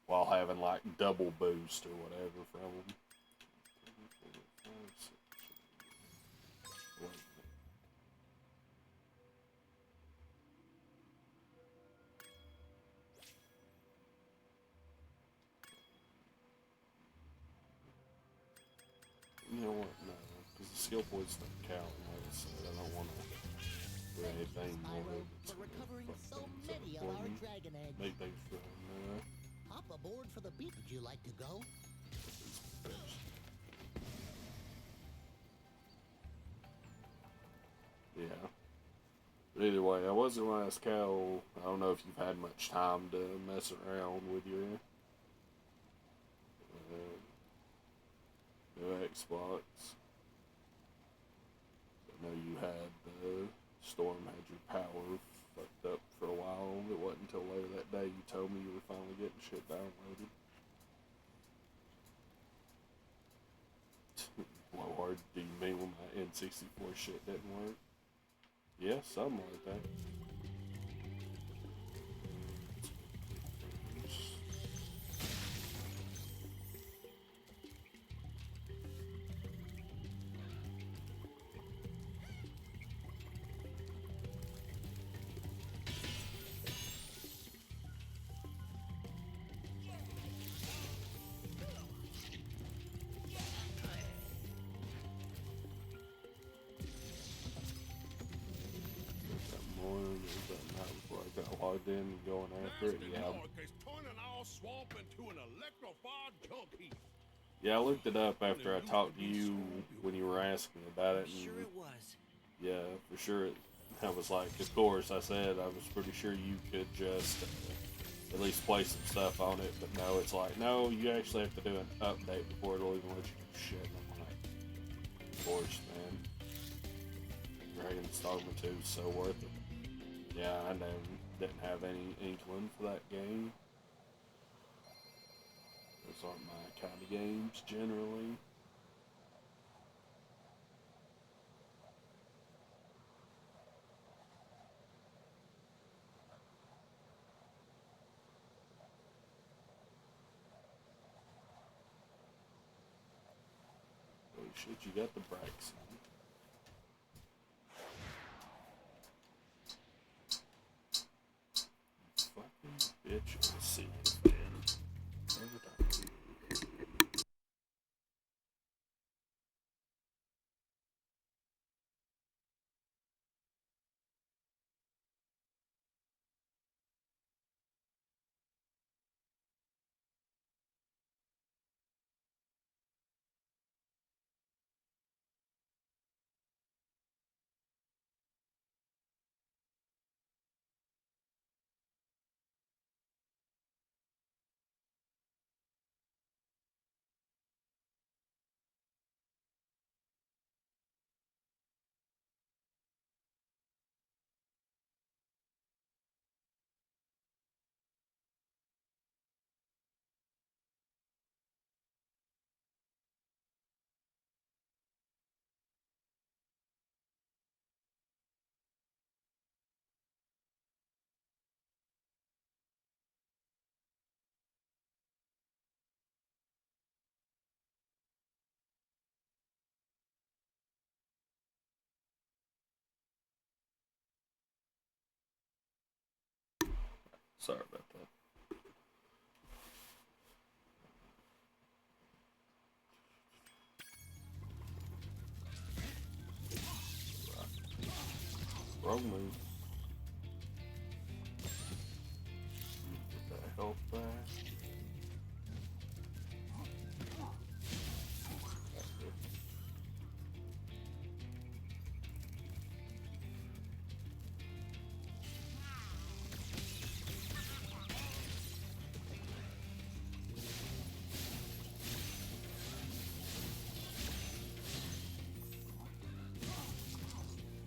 while having like double boost or whatever from them. You know what? No, because the skill points don't count. Like I said, I don't want to do anything more. For recovering so many of our Dragon eggs. Make things fun. Hop aboard for the beat. Would you like to go? Yeah. But either way, I was gonna ask Cal. I don't know if you've had much time to mess around with your new Xbox. I know you had the storm had your power fucked up for a while. It wasn't until later that day you told me you were finally getting shit downloaded. How hard do you mean when my N64 shit didn't work? Yeah, something like that. Logged in and going after it. Yeah. Yeah, I looked it up after I talked to you when you were asking about it. And sure it was. Yeah, for sure. I was like, of course, I said I was pretty sure you could just at least play some stuff on it, but no, it's like, no, you actually have to do an update before it'll even let you do shit. And I'm like, of course, man. Dragon's Dogma 2 is so worth it. Yeah, I didn't have any inkling for that game. Those aren't my kind of games generally. Oh shit, you got the Braxton. Fucking bitch of a ceiling fan. Every time. Sorry about that. Wrong move. Get that health back.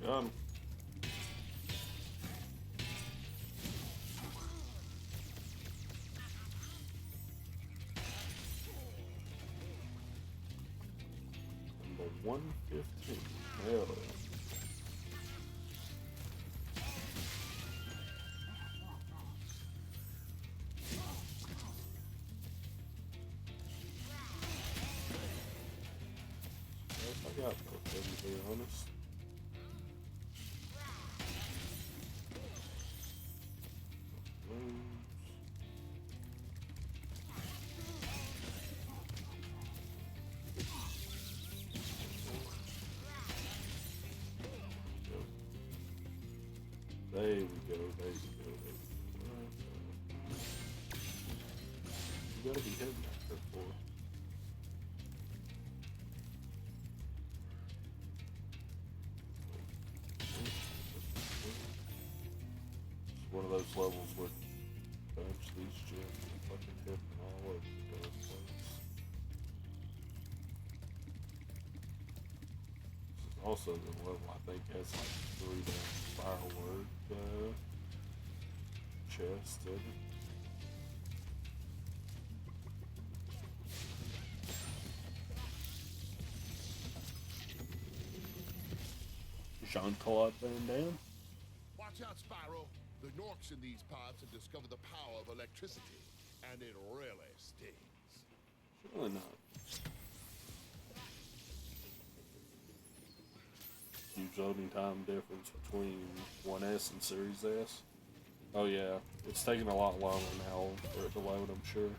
Got him. Number 115. Hell yeah. I got both of them, to be honest. There we go, there we go, there we go. You gotta be hitting that there for. It's one of those levels where bunch these gems are fucking hitting all over the damn place. This is also the level I think has like 3 damn firework chests in it. Jean-Claude Van Damme. Watch out, Spyro. The Norks in these parts have discovered the power of electricity, and it really stings. Really not. Huge loading time difference between 1S and Series S. Oh yeah, it's taking a lot longer now for it to load, I'm sure.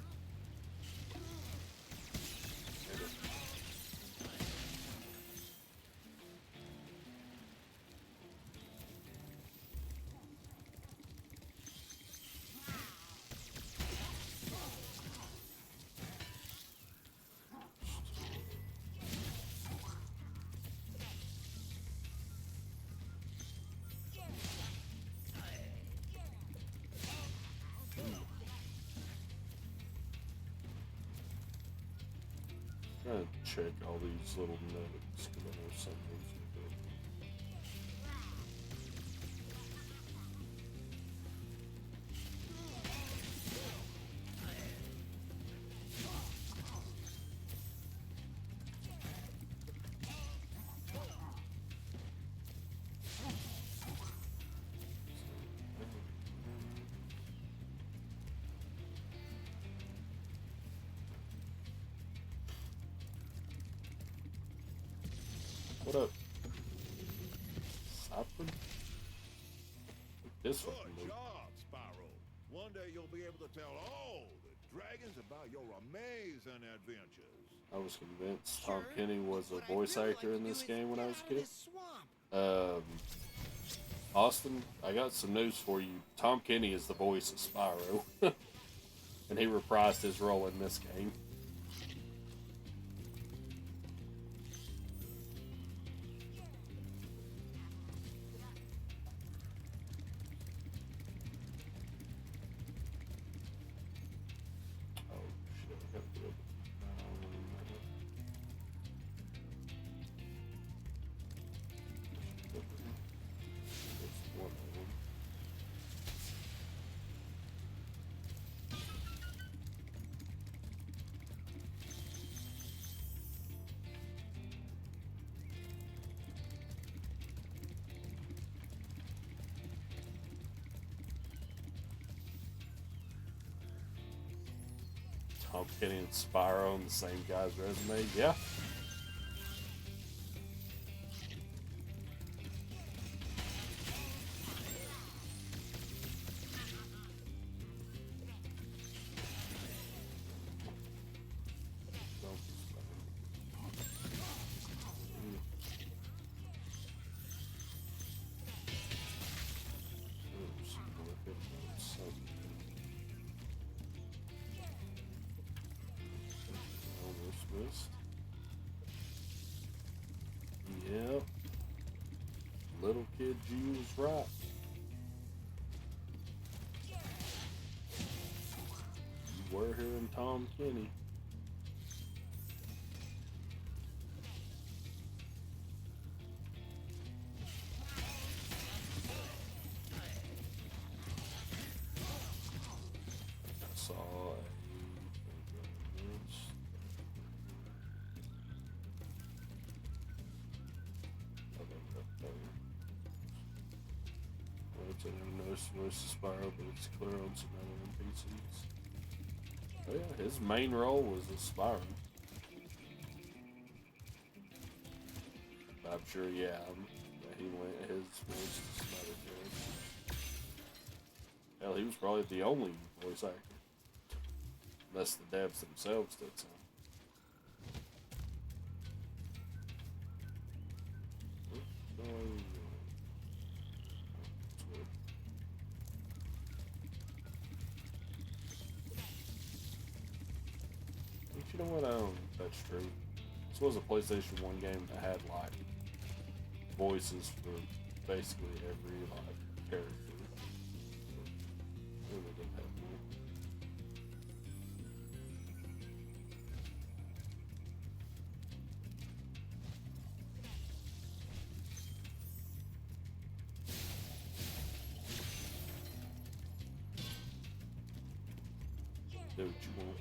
Trying to check all these little notes because I know some of these are good. What up? Cypher? This one. Good job, Spyro. One day you'll be able to tell all the dragons about your amazing adventures. I was convinced Tom Kenny was a voice actor in this game when I was a kid. Austin, I got some news for you. Tom Kenny is the voice of Spyro. And he reprised his role in this game. Tom Kenny and Spyro on the same guy's resume. Yeah. Yep. Little kid G was right. You were hearing Tom Kenny. I saw voice of Spyro, but it's clear on some other NPCs. Oh yeah, his main role was as Spyro. I'm sure, yeah, he went his voice to some other characters. Hell, he was probably the only voice actor. Unless the devs themselves did some. You know what? That's true. This was a PlayStation 1 game that had like voices for basically every like character. Really didn't have more. Do what you want.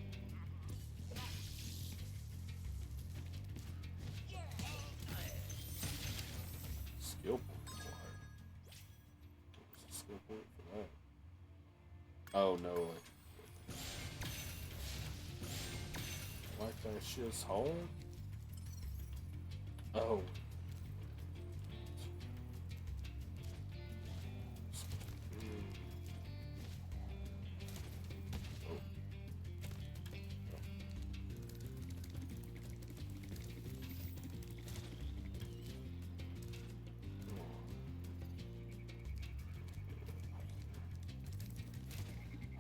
Skill point required. What was the skill point for that? Oh no, like that shit's hard? Oh.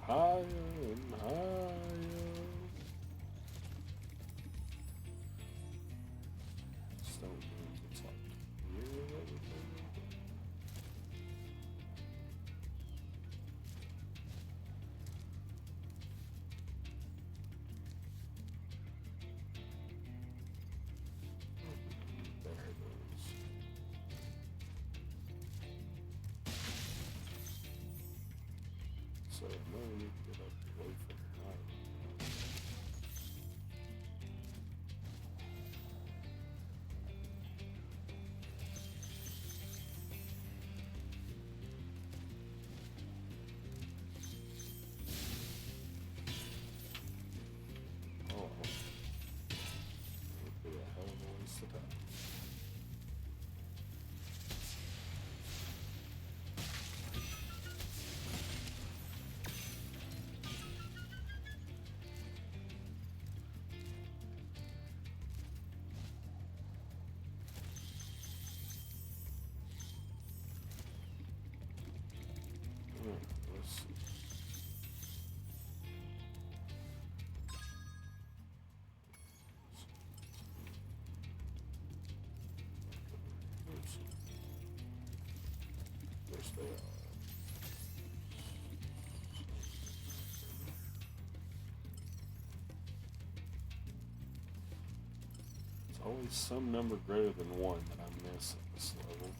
Higher and higher. Stone moves, it's like here and everything. There it is. So now we need to get up away from the night. Oh, it would be a hell of a waste of time. they are. There's always some number greater than 1 that I miss at this level.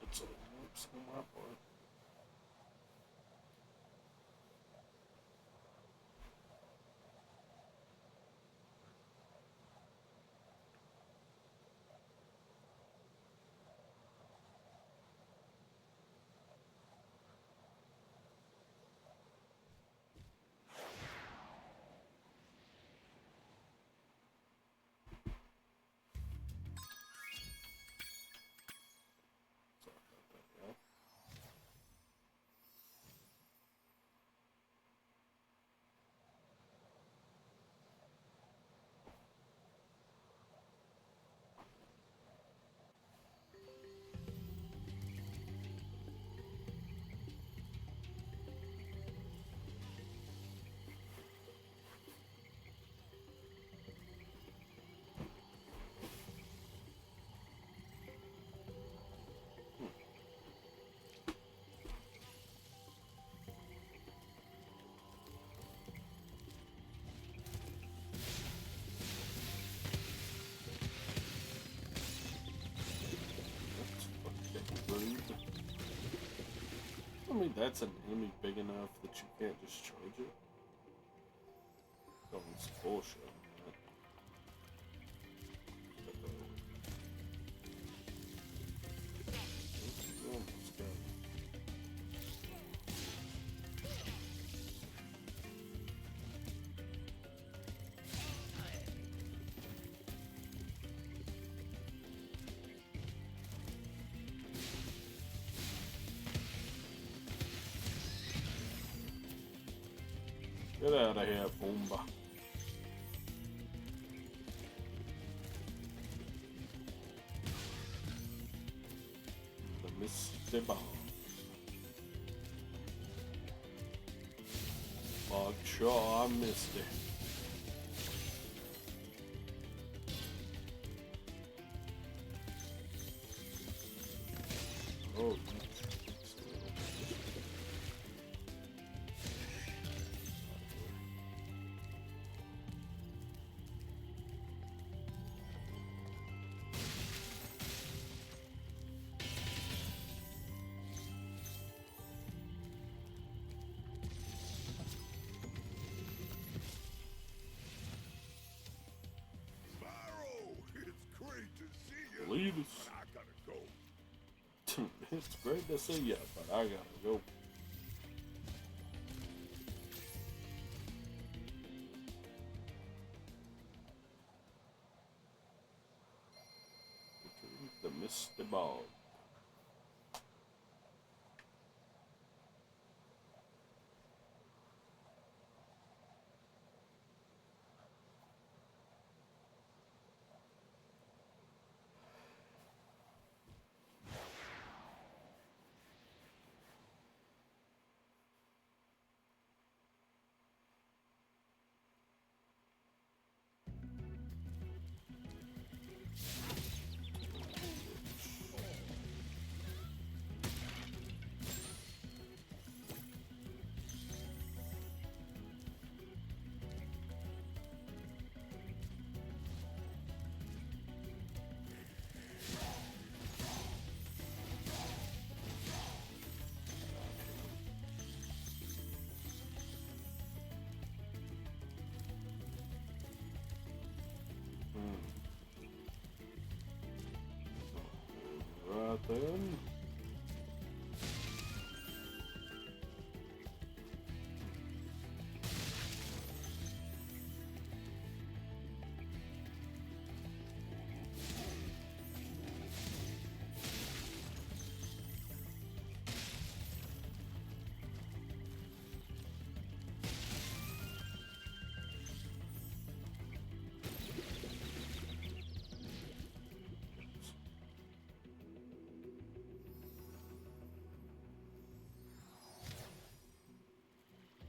It's a whoops on my part. I mean, that's an enemy big enough that you can't just charge it. Oh, it's bullshit. Get out of here, Boomba. The Misty Bomb. Mark Shaw, I missed it. Oh, lead us. I gotta go. It's great to see you, but I gotta go. The Misty Bog. Right then.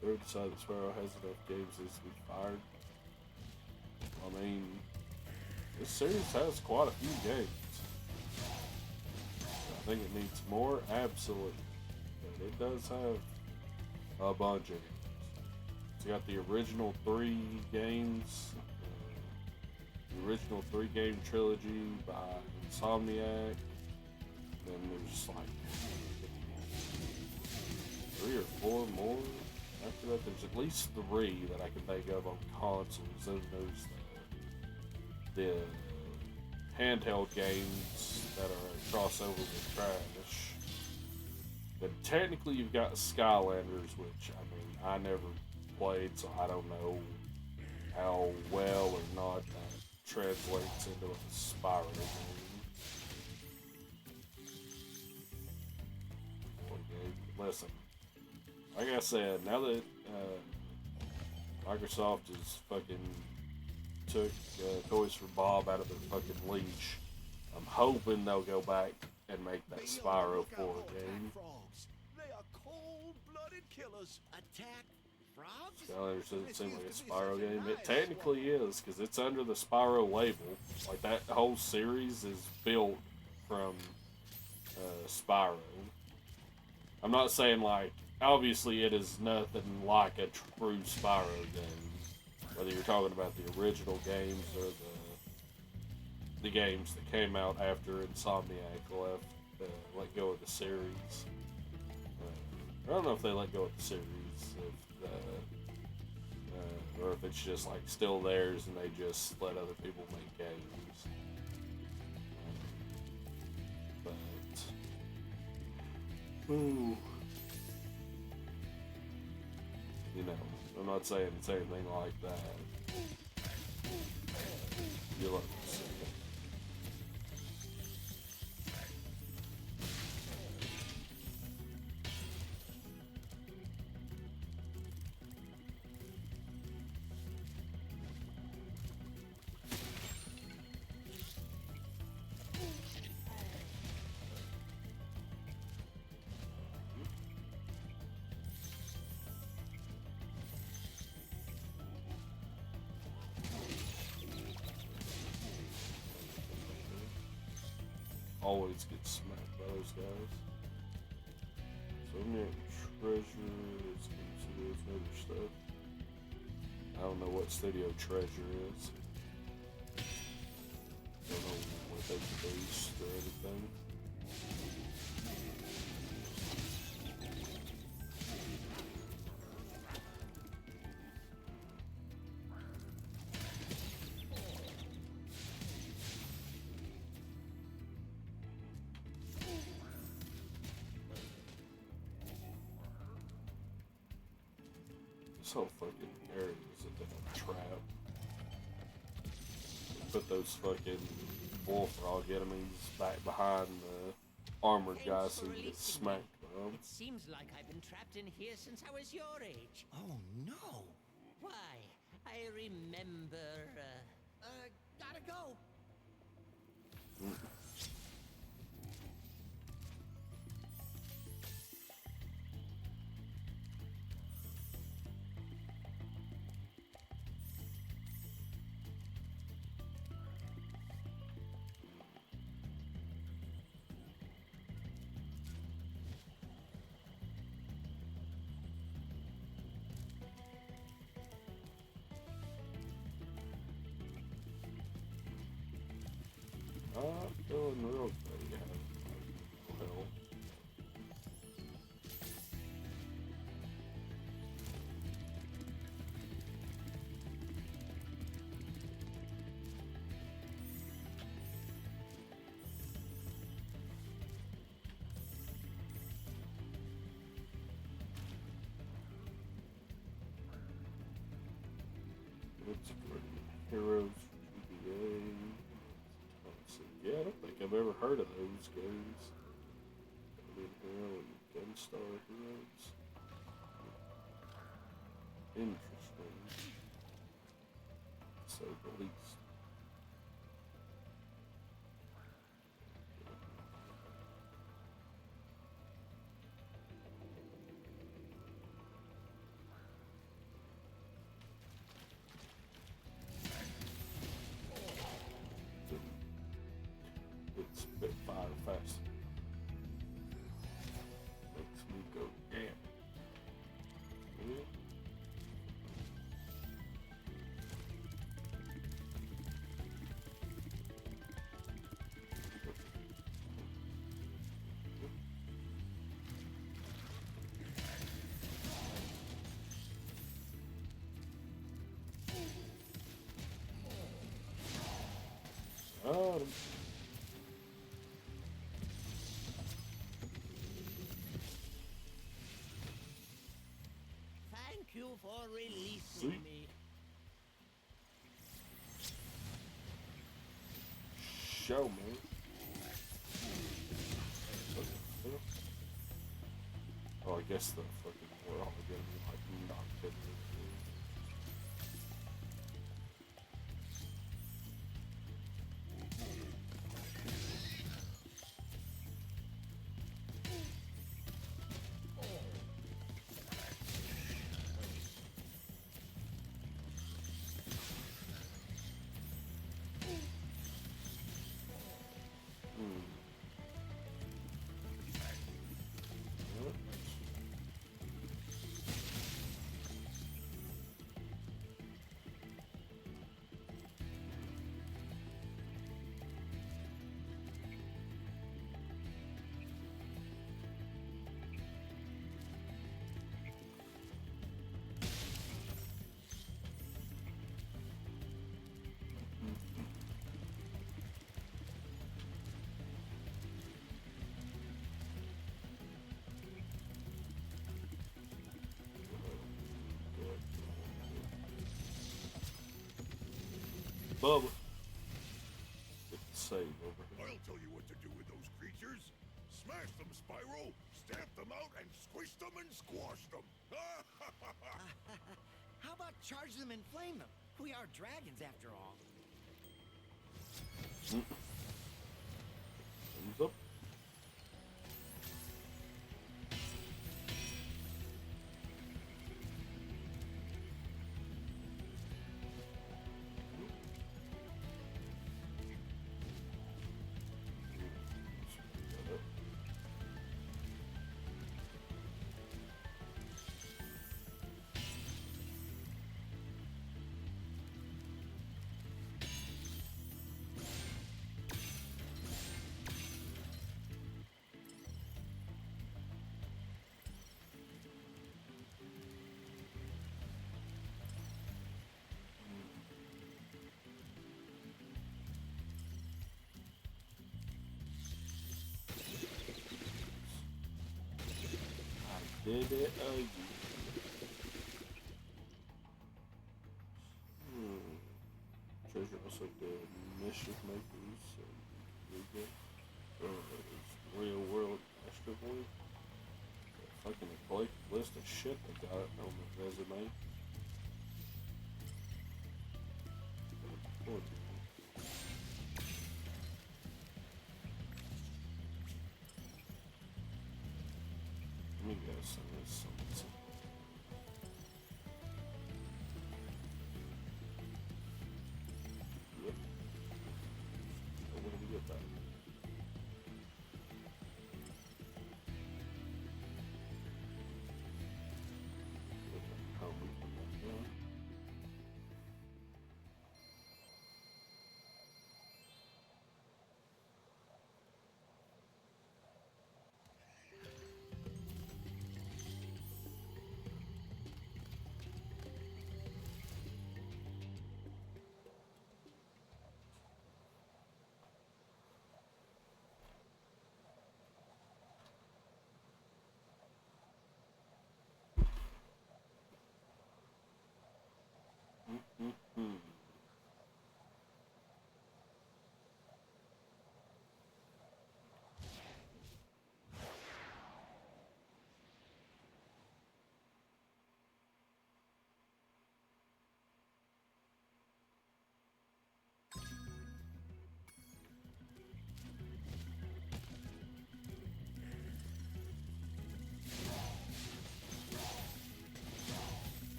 They decided Spyro has enough games needs to be fired. I mean, this series has quite a few games. I think it needs more, absolutely. But it does have a bunch of games. It's got the original 3 games, the original 3-game trilogy by Insomniac. Then there's like 3 or 4 more. After that, there's at least 3 that I can think of on consoles. Then there's the handheld games that are crossover with trash. But technically, you've got Skylanders, which I mean I never played, so I don't know how well or not that translates into a Spyro game. Listen. Like I said, now that Microsoft has fucking took Toys for Bob out of their fucking leash, I'm hoping they'll go back and make that Spyro 4 game. They are cold-blooded killers. Attack frogs? Skylanders doesn't seem like a Spyro game. It technically is, because it's under the Spyro label. Like, that whole series is built from Spyro. I'm not saying, like, obviously it is nothing like a true Spyro game. Whether you're talking about the original games or the games that came out after Insomniac let go of the series. I don't know if they let go of the series, or if it's just like still theirs and they just let other people make games. Ooh. You know, I'm not saying it's anything like that. You'll understand. Always get smacked by those guys. So I'm getting treasure, studios, other stuff. I don't know what studio treasure is. Don't know what they based or anything. This whole fucking area is a damn trap. Put those fucking bullfrog enemies back behind the armored guys so you get smacked by them. It seems like I've been trapped in here since I was your age. Oh no! Why, I remember, gotta go. I'm feeling real good. Yeah. Well. What's for Heroes GBA? Let's see. Yeah, I don't think I've ever heard of those games. Guardian Hero and Gunstar Heroes. Interesting. To say the least. It's a bit fire fast. Makes me go, damn. Yeah. Oh, Thank you for releasing Sweet. me. Show me. Oh, I guess the fucking we're all gonna be like knocked in. Bubba. Good save over here. I'll tell you what to do with those creatures. Smash them, Spyro. Stamp them out and squish them and squash them. How about charge them and flame them? We are dragons after all. Thumbs up. Did it again. Treasure also the mischief makers and real world Astro Boy. Fucking a list of shit they got on the resume. Let me guess, something. Yep. No way to get that. How we put that down.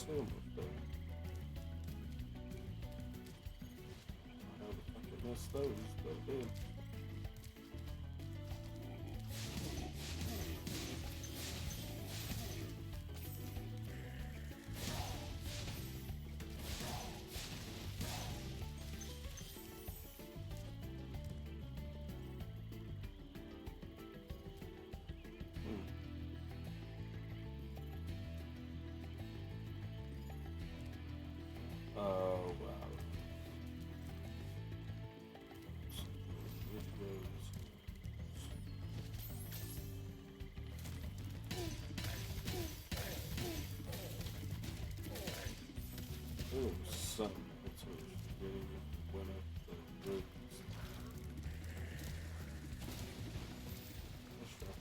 Silver though. How the fuck I missed those, but I did. Oh, wow. Oh, something. That's what I was forgetting. Went up the roots. That's right.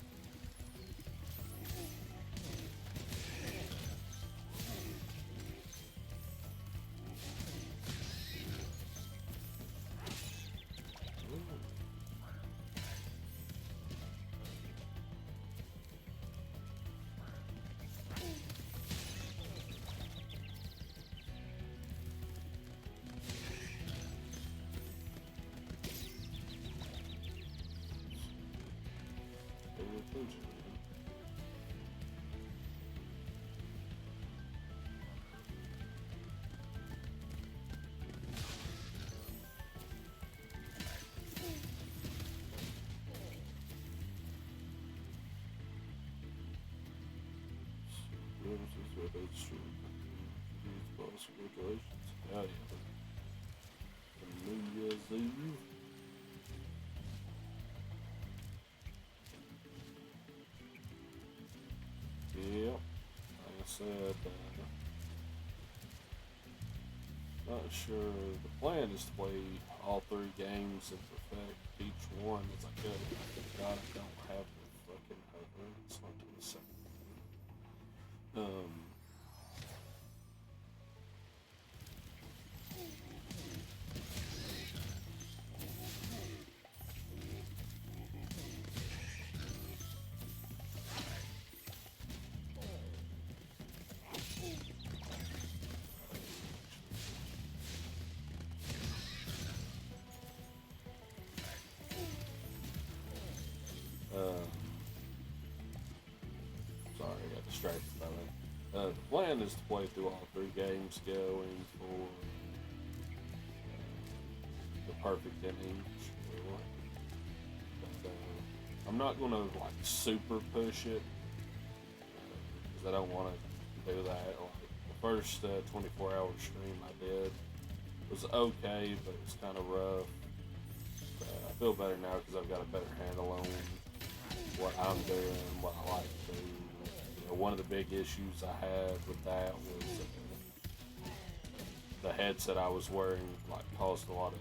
Attention, man. This is what they should. These boss congratulations. Hell yeah. The New Year's Eve. Yep, like I said, not sure. The plan is to play all 3 games and perfect each one as I go. God, I don't have the fucking hover. It's not the second. Sorry, I got distracted by that. The plan is to play through all 3 games, going for the perfect ending. But I'm not gonna like super push it because I don't want to do that. Like the first 24-hour stream I did was okay, but it was kind of rough. I feel better now because I've got a better handle on what I'm doing, what I like to do. You know, one of the big issues I had with that was the headset I was wearing like caused a lot of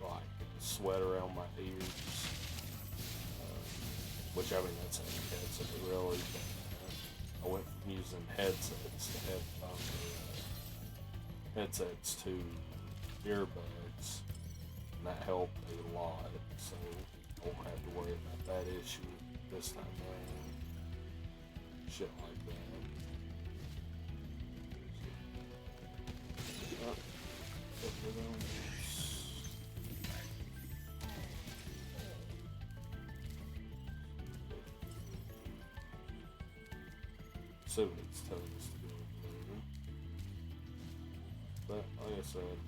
like sweat around my ears, which I mean that's a headset really. But I went from using headsets to earbuds, and that helped a lot. So I won't have to worry about that issue this time around. Shit like that. So it's telling us to go over there. But like I said,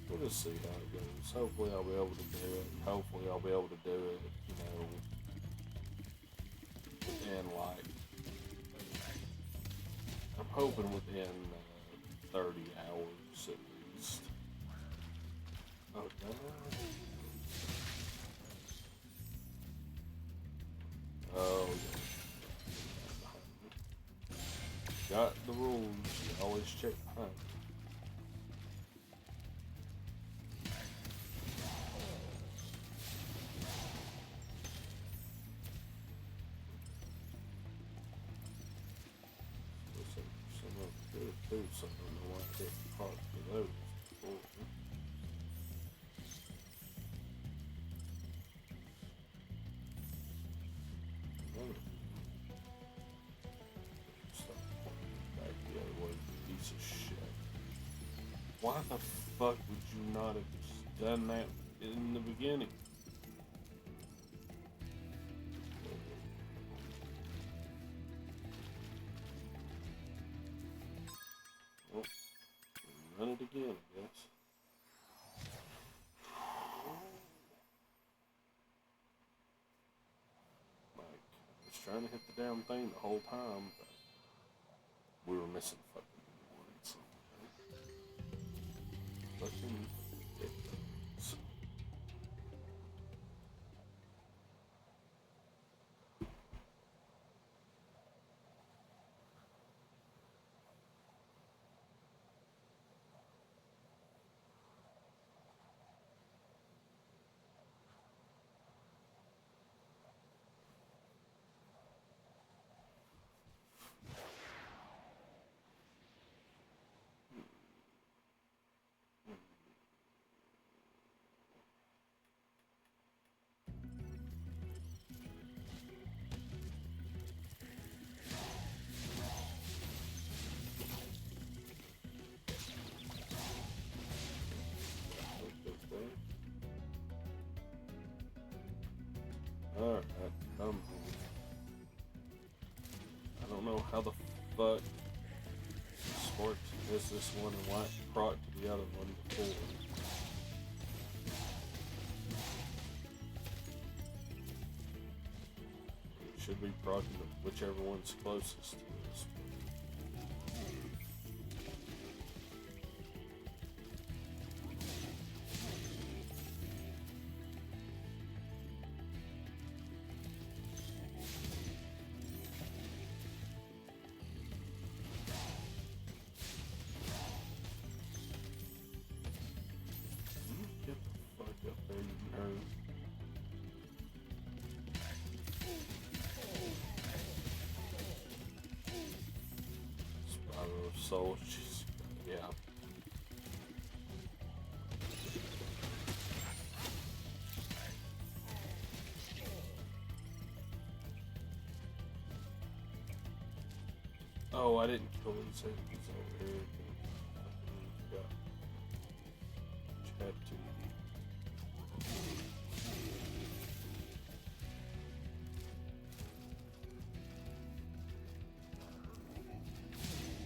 we'll just see how it goes. Hopefully I'll be able to do it. Hopefully I'll be able to do it, you know, within like, I'm hoping within 30 hours at least. Oh no. Oh yeah. got the rules. You always check behind. Some of them good too, so I don't know why I didn't park for those before. Piece of shit. Why the fuck would you not have just done that in the beginning? Well, run it again, I guess. Like, I was trying to hit the damn thing the whole time, but we were missing fucking words. Fucking ridiculous. Alright, I don't know how the fuck Sparks missed this one and why it proc to the other one before. It should be proccing to whichever one's closest to this. So, yeah. Oh, I didn't kill these enemies over here. Yeah. Chat to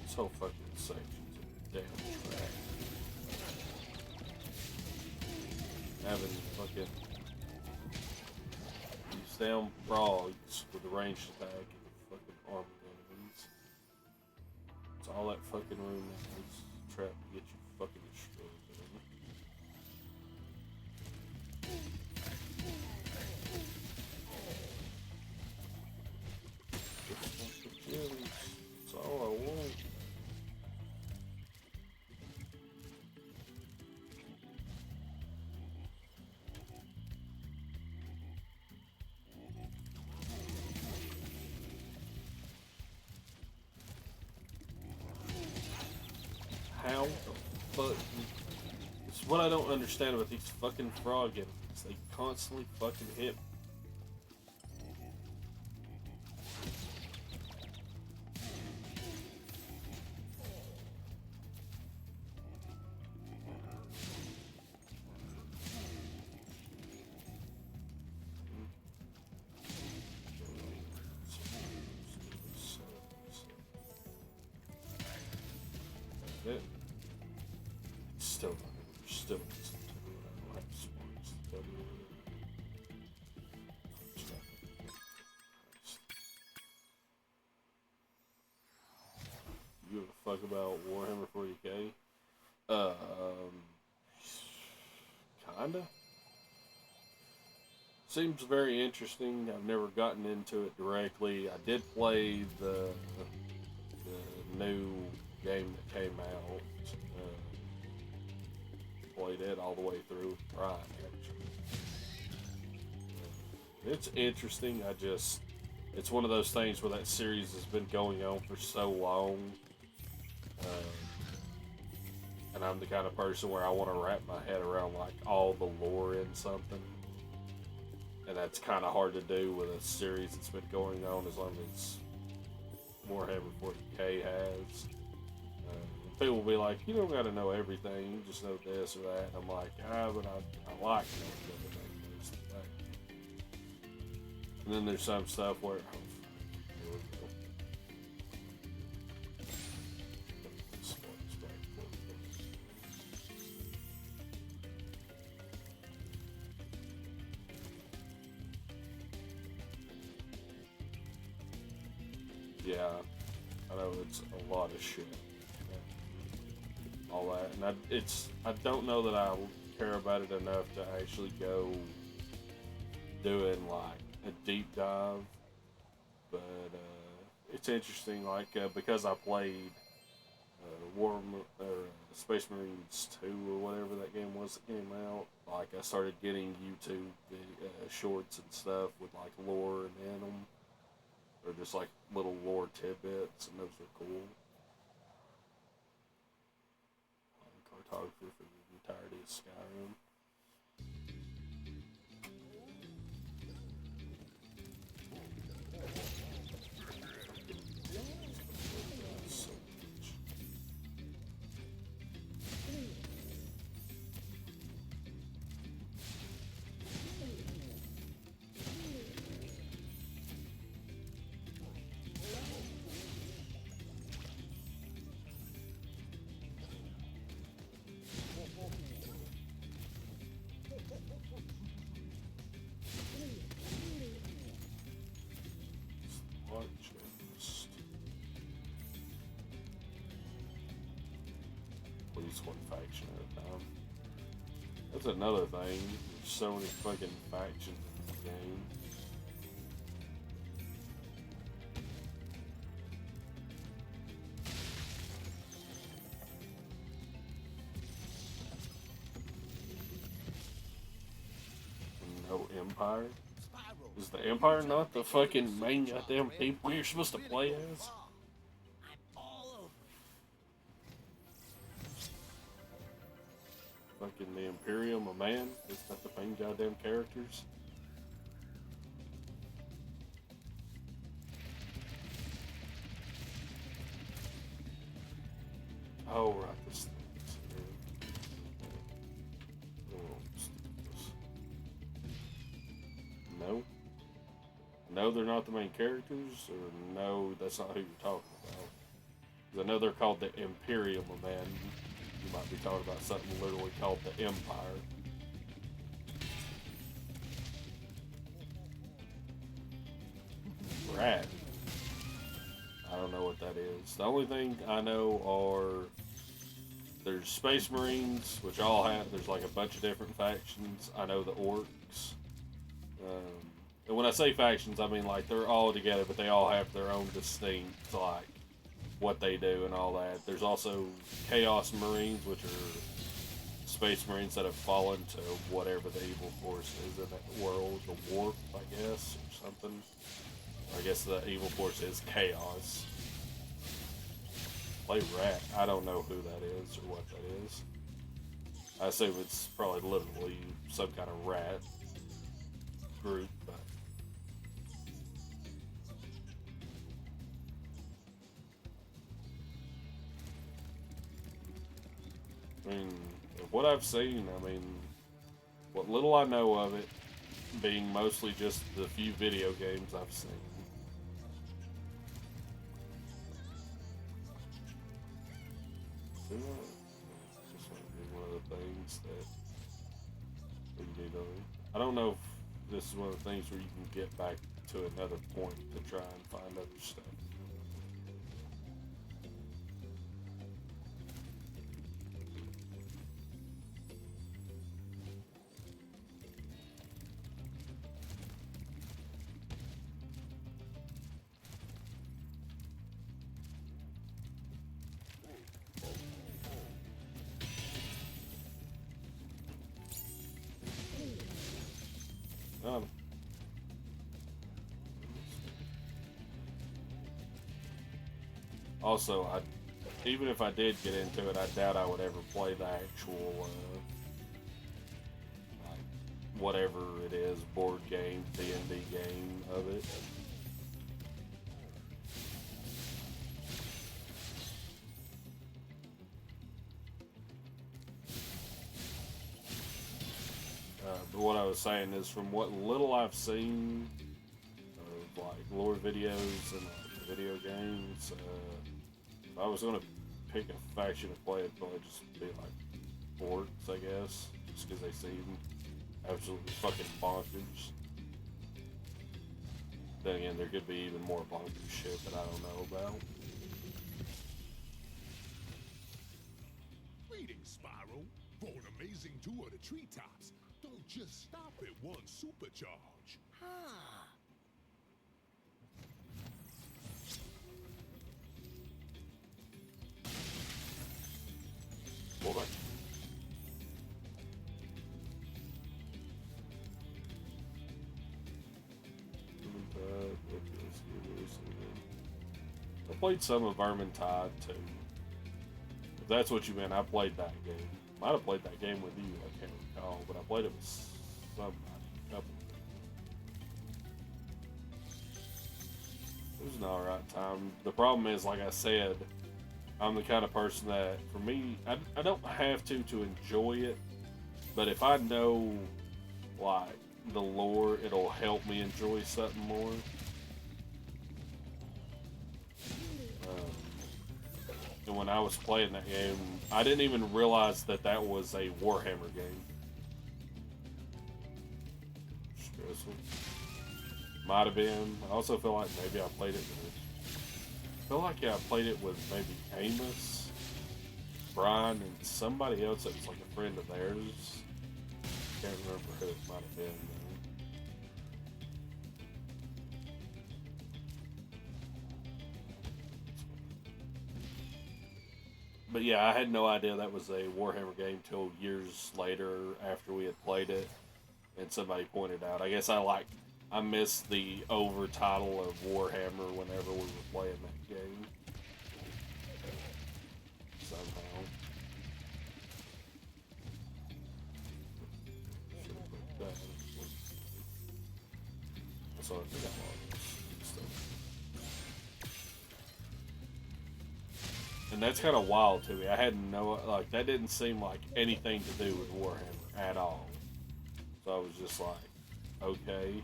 so fucking sections of damn track. Having fucking these damn frogs with a ranged attack and fucking armored enemies. It's all that fucking room that is trapped to get you fucking destroyed. That's all I want. How the fuck? It's what I don't understand about these fucking frog enemies. They constantly fucking hit me. Still you give a fuck about Warhammer 40k? Kinda. Seems very interesting. I've never gotten into it directly. I did play the new game that came out. Played it all the way through with Brian, actually. It's interesting. It's one of those things where that series has been going on for so long. And I'm the kind of person where I want to wrap my head around like all the lore in something. And that's kind of hard to do with a series that's been going on as long as Warhammer 40k has. People will be like, you don't got to know everything, you just know this or that. And I'm like, but I like knowing everything. And then there's some stuff where, here we go. Yeah, I know it's a lot of shit. All that, and I don't know that I care about it enough to actually go doing like a deep dive, but it's interesting, like because I played Space Marines 2 or whatever that game was that came out, like I started getting YouTube shorts and stuff with like lore and in them, or just like little lore tidbits, and those are cool. Cartography for the entirety of Skyrim. Please, one faction at a time. That's another thing. There's so many fucking factions in the game. No Empire? Is the Empire not the fucking main goddamn people you're supposed to play as? Fucking the Imperium, a man? Is that the main goddamn characters? Oh, right, this thing's here. No? No, they're not the main characters? Or no, that's not who you're talking about? Because I know they're called the Imperium, a man. You might be talking about something literally called the Empire. Rat. I don't know what that is. The only thing I know are there's Space Marines, which all have, there's like a bunch of different factions. I know the Orcs. And when I say factions, I mean like they're all together, but they all have their own distinct, like, what they do and all that. There's also Chaos Marines, which are Space Marines that have fallen to whatever the evil force is in that world, the Warp, I guess, or something. I guess the evil force is Chaos. Play Rat. I don't know who that is or what that is. I assume it's probably literally some kind of rat group, but I mean, what I've seen, I mean, what little I know of it, being mostly just the few video games I've seen. Just one of the things that you need to. I don't know if this is one of the things where you can get back to another point to try and find other stuff. Also, even if I did get into it, I doubt I would ever play the actual, like, whatever it is, board game, D&D game of it. But what I was saying is, from what little I've seen of like lore videos and like video games, if I was gonna pick a faction to play, it'd probably just be like orcs, I guess, just because they seem absolutely fucking bonkers. Then again, there could be even more bonkers shit that I don't know about. Greetings, Spyro. For an amazing tour of the treetops, don't just stop at one supercharge. Huh. Hold on. I played some of Vermintide too. If that's what you meant, I played that game. Might have played that game with you, I can't recall, but I played it with somebody. It was an alright time. The problem is, like I said, I'm the kind of person that, for me, I don't have to enjoy it, but if I know, like, the lore, it'll help me enjoy something more. And when I was playing that game, I didn't even realize that that was a Warhammer game. Stressful. Might have been. I also feel like maybe I played it with... I feel like I played it with maybe Amos, Brian, and somebody else that was like a friend of theirs. Can't remember who it might have been, though. But yeah, I had no idea that was a Warhammer game till years later after we had played it, and somebody pointed out. I guess I missed the overtitle of Warhammer whenever we were playing that game. Somehow. So I forgot all this stuff. And that's kind of wild to me. I had no, like, that didn't seem like anything to do with Warhammer at all. So I was just like, okay.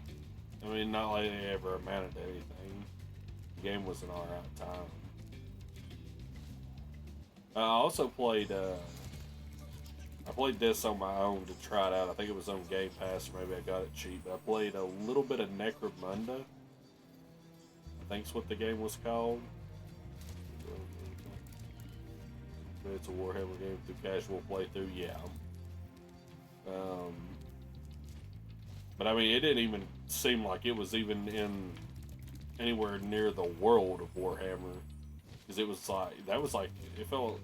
I mean, not like it ever amounted to anything. The game was an alright time. I also played, I played this on my own to try it out. I think it was on Game Pass, or maybe I got it cheap. But I played a little bit of Necromunda. I think's what the game was called. It's a Warhammer game through casual playthrough, yeah. But I mean, it didn't even seem like it was even in anywhere near the world of Warhammer. Because it was like, that was like, it felt,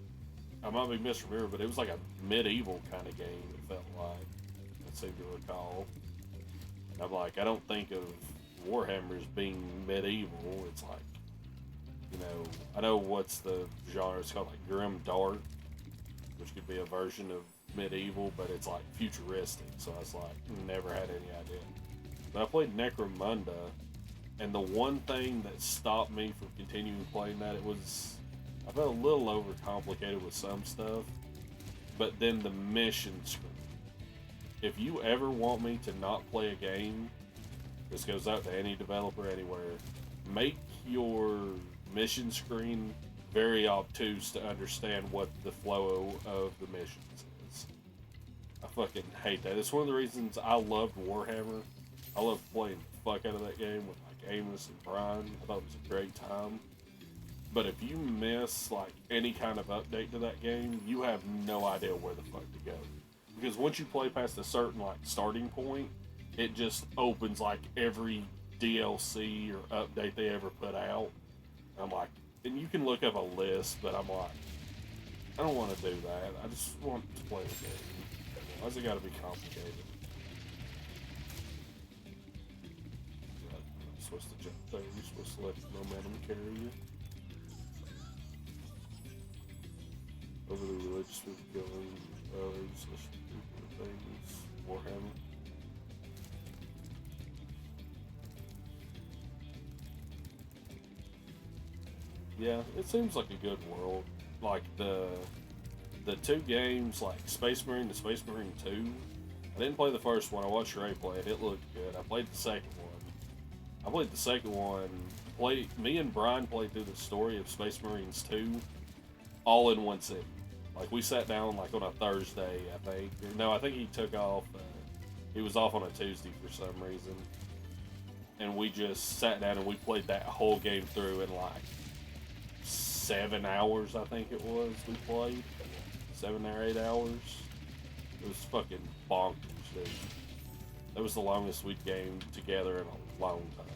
I might be misremembering, but it was like a medieval kind of game, it felt like. I seem to recall. And I'm like, I don't think of Warhammer as being medieval. It's like, you know, I know what's the genre, it's called like Grim Dark, which could be a version of medieval, but it's like futuristic, so I was like, never had any idea. But I played Necromunda, and the one thing that stopped me from continuing playing that, it was, I felt a little overcomplicated with some stuff, but then the mission screen. If you ever want me to not play a game, this goes out to any developer anywhere, make your mission screen very obtuse to understand what the flow of the missions is. I fucking hate that. It's one of the reasons I loved Warhammer. I loved playing the fuck out of that game with like Amos and Brian. I thought it was a great time. But if you miss like any kind of update to that game, you have no idea where the fuck to go. Because once you play past a certain like starting point, it just opens like every DLC or update they ever put out. I'm like, and you can look up a list, but I'm like, I don't want to do that. I just want to play the game. Why's it got to be complicated? You're supposed to jump there. You're supposed to let momentum carry you. really just been killing others, things, Warhammer. Yeah, it seems like a good world. Like the two games, like Space Marine and Space Marine 2. I didn't play the first one. I watched Ray play it. It looked good. I played the second one. I played the second one. Me and Brian played through the story of Space Marines 2 all in one sitting. Like, we sat down like on a Thursday, I think. No, I think he took off. He was off on a Tuesday for some reason. And we just sat down and we played that whole game through in like 7 hours, I think it was. We played 7 or 8 hours. It was fucking bonkers, dude. That was the longest we'd gamed together in a long time.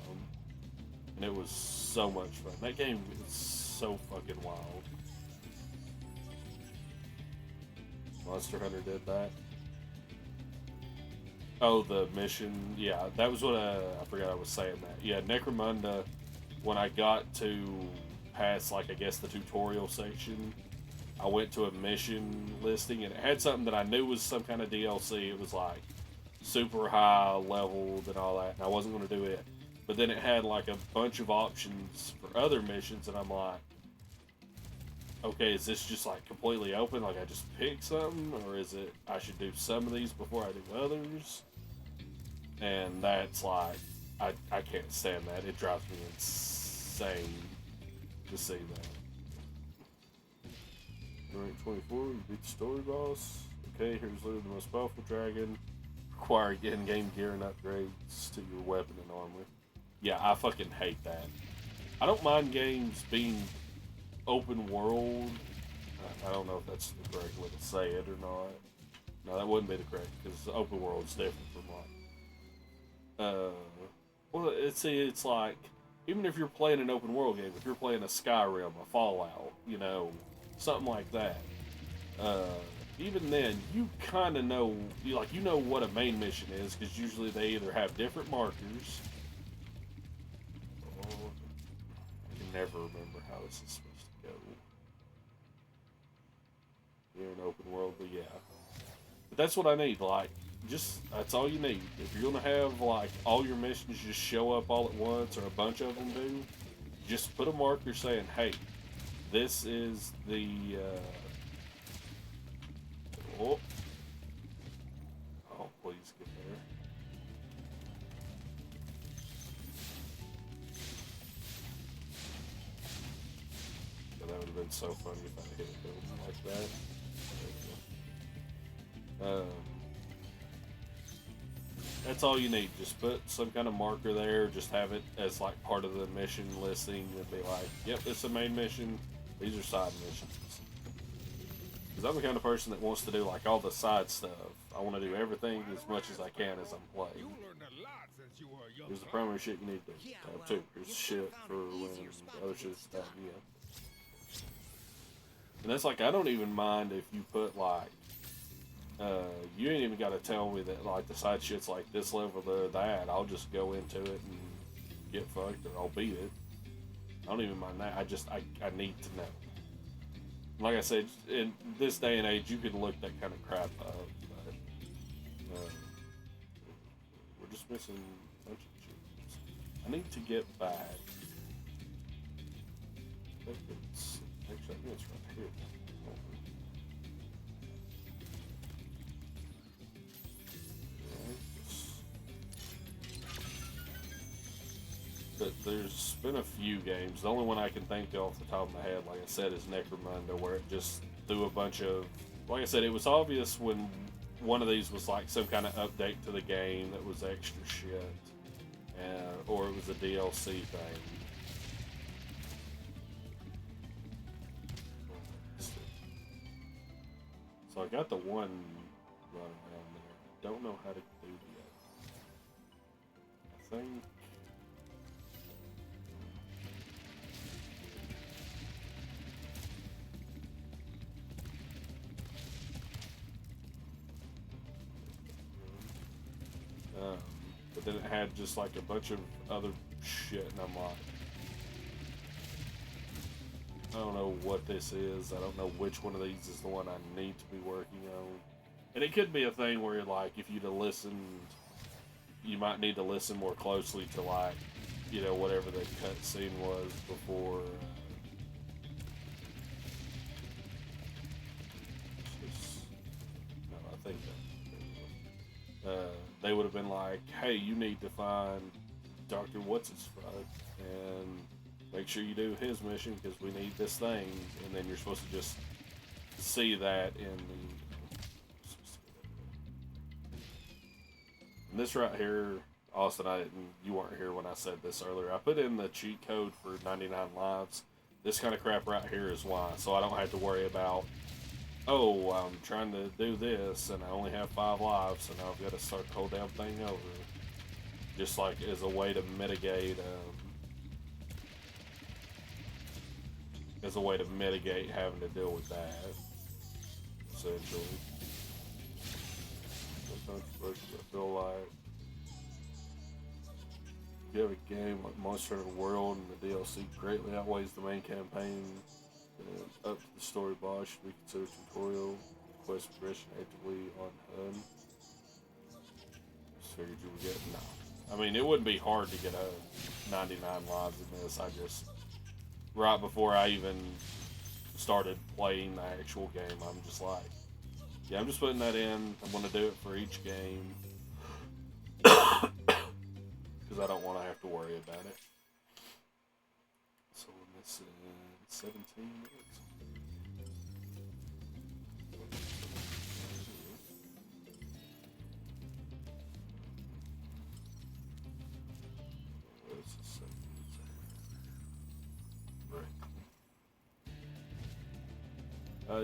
And it was so much fun. That game is so fucking wild. Monster Hunter did that. Oh, the mission. Yeah, that was what I forgot I was saying that. Yeah, Necromunda, when I got to past, like, I guess the tutorial section, I went to a mission listing and it had something that I knew was some kind of DLC. It was like super high leveled and all that, and I wasn't going to do it. But then it had like a bunch of options for other missions, and I'm like, okay, is this just like completely open? Like I just pick something, or is it I should do some of these before I do others? And that's like, I can't stand that. It drives me insane to see that. Rank 24, you beat the story boss. Okay, here's literally the most powerful dragon. Require in-game gear and upgrades to your weapon and armor. Yeah, I fucking hate that. I don't mind games being open world. I don't know if that's the correct way to say it or not. No, that wouldn't be the correct, because open world's different from like, well, it's like, even if you're playing an open world game, if you're playing a Skyrim, a Fallout, you know, something like that, even then, you kind of know, you know what a main mission is, because usually they either have different markers. Oh, I can never remember how this is supposed to go. You're an open world, but yeah. But that's what I need, like, that's all you need. If you're gonna have, like, all your missions just show up all at once, or a bunch of them do, just put a marker saying, hey, this is the, oh, please get there. Yeah, that would have been so funny if I hit a building like that. That's all you need. Just put some kind of marker there. Just have it as like part of the mission listing and be like, yep, it's a main mission. These are side missions. Because I'm the kind of person that wants to do like all the side stuff. I want to do everything as much as I can as I'm playing. There's the primary shit you need to have too. There's shit for when the other shit's done, yeah. And that's like, I don't even mind if you put like, you ain't even got to tell me that like the side shit's like this level or that. I'll just go into it and get fucked, or I'll beat it. I don't even mind that. I need to know. Like I said, in this day and age, you can look that kind of crap up. But, we're just missing a bunch of shit. I need to get back. I think it's right here. But there's been a few games. The only one I can think of off the top of my head, like I said, is Necromunda, where it just threw a bunch of... Like I said, it was obvious when one of these was like some kind of update to the game that was extra shit. Or it was a DLC thing. So I got the one running around there. Don't know how to do it yet. I think... but then it had just like a bunch of other shit, and I'm don't know what this is. I don't know which one of these is the one I need to be working on. And it could be a thing where, like, if you'd have listened, you might need to listen more closely to, like, you know, whatever the cutscene was before. No, I think that they would have been like, hey, you need to find Dr. What's-His-Fuck and make sure you do his mission because we need this thing. And then you're supposed to just see that in the... And this right here, Austin, you weren't here when I said this earlier. I put in the cheat code for 99 lives. This kind of crap right here is why. So I don't have to worry about, oh, I'm trying to do this and I only have 5 lives, so now I've got to start the whole damn thing over. Just like as a way to mitigate, having to deal with that, essentially. Sometimes I feel like if you have a game like Monster Hunter World and the DLC greatly outweighs the main campaign, and up to the story boss should be considered tutorial, quest progression actively on HUD. Just figured you would get, no. I mean, it wouldn't be hard to get a 99 lives in this. I just, right before I even started playing the actual game, I'm just like, yeah, I'm just putting that in. I'm going to do it for each game. Because I don't want to have to worry about it. So we're missing 17 minutes.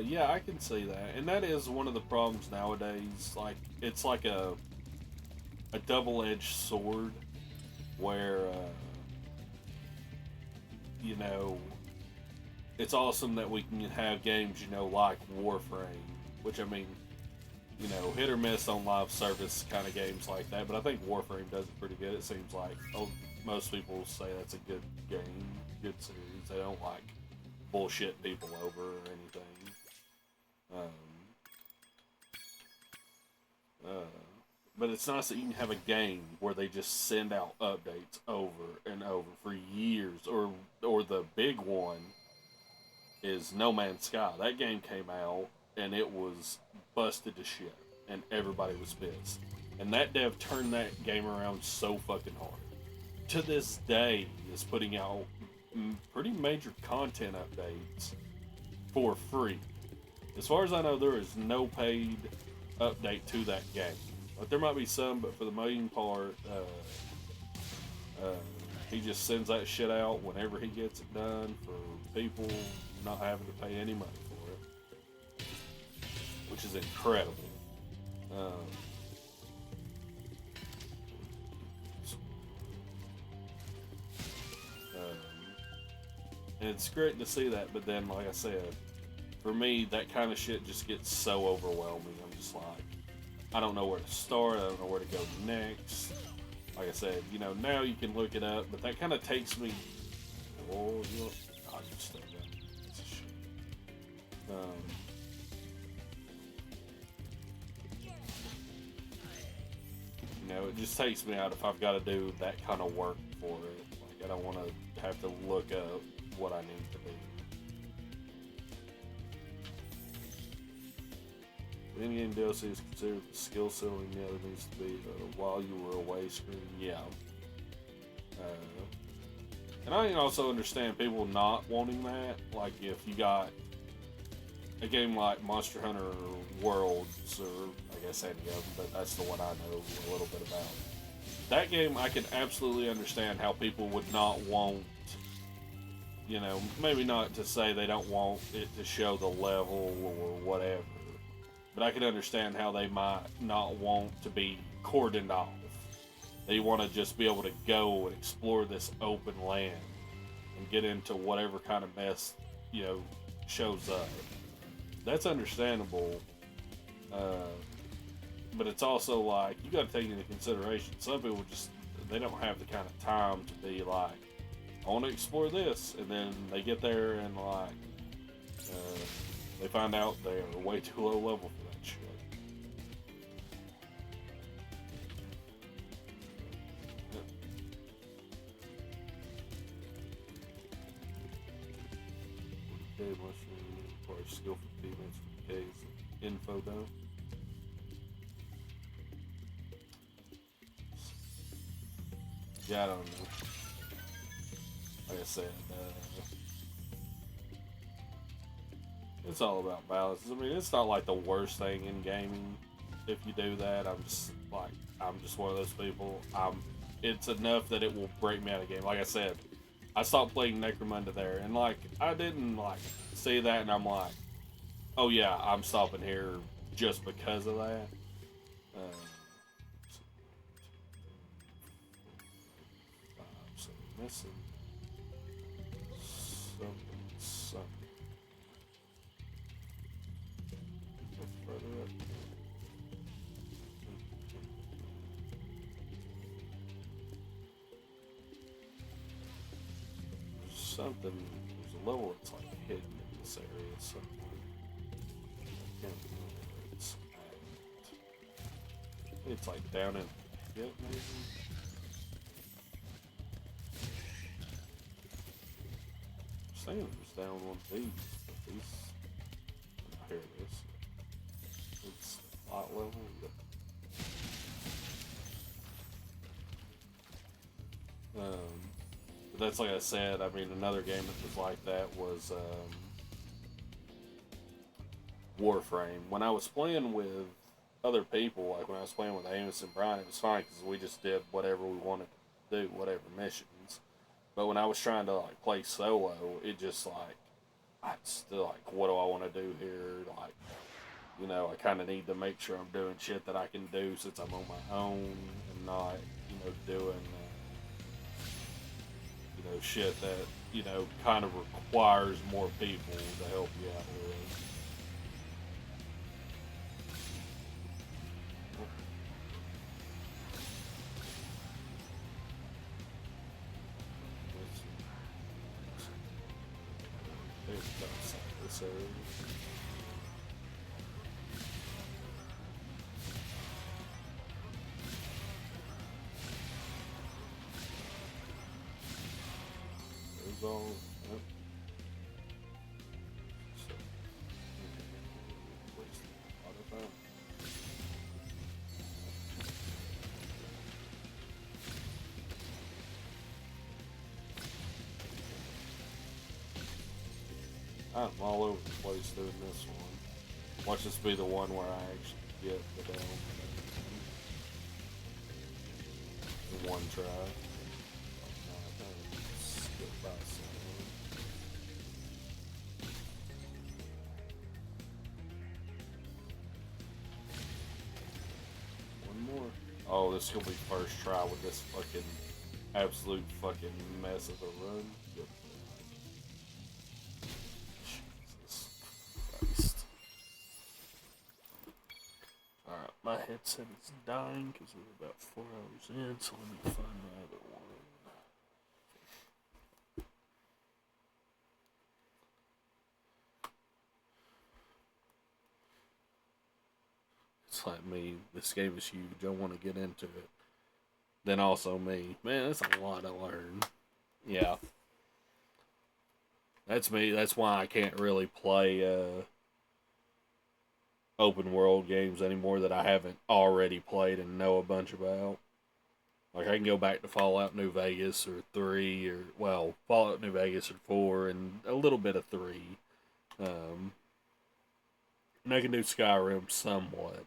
Yeah, I can see that, and that is one of the problems nowadays. Like, it's like a double-edged sword, where you know, it's awesome that we can have games, you know, like Warframe, which, I mean, you know, hit or miss on live service kind of games like that, but I think Warframe does it pretty good. It seems like most people say that's a good game, good series. They don't like bullshit people over or anything. But it's nice that you can have a game where they just send out updates over and over for years. Or the big one is No Man's Sky. That game came out and it was busted to shit, and everybody was pissed. And that dev turned that game around so fucking hard. To this day, is putting out pretty major content updates for free. As far as I know, there is no paid update to that game. But there might be some, but for the main part, he just sends that shit out whenever he gets it done for people not having to pay any money for it, which is incredible. And it's great to see that, but then, like I said, for me, that kind of shit just gets so overwhelming. I'm just like, I don't know where to start. I don't know where to go next. Like I said, you know, now you can look it up, but that kind of takes me. Oh, you know, I just still got it's a shit. You know, it just takes me out if I've got to do that kind of work for it. Like, I don't want to have to look up what I need to do. In-game DLC is considered skill ceiling. Yeah, there needs to be while you were away screen. Yeah. And I can also understand people not wanting that. Like, if you got a game like Monster Hunter Worlds, or I guess any of them, but that's the one I know a little bit about. That game, I can absolutely understand how people would not want, you know, maybe not to say they don't want it to show the level or whatever. But I can understand how they might not want to be cordoned off. They want to just be able to go and explore this open land and get into whatever kind of mess, you know, shows up. That's understandable. But it's also like, you got to take into consideration, some people just, they don't have the kind of time to be like, I want to explore this, and then they get there and like they find out they are way too low level for that shit. Day mushroom requires skillful teammates for days info though. Yeah, I don't know. Like I said, it's all about balance. I mean, it's not like the worst thing in gaming if you do that. I'm just one of those people. It's enough that it will break me out of the game. Like I said, I stopped playing Necromunda there, and like I didn't like see that, and I'm like, oh yeah, I'm stopping here just because of that. So missing something. Further up. Something. There's a level that's like hidden in this area somewhere. I can't remember where it's at. It's like down in the pit, maybe. I was thinking it was down one of these, but these. Here it is. It's lot level. But that's like I said. I mean, another game that was like that was Warframe. When I was playing with other people, like when I was playing with Amos and Brian, it was fine because we just did whatever we wanted to do, whatever missions. But when I was trying to like play solo, it just like I'm still like, what do I want to do here? Like, you know, I kind of need to make sure I'm doing shit that I can do since I'm on my own and not, you know, doing, you know, shit that, you know, kind of requires more people to help you out with. This area. There's all. Yep. So, where's the auto bound? I'm all over the place doing this one. Watch this be the one where I actually get the down in one try. Skip by some. One more. Oh, this is gonna be first try with this fucking absolute fucking mess of a run. Yep. Alright, my headset is dying because we're about 4 hours in, so let me find my other one. It's like me, this game is huge, I want to get into it. Then also me, man, that's a lot to learn. Yeah. That's me, that's why I can't really play, open world games anymore that I haven't already played and know a bunch about. Like I can go back to Fallout New Vegas or 3 or well, Fallout New Vegas or 4 and a little bit of 3. And I can do Skyrim somewhat.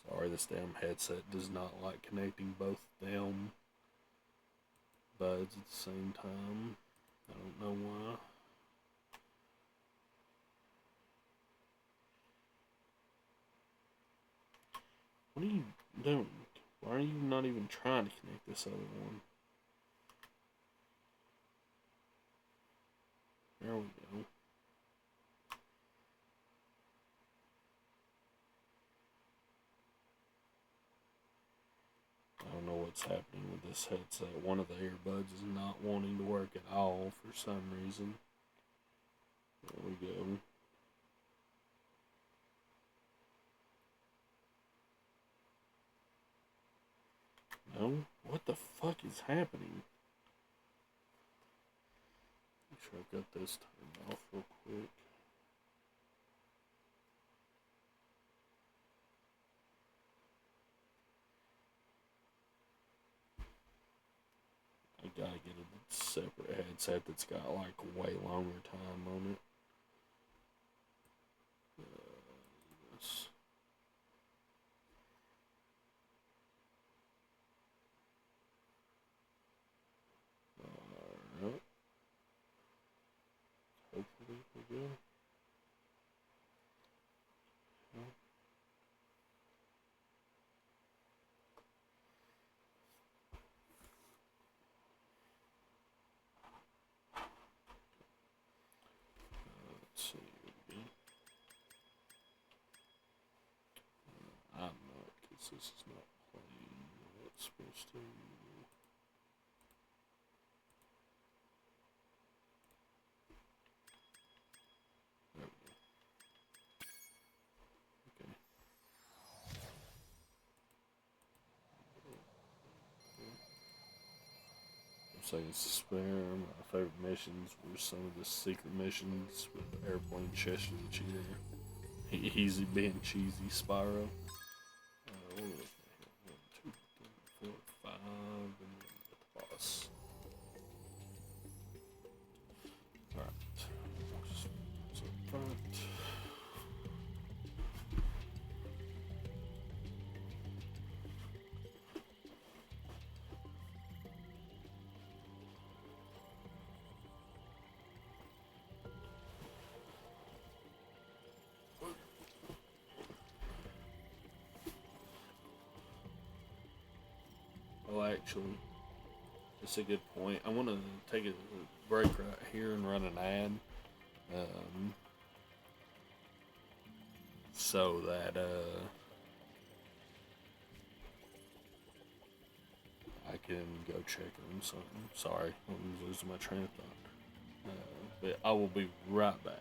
Sorry, this damn headset does not like connecting both damn buds at the same time. I don't know why. What are you doing? Why are you not even trying to connect this other one? There we go. I don't know what what's happening with this headset. One of the earbuds is not wanting to work at all for some reason. There we go. No? What the fuck is happening? Make sure I've got this turned off real quick. I gotta get a separate headset that's got like way longer time on it. Yes. Alright. Hopefully we're good. Let's see. I'm not, because this is not playing what it's supposed to. There we go. Okay. I'm saying Spare. My favorite missions were some of the secret missions with Airplane Cheshire Cheer. Easy being cheesy Spyro. What was that? 1, 2, 3, 4, 5, and then the boss. Alright. So front. Well, actually, it's a good point. I want to take a break right here and run an ad, so that I can go check on something. Sorry, I'm losing my train of thought. But I will be right back.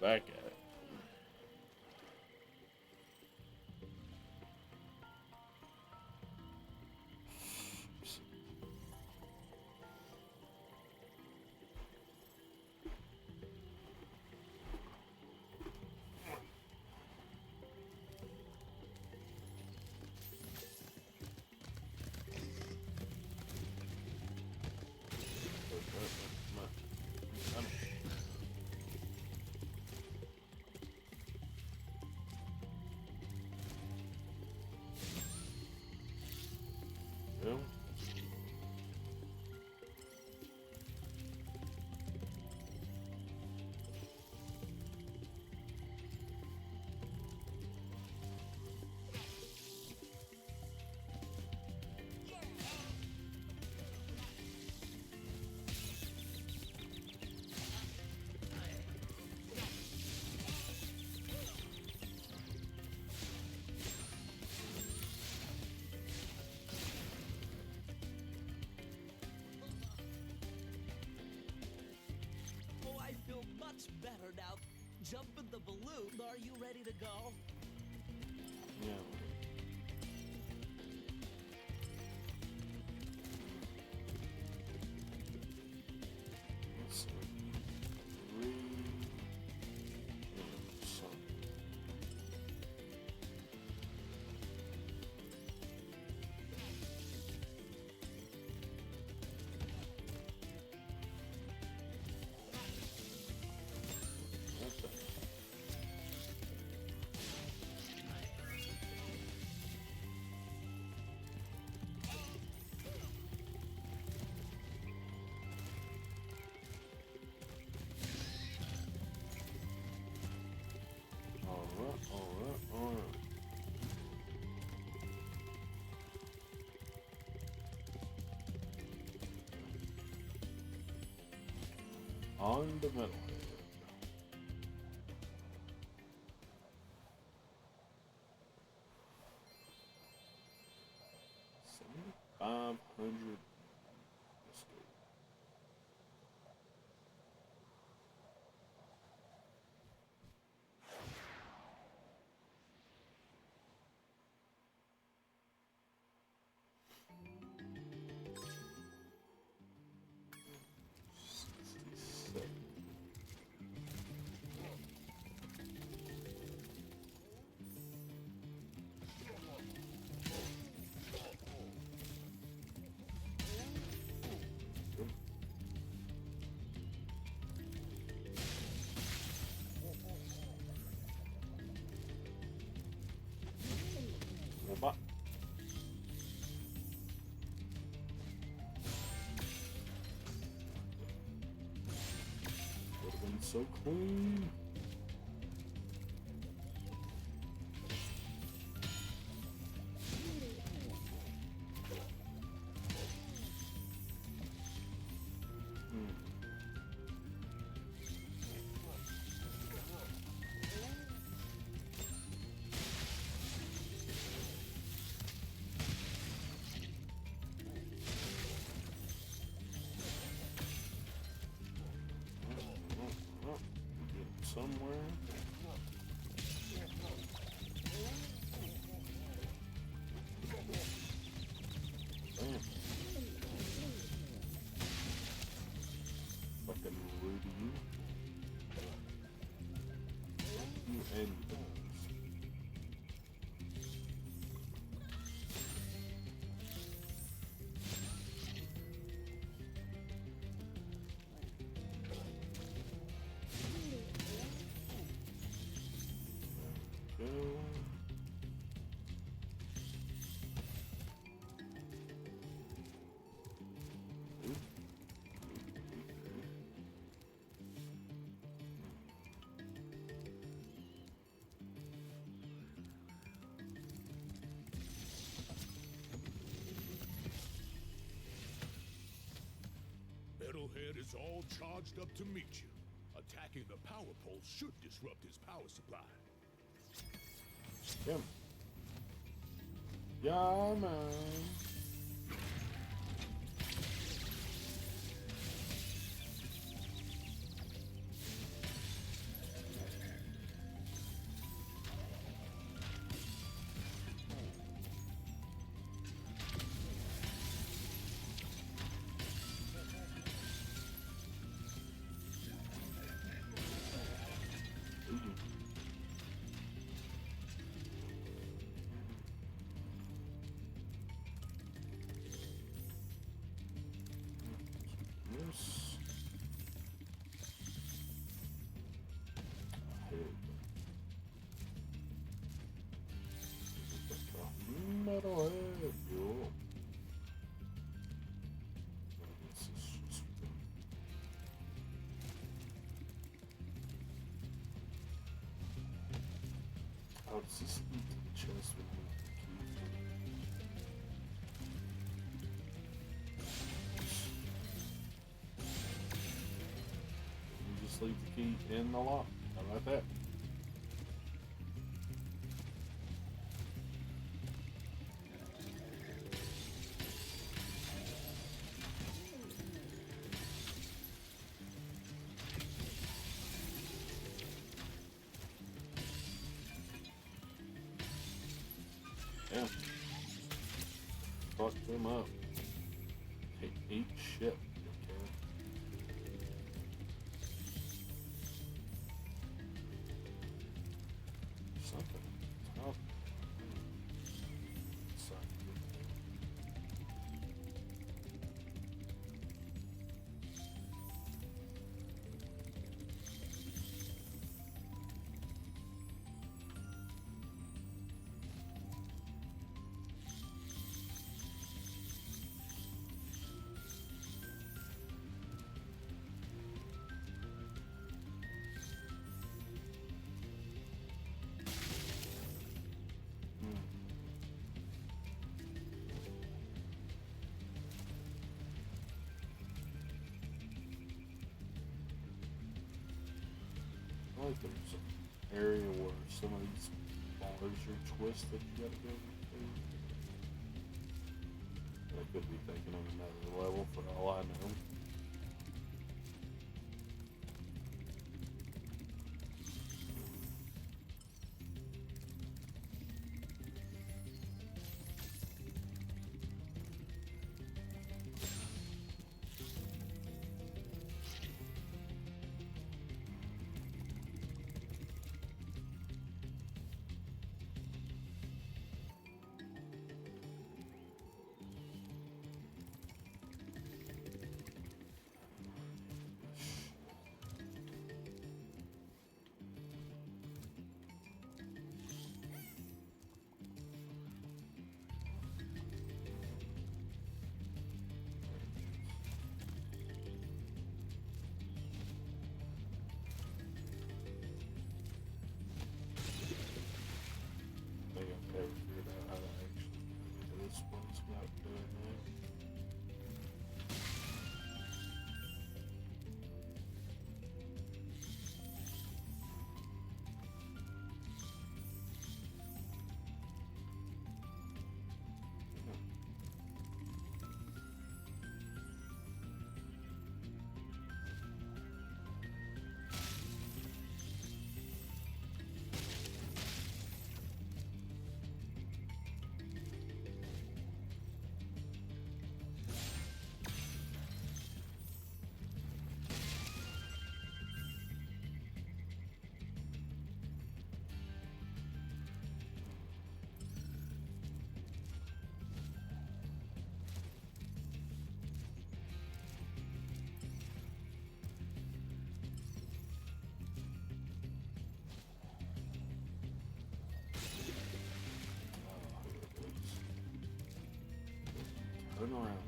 back at. Well, Oh, I feel much better now. Jump in the balloon. Are you ready to go? yeah. Let's see. 3 and something. Alright. On the metal. 7,500. Let's go. Robot. Would have been so clean. Somewhere. Damn. Fucking Ruby. You and Metalhead is all charged up to meet you. Attacking the power pole should disrupt his power supply. Yeah, man. Metalhead, yo. This is just oh, does this lead to the chest with the key? You just leave the key in the lock. How about that? Yeah. Fuck them up. Hey, eat shit. Okay. Something. Oh. Sorry. I like there's an area where some of these bars are twisted. You gotta go through. I could be thinking of another level for all I know. Turn around.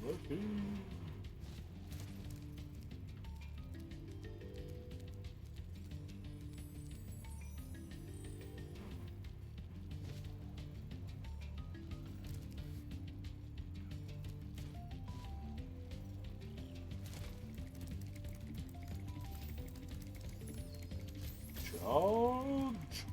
Lucky. Charge!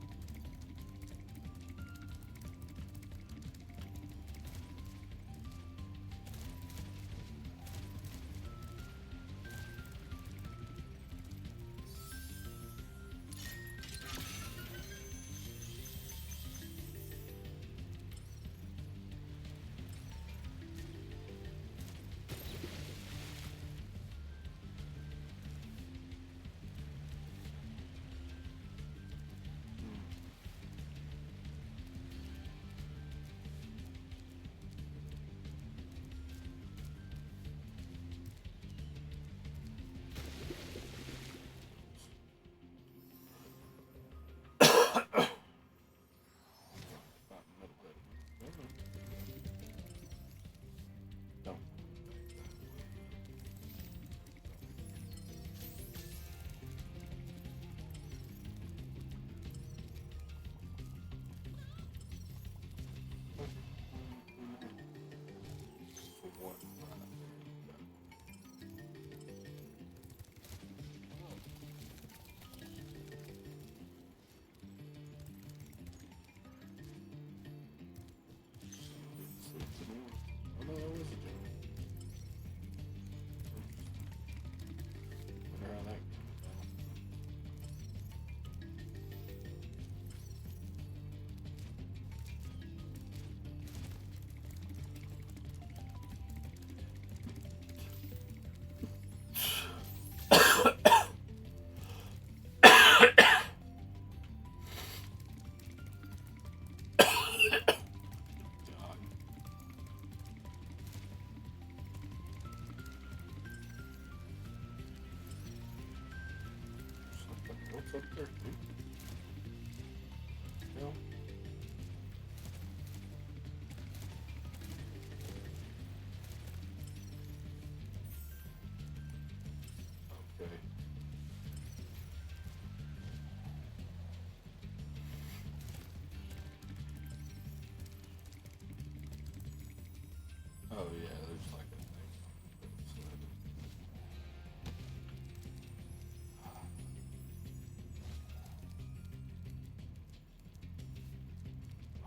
What's up there, dude? No. Okay. Oh yeah, there's like a thing.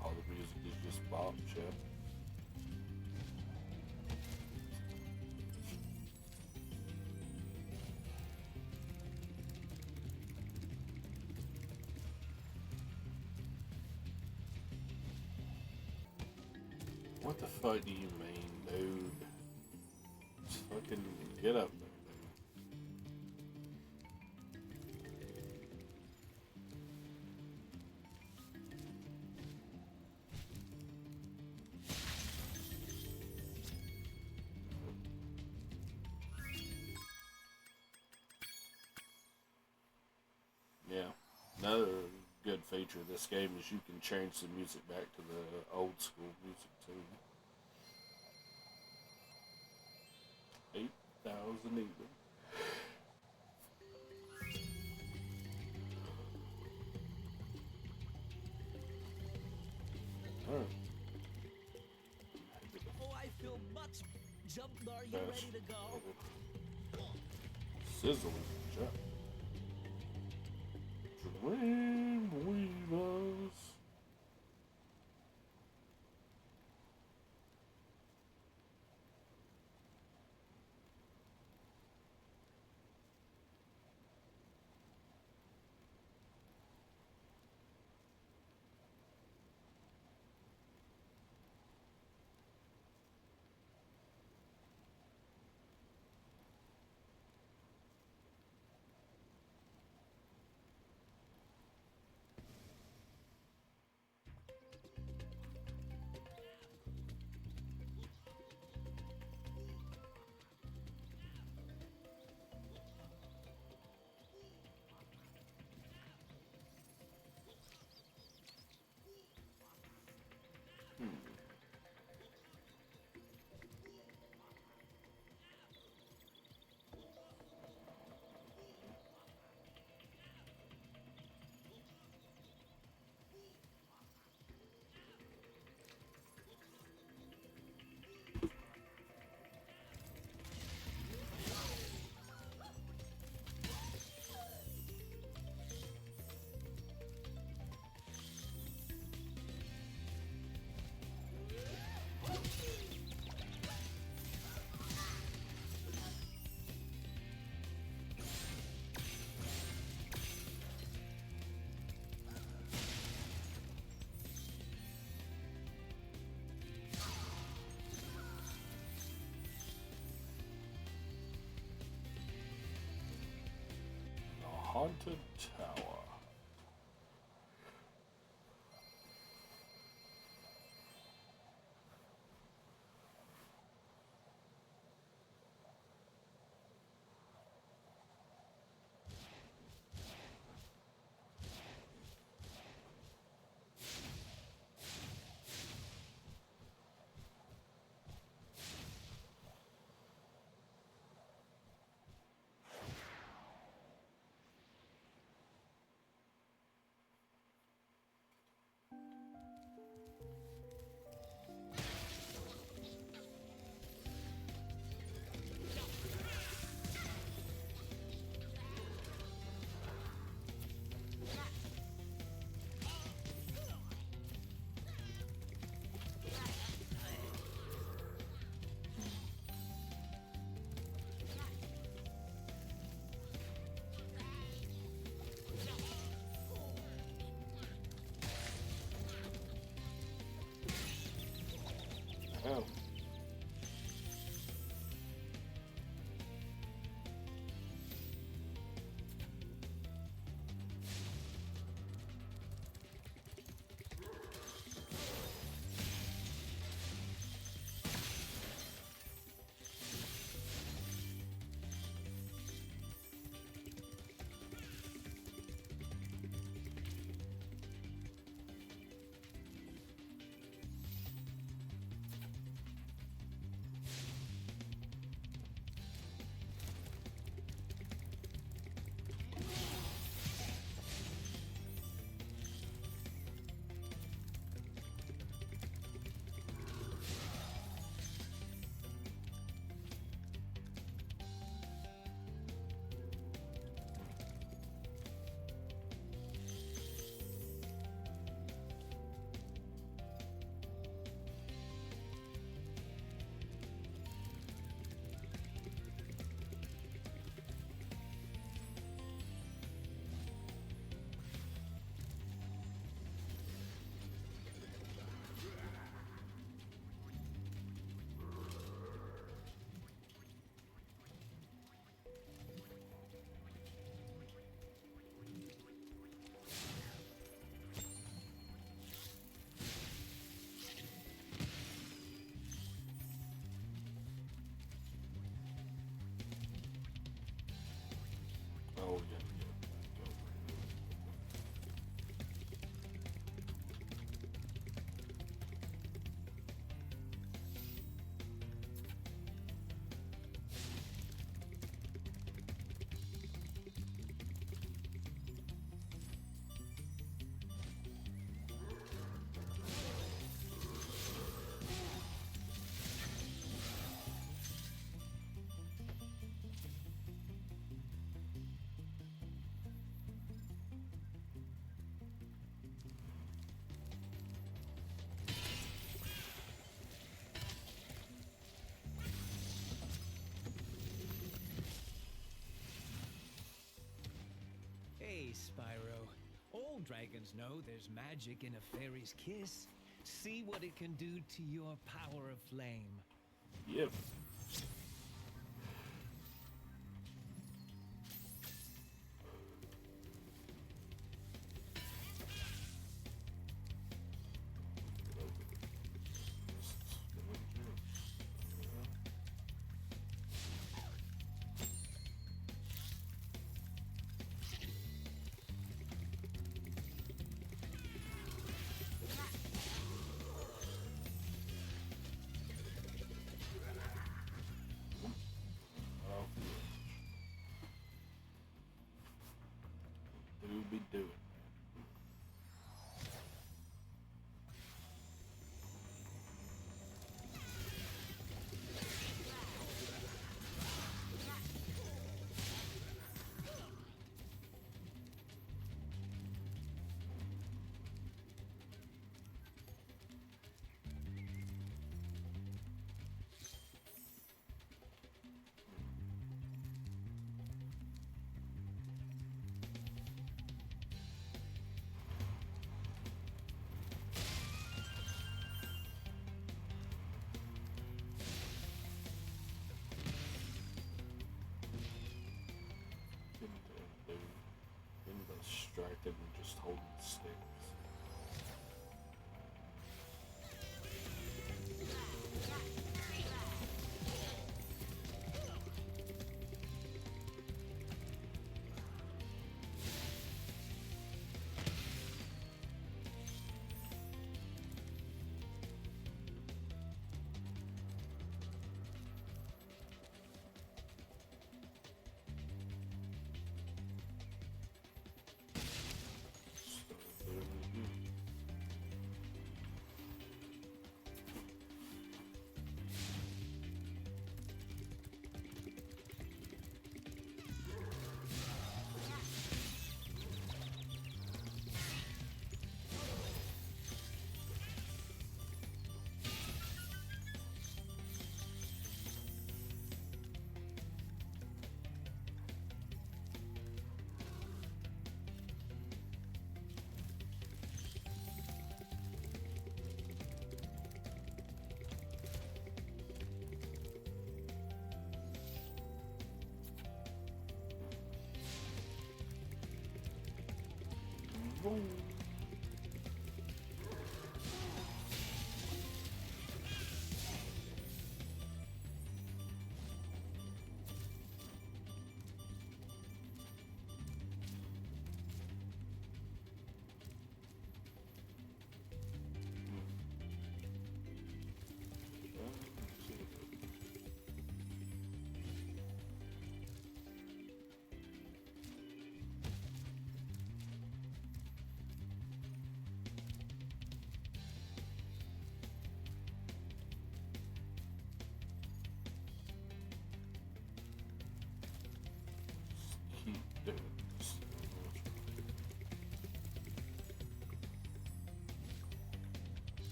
All the music is just bop shit. What the fuck do you mean, dude? Just fucking get up there, dude. Yeah. Another good feature of this game is you can change the music back to the old school music too. 8,000 even. Alright. Oh, I feel much. Jump, are you ready to go? Sizzling shut. Dream Weavers. Haunted Tower. Hey, Spyro. All dragons know there's magic in a fairy's kiss. See what it can do to your power of flame. Yep. Be doing. Distracted and just holding sticks. Boom.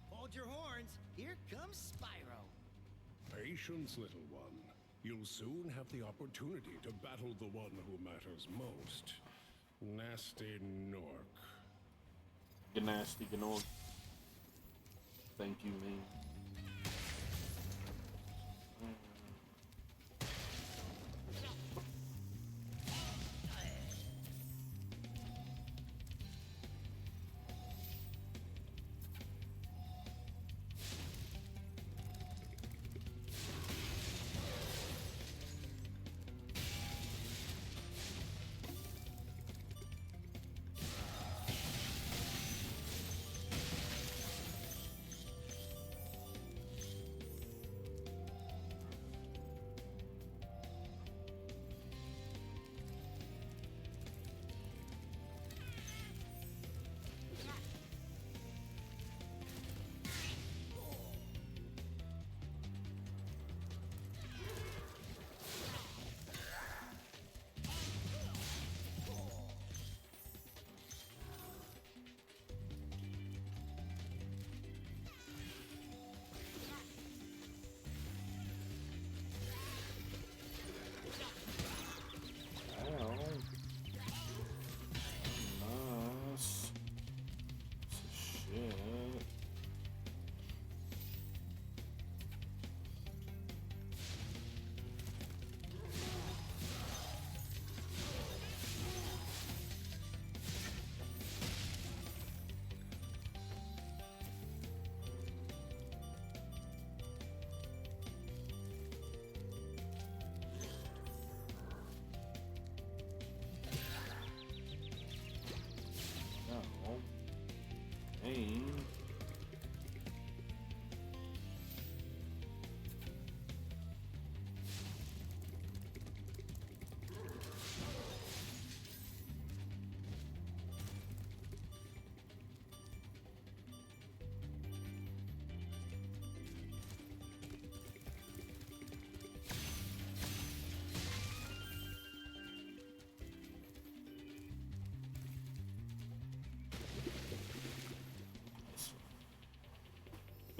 Hold your horns. Here comes Spyro. Patience, little one. You'll soon have the opportunity to battle the one who matters most. Nasty Nork. Gnasty Gnork. Thank you, man.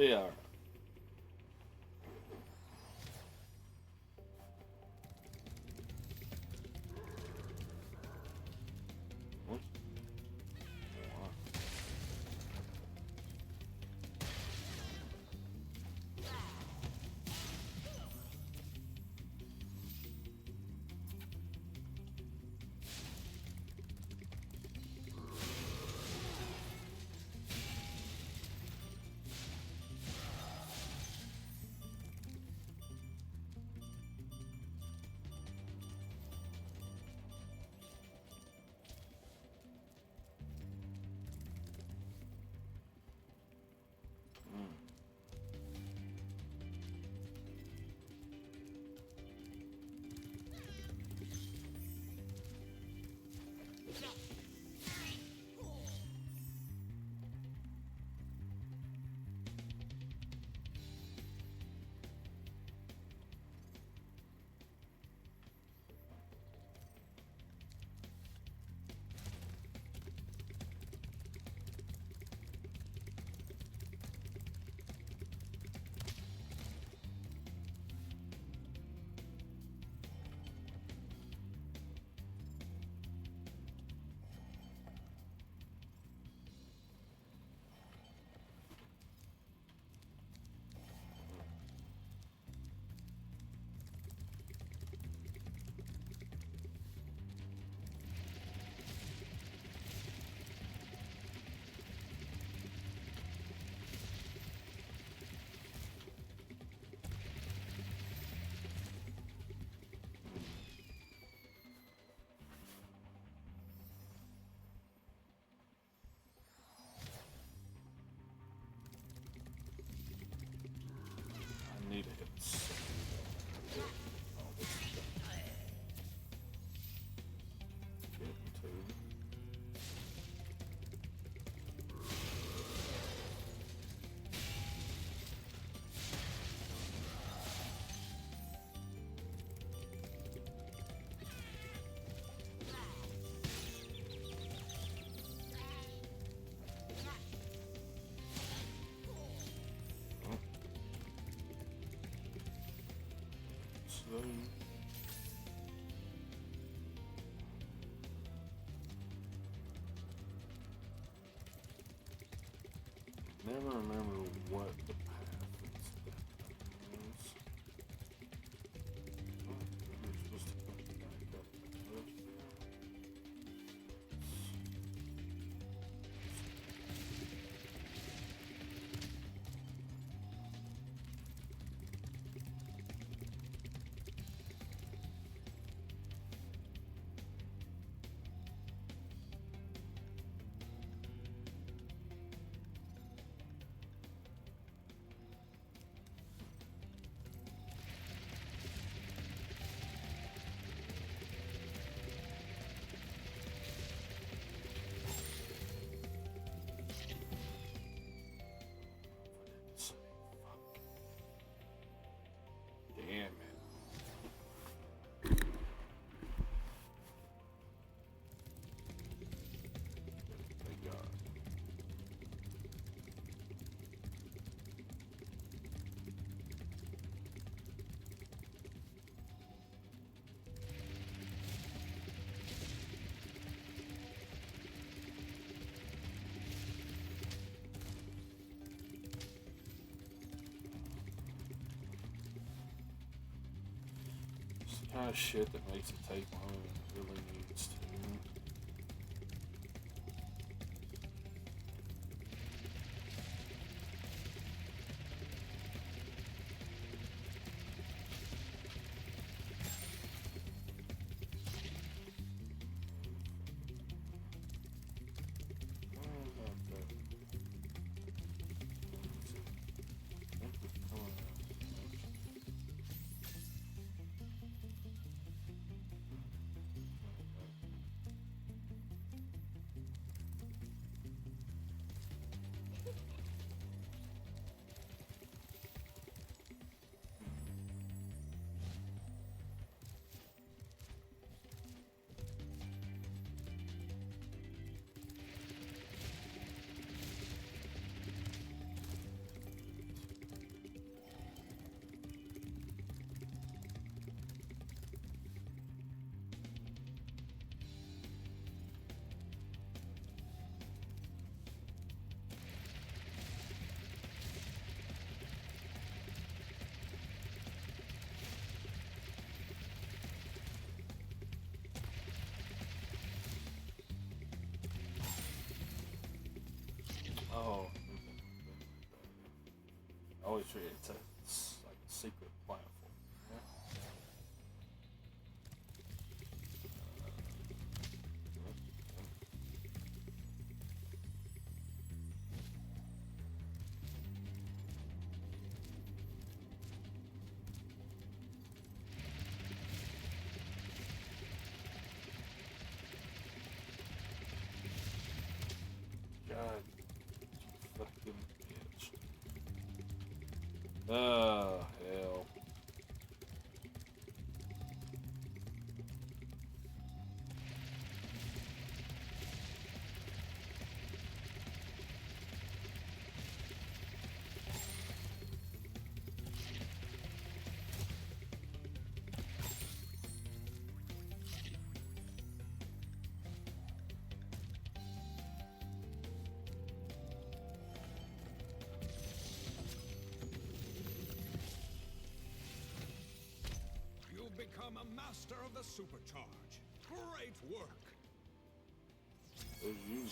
Yeah. Never remember what the path is. We're supposed to come back up. Damn it. Thank God. It's the kind of shit that makes it take longer than it really needs to. Oh, I always forget it's like a secret platform. God, fucking bitch. Oh, hell. You've become a master of the supercharge. Great work. There's you.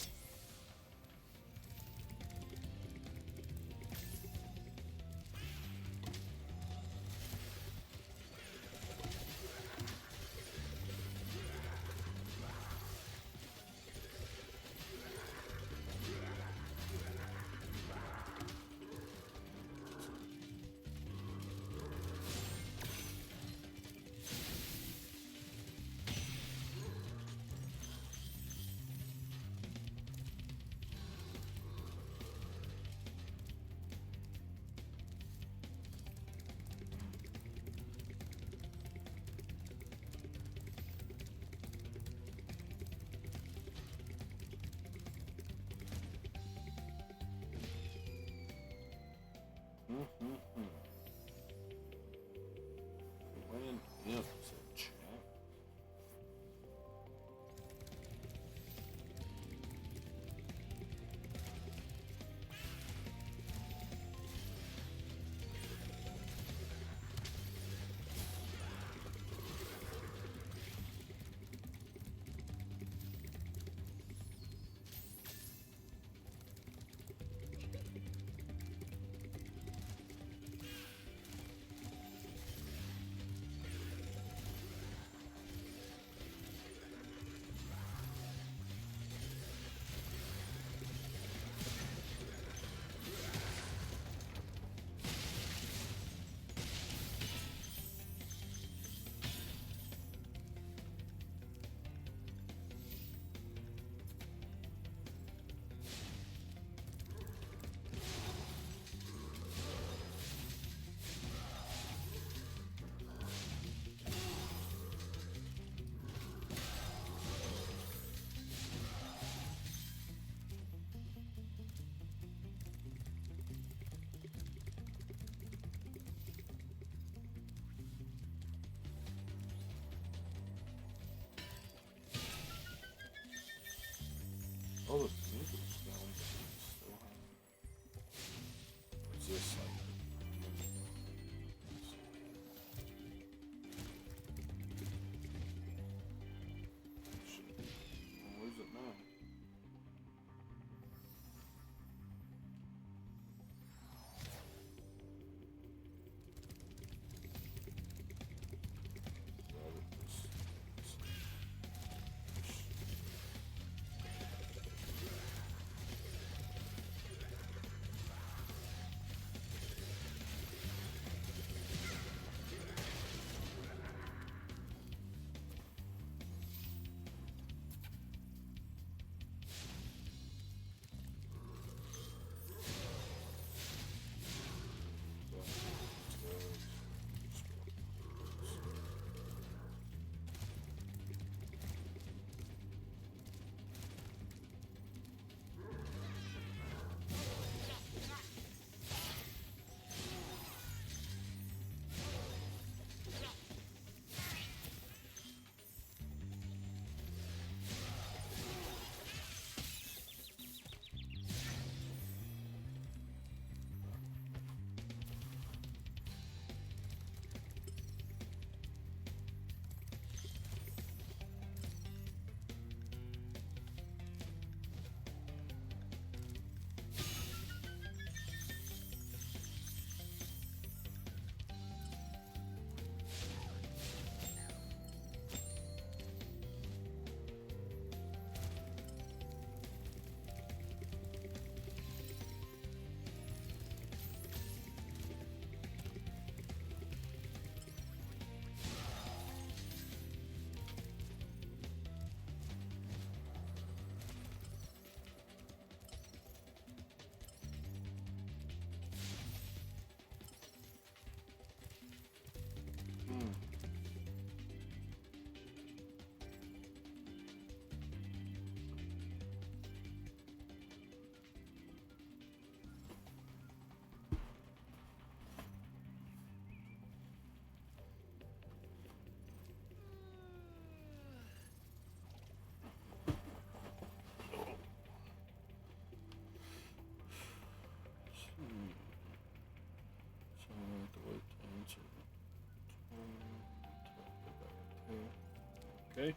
Okay.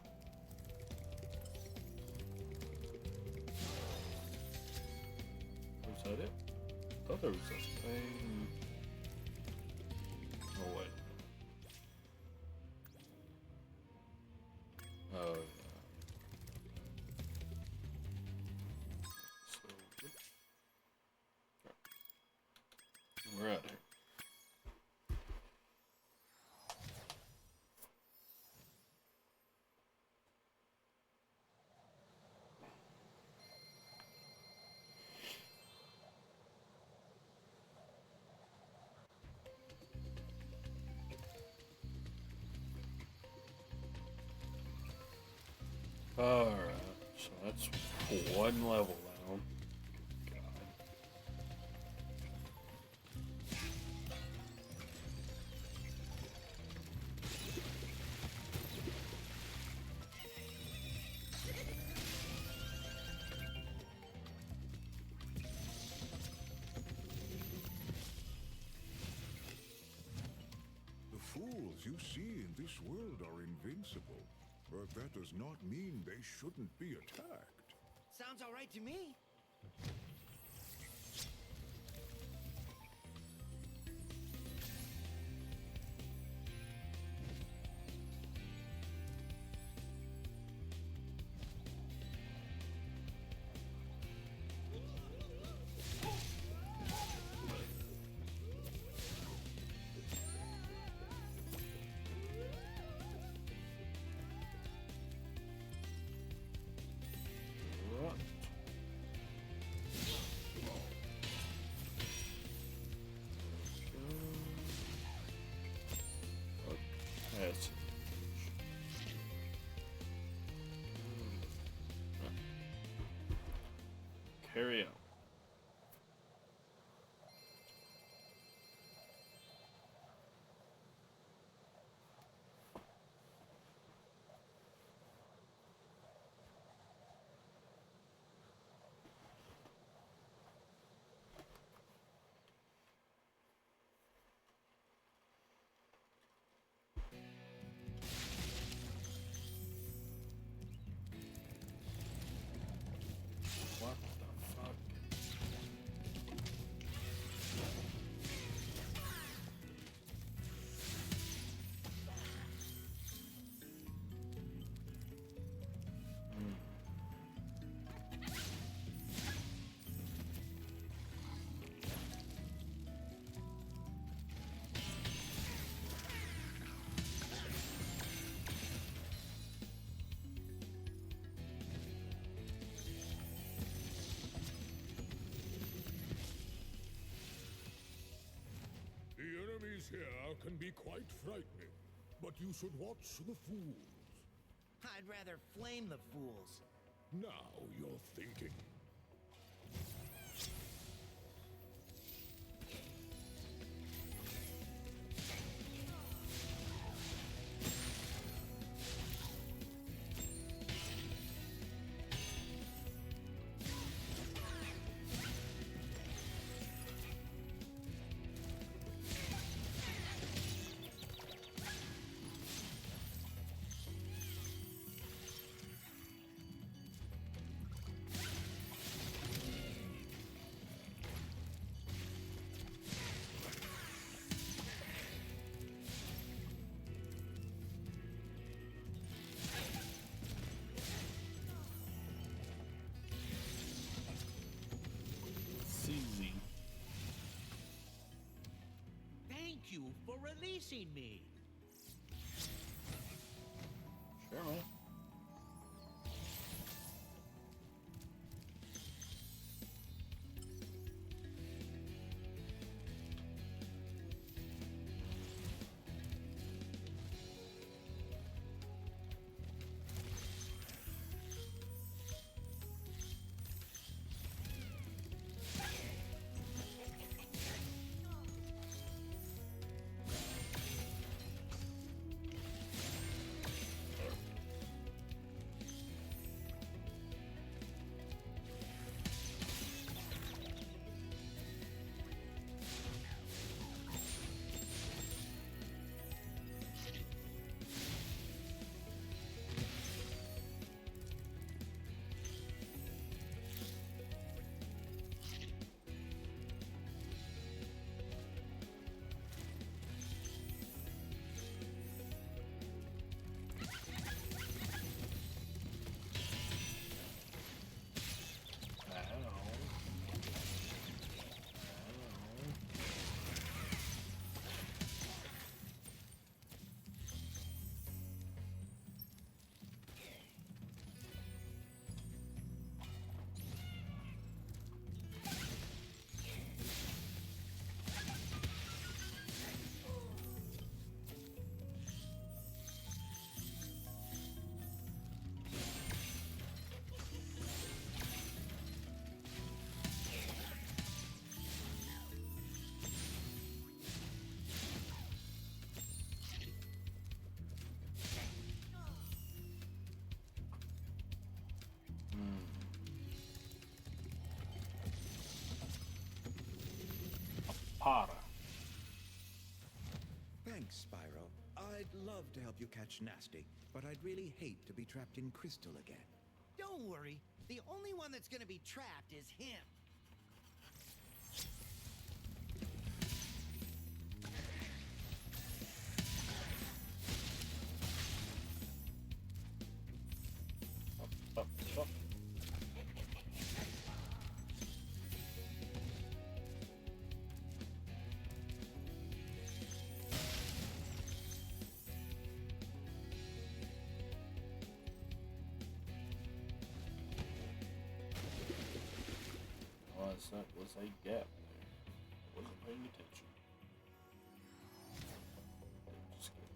Was that it? I thought there was a thing. Oh, wait. Oh, yeah. So, we're out here. Alright, so that's one level down. God. The fools you see in this world are invincible. But that does not mean they shouldn't be attacked. Sounds all right to me. Yes. Carry on. What the fuck? The enemies here can be quite frightening, but you should watch the fools. I'd rather flame the fools. Now you're thinking. Easy. Thank you for releasing me. Sure, man. Potter. Thanks, Spyro. I'd love to help you catch Nasty, but I'd really hate to be trapped in Crystal again. Don't worry. The only one that's gonna be trapped is him. Up. That was a gap there. I wasn't paying attention. Just kidding.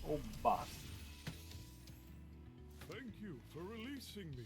Oh, boss. Thank you for releasing me.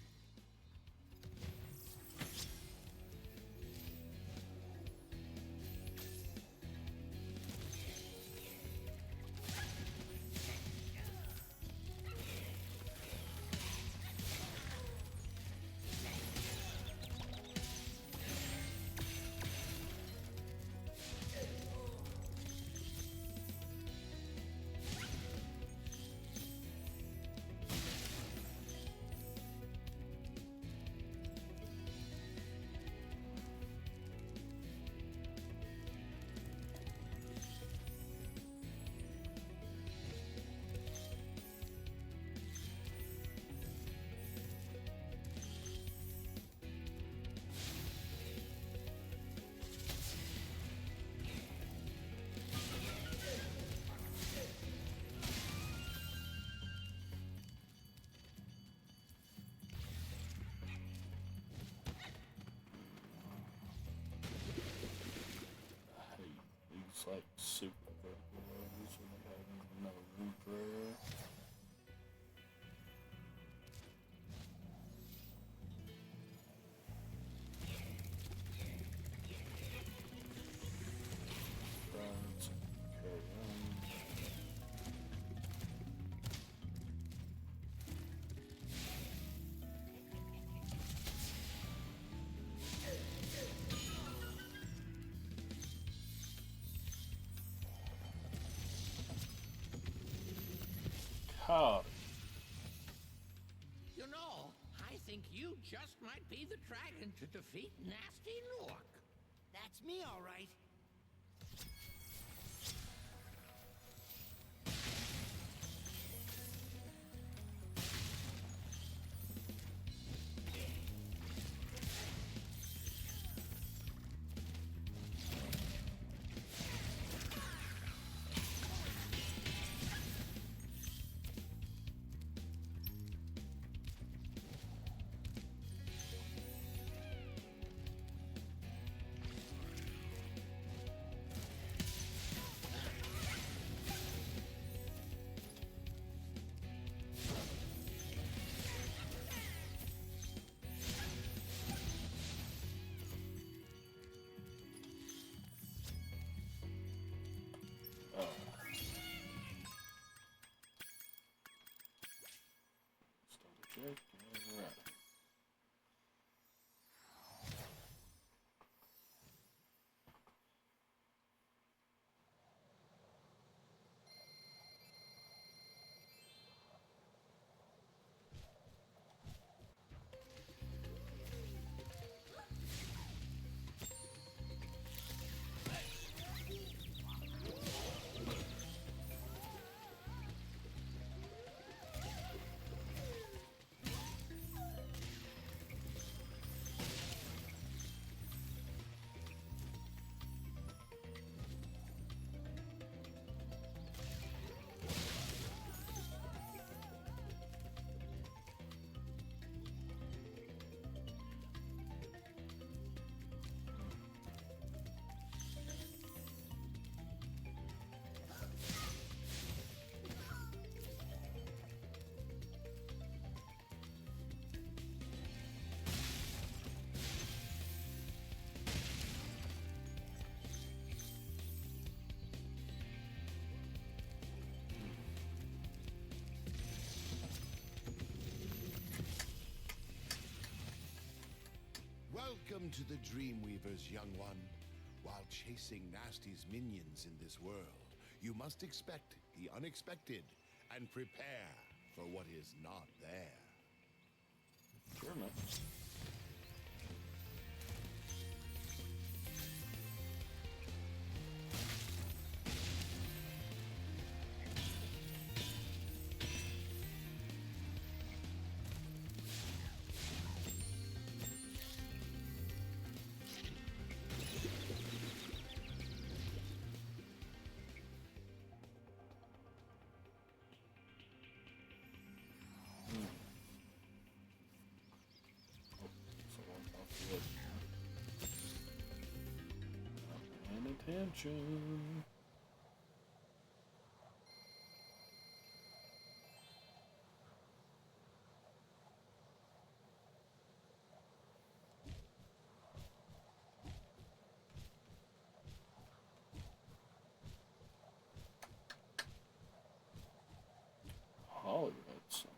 It's like super vertical levels when you have another loop there. Let's carry on. Howdy. You know, I think you just might be the dragon to defeat Nasty Nook. That's me, all right. Welcome to the Dreamweavers, young one. While chasing Nasty's minions in this world, you must expect the unexpected and prepare for what is not there. Sure, man. Attention. Hollywood sunshine.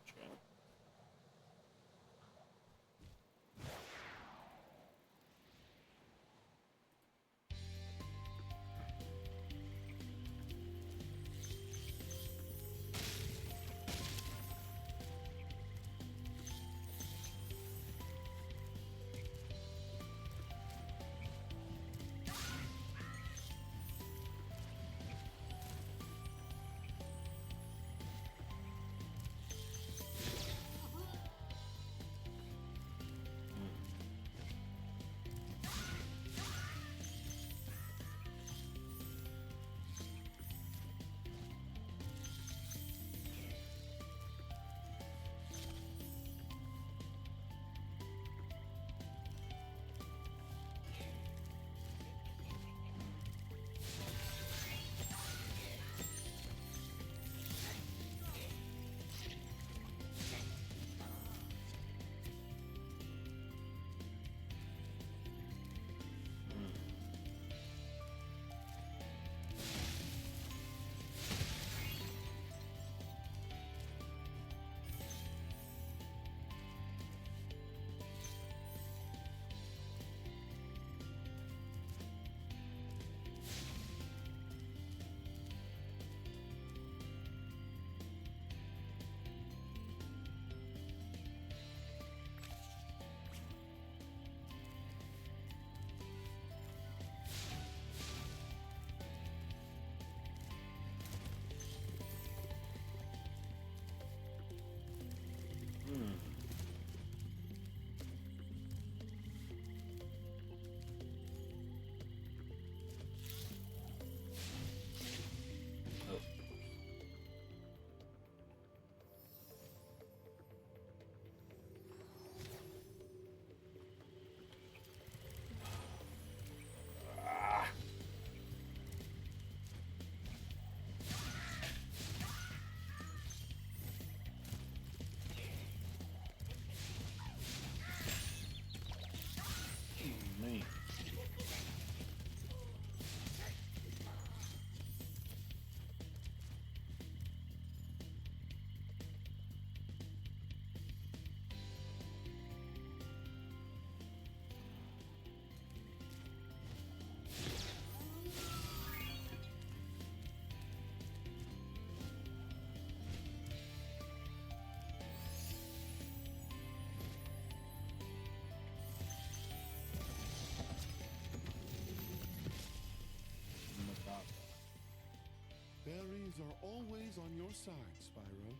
Berries are always on your side, Spyro.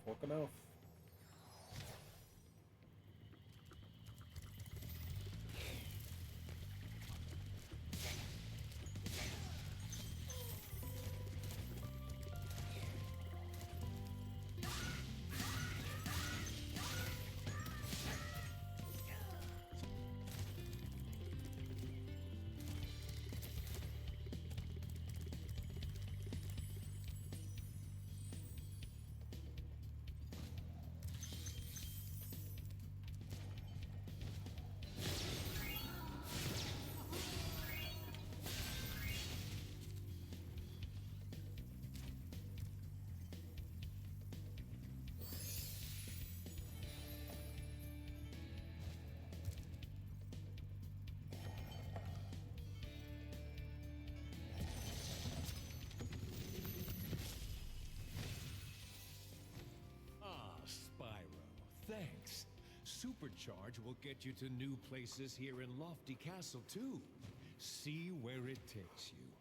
Walking off. supercharge will get you to new places here in Lofty Castle, too. See where it takes you.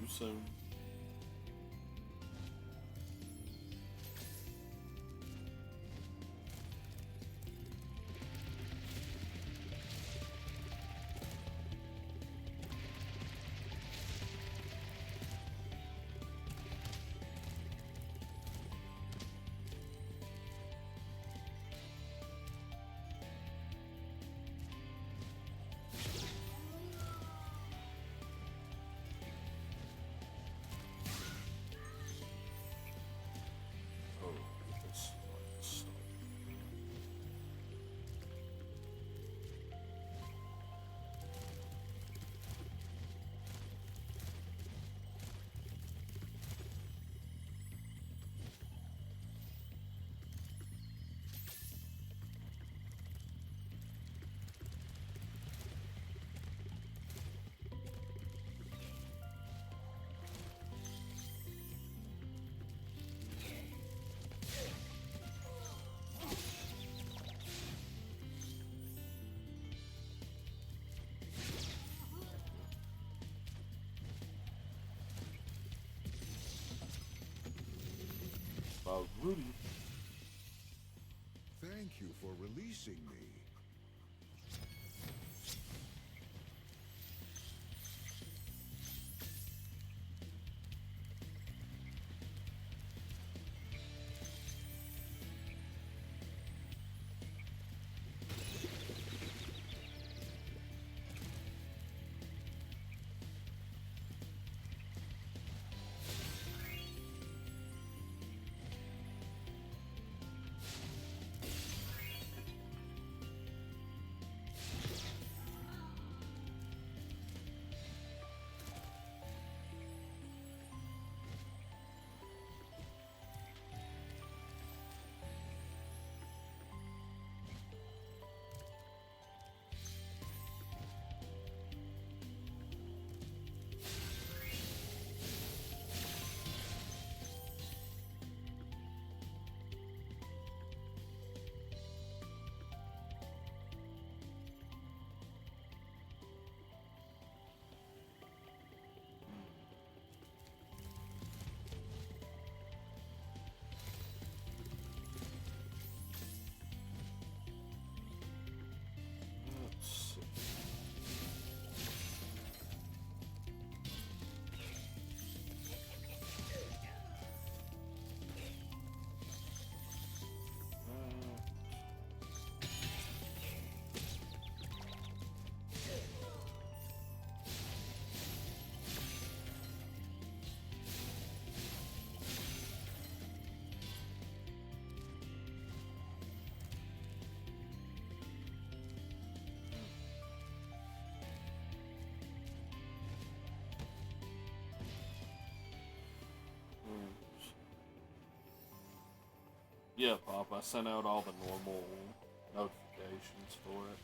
Too soon. Rudy. Thank you for releasing me. Yeah, Pop, I sent out all the normal notifications for it.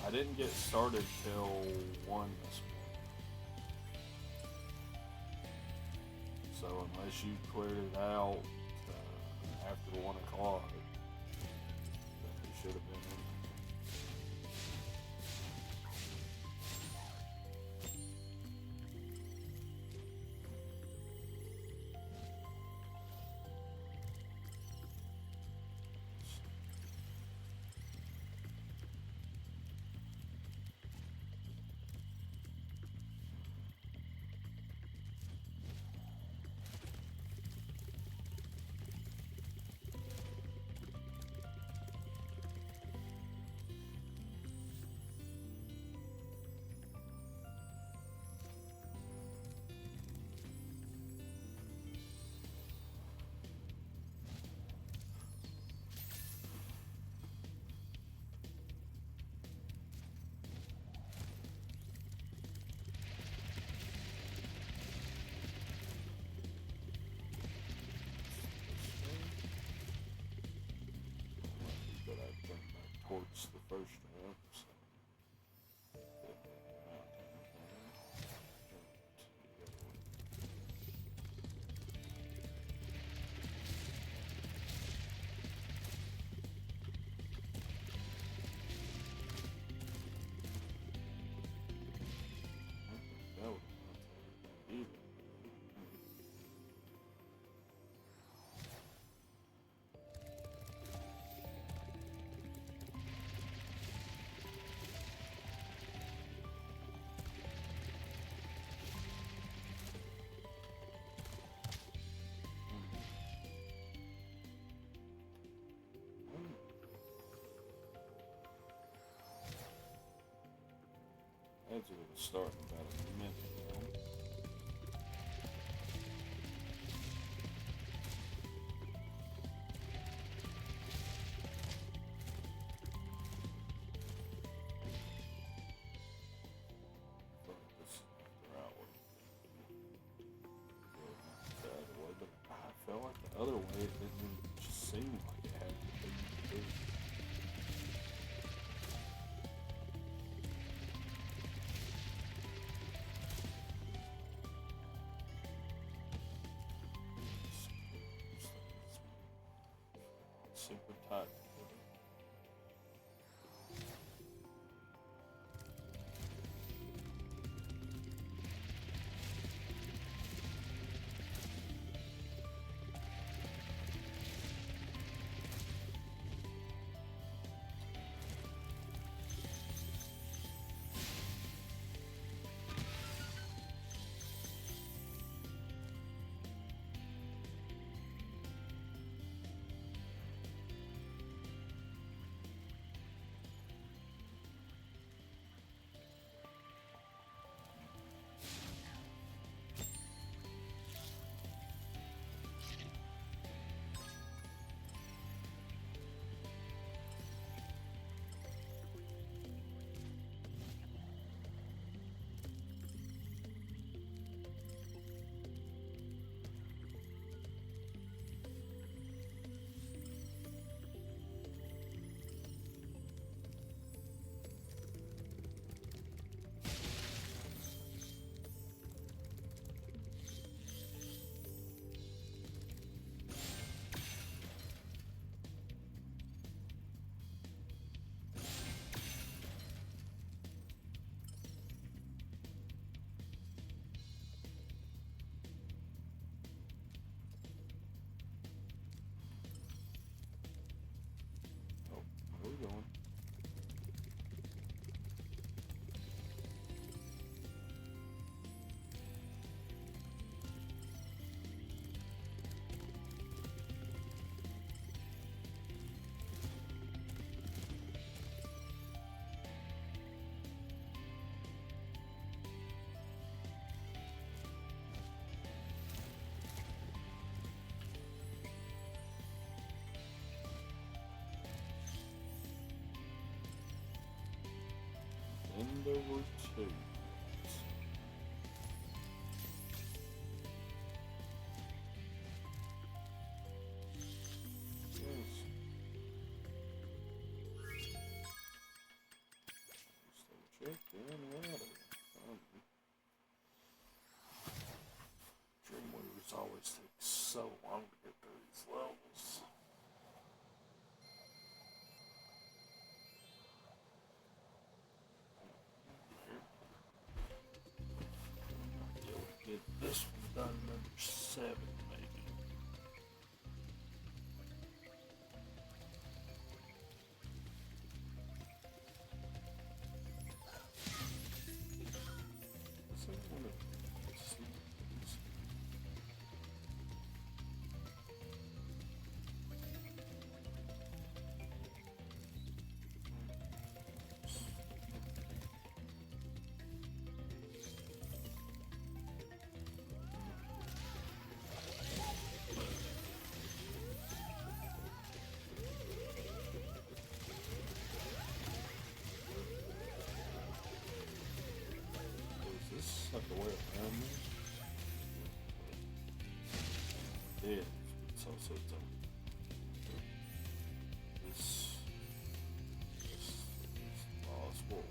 I didn't get started till 1 this morning. So unless you cleared it out after 1 o'clock, then it should have been in. Towards the first one. So. That's what it's starting about a minute ago. But I felt like the other way it didn't just seem like it had to be. Super tight. hand over to. Check in water. Dreamweavers always take so long to get through these levels. Get this one done, number 7 maybe. Have to wear it around me. Yeah, it's also this lost world.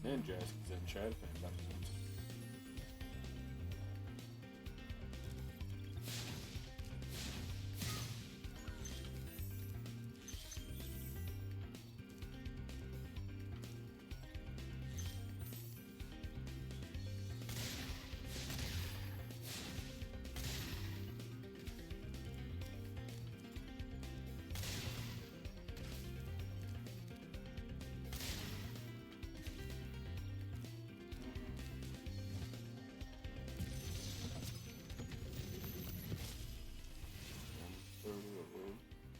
And Jessica's in chat if anybody wants.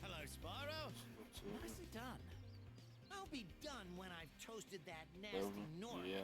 Hello, Spyro. Nicely done. I'll be done when I've toasted that nasty Nork. Yeah.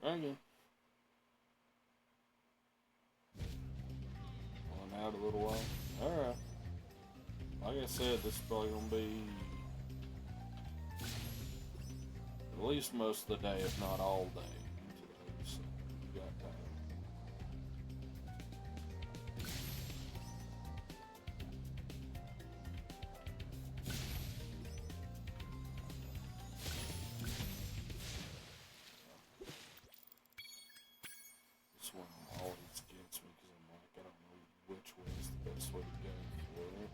Dragon. On out a little while. Alright. Like I said, this is probably gonna be at least most of the day, if not all day today, so we got time. This one always gets me because I'm like, I don't know which way is the best way to go for it.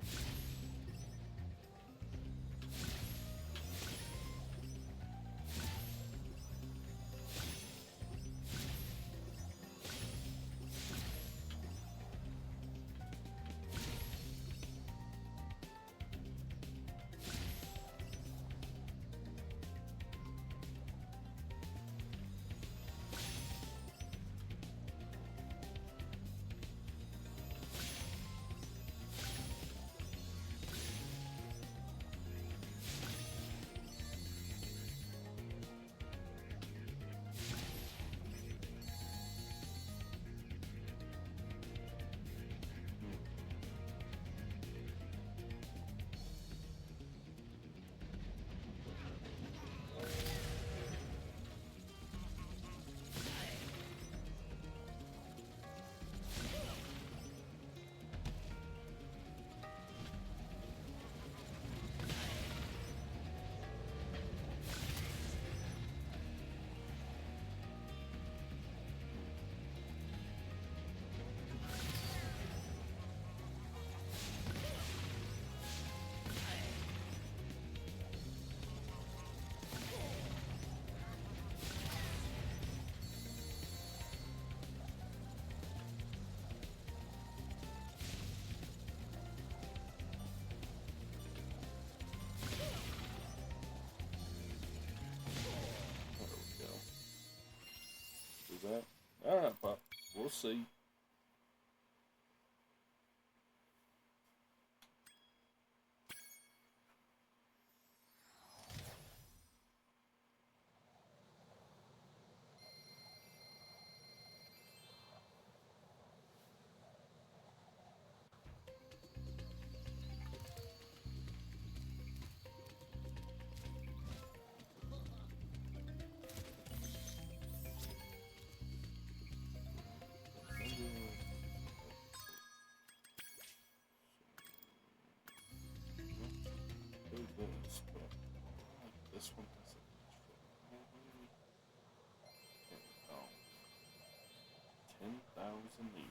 That. Alright, Pop. We'll see. This, but I like this one because it oh, 10,000 even.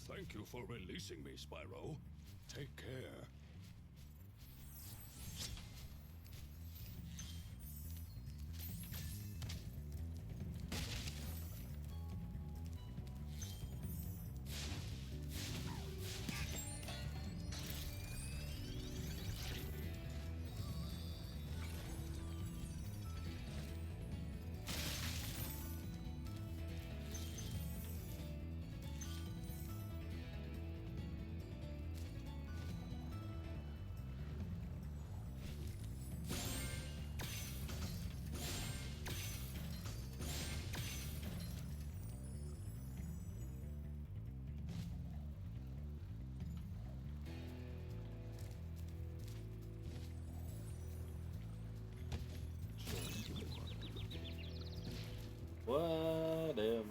Thank you for releasing me, Spyro. Take care. Whatever.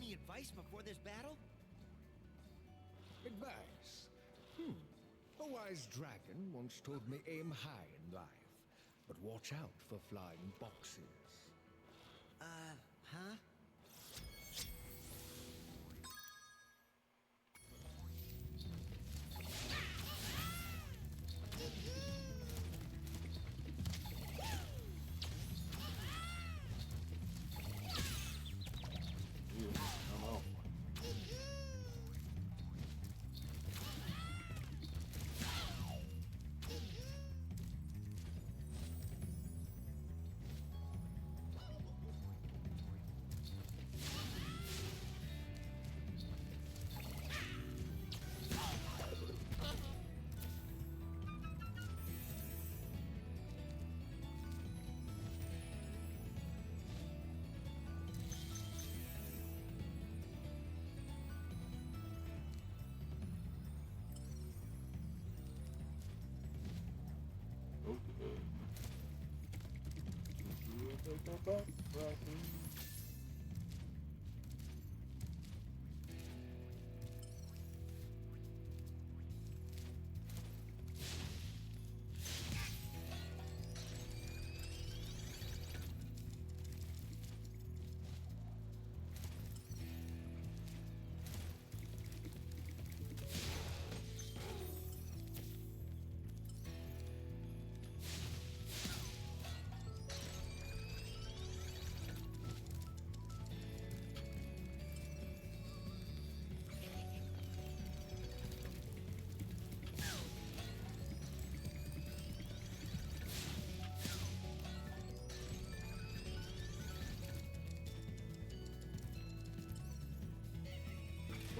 Any advice before this battle? Advice? A wise dragon once told me aim high in life, but watch out for flying boxes. Huh?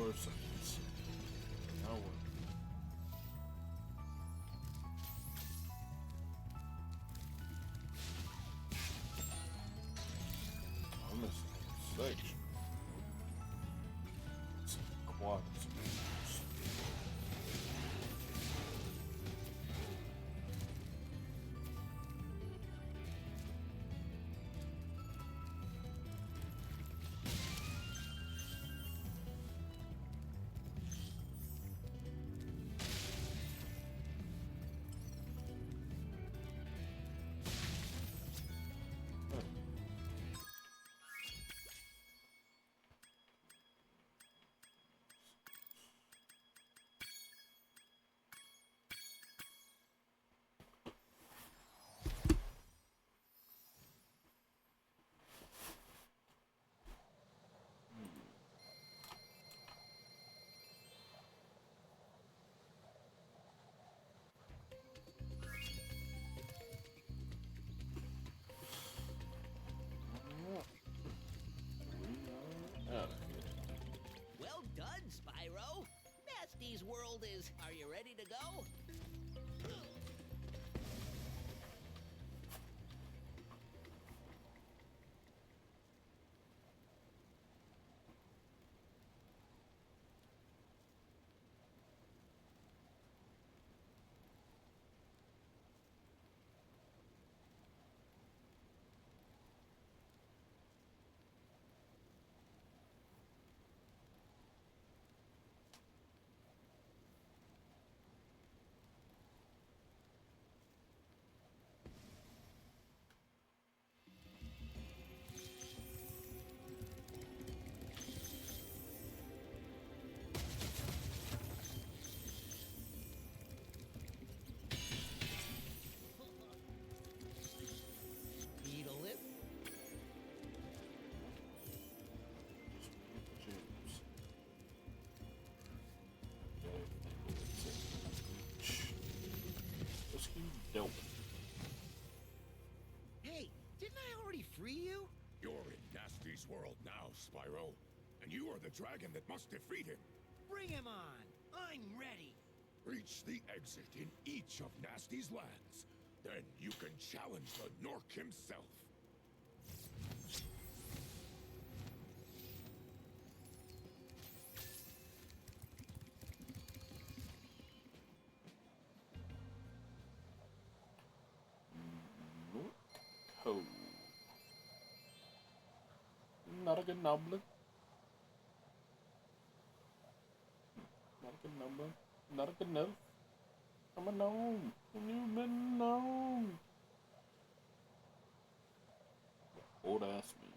more seconds. Now what? I'm missing a section. It's quad. Well done, Spyro. Nasty's world is... Are you ready to go? Beetle it. Let's keep going. Hey, didn't I already free you? You're in Nasty's world now, Spyro. And you are the dragon that must defeat him. Bring him on. I'm ready. Reach the exit in each of Nasty's lands. Then you can challenge the Nork himself. Code. Not a good number. Not a good number. Not a good enough. I'm a gnome. You've been known. Old ass me.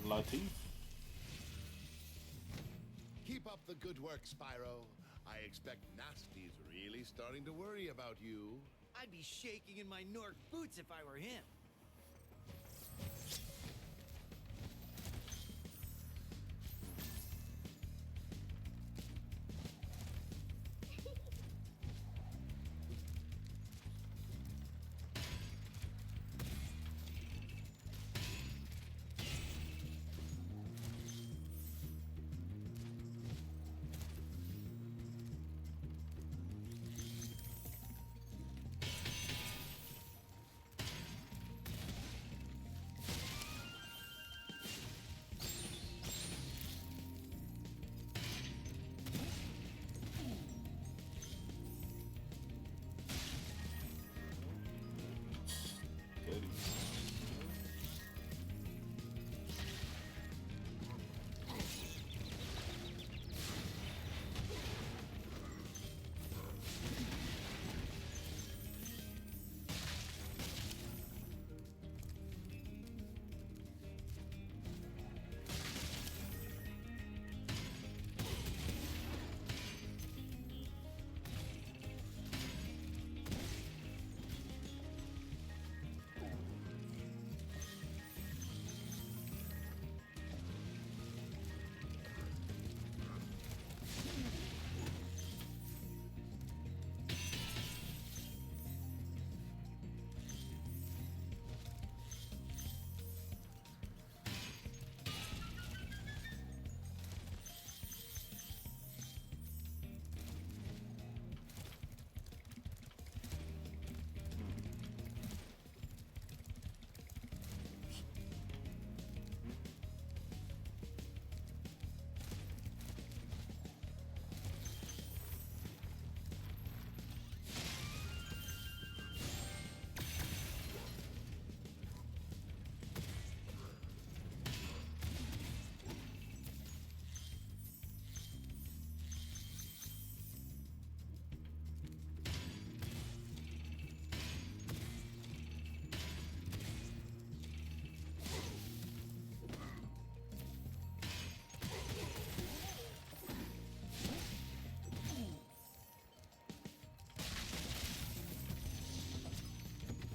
Latif. Keep up the good work, Spyro. I expect Nasty's really starting to worry about you. I'd be shaking in my Nork boots if I were him.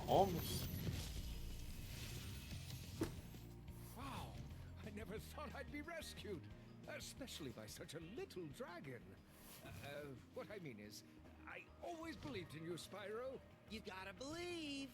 Almost. Wow, I never thought I'd be rescued, especially by such a little dragon. What I mean is, I always believed in you, Spyro. You gotta believe.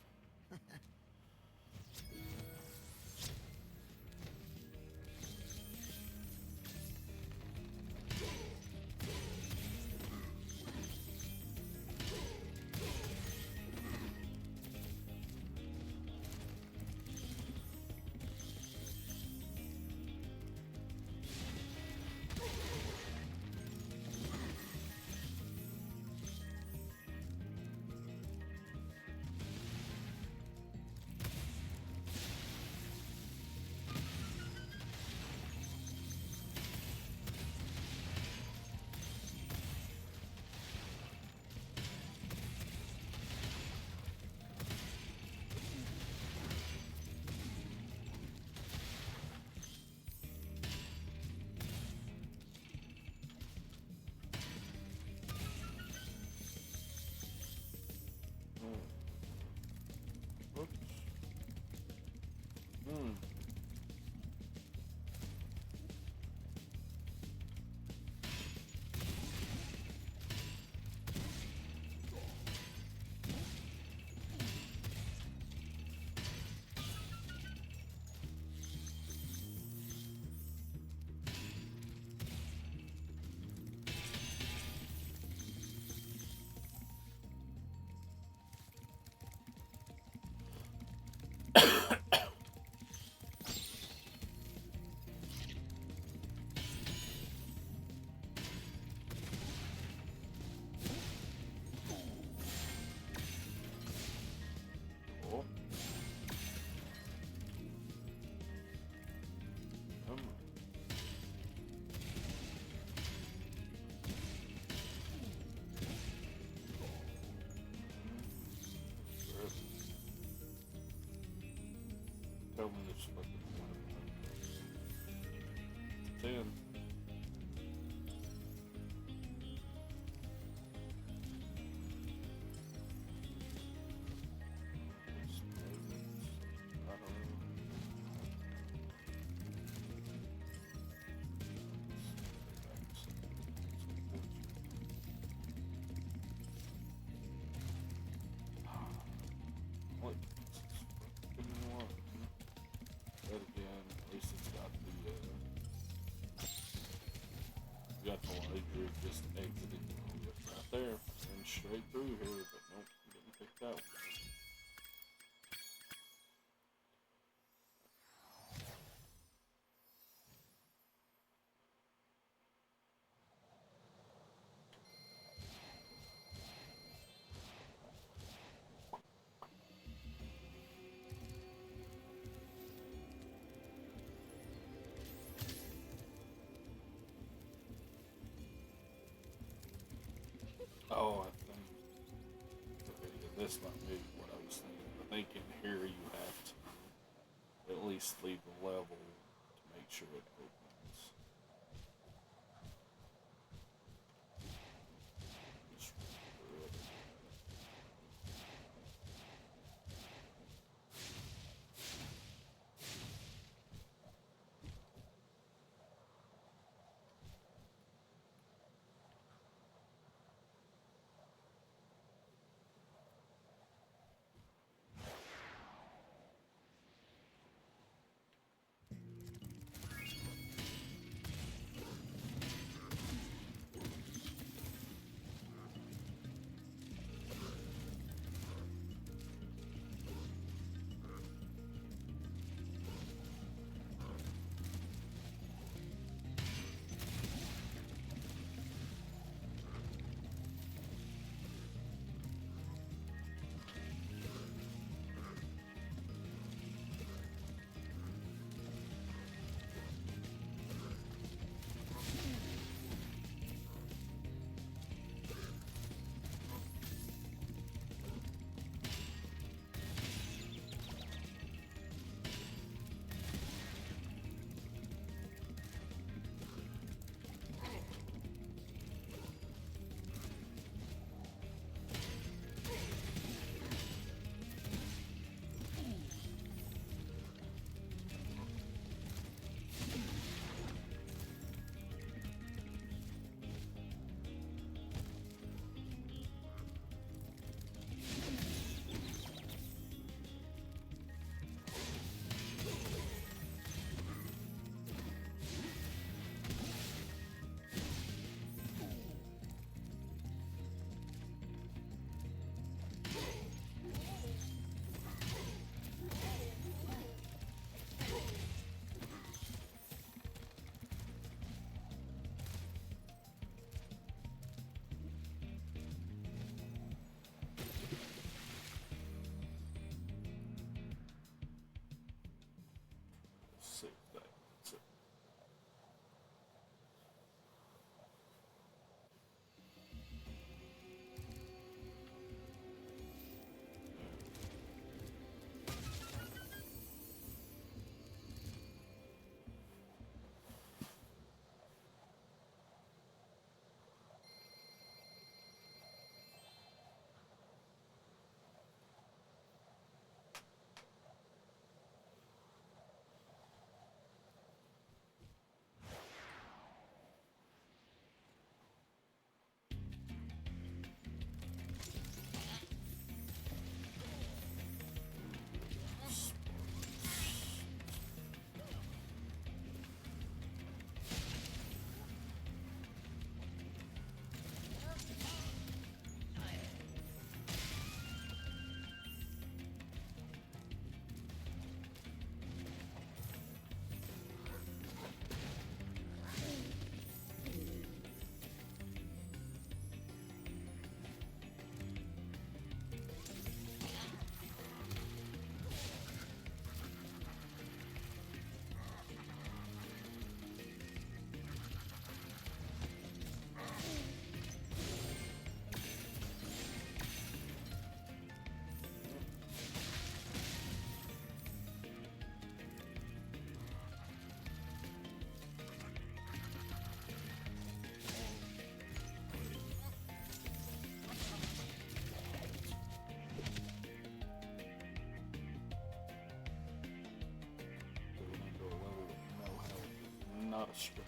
Tell me this fucking one. 10. But again, at least it's got the got the luxury of just exiting right there and straight through here, but nope, didn't pick that one. Oh, I think this might be what I was thinking. I think in here you have to at least leave the level to make sure it opens. Just remember it. not a strap.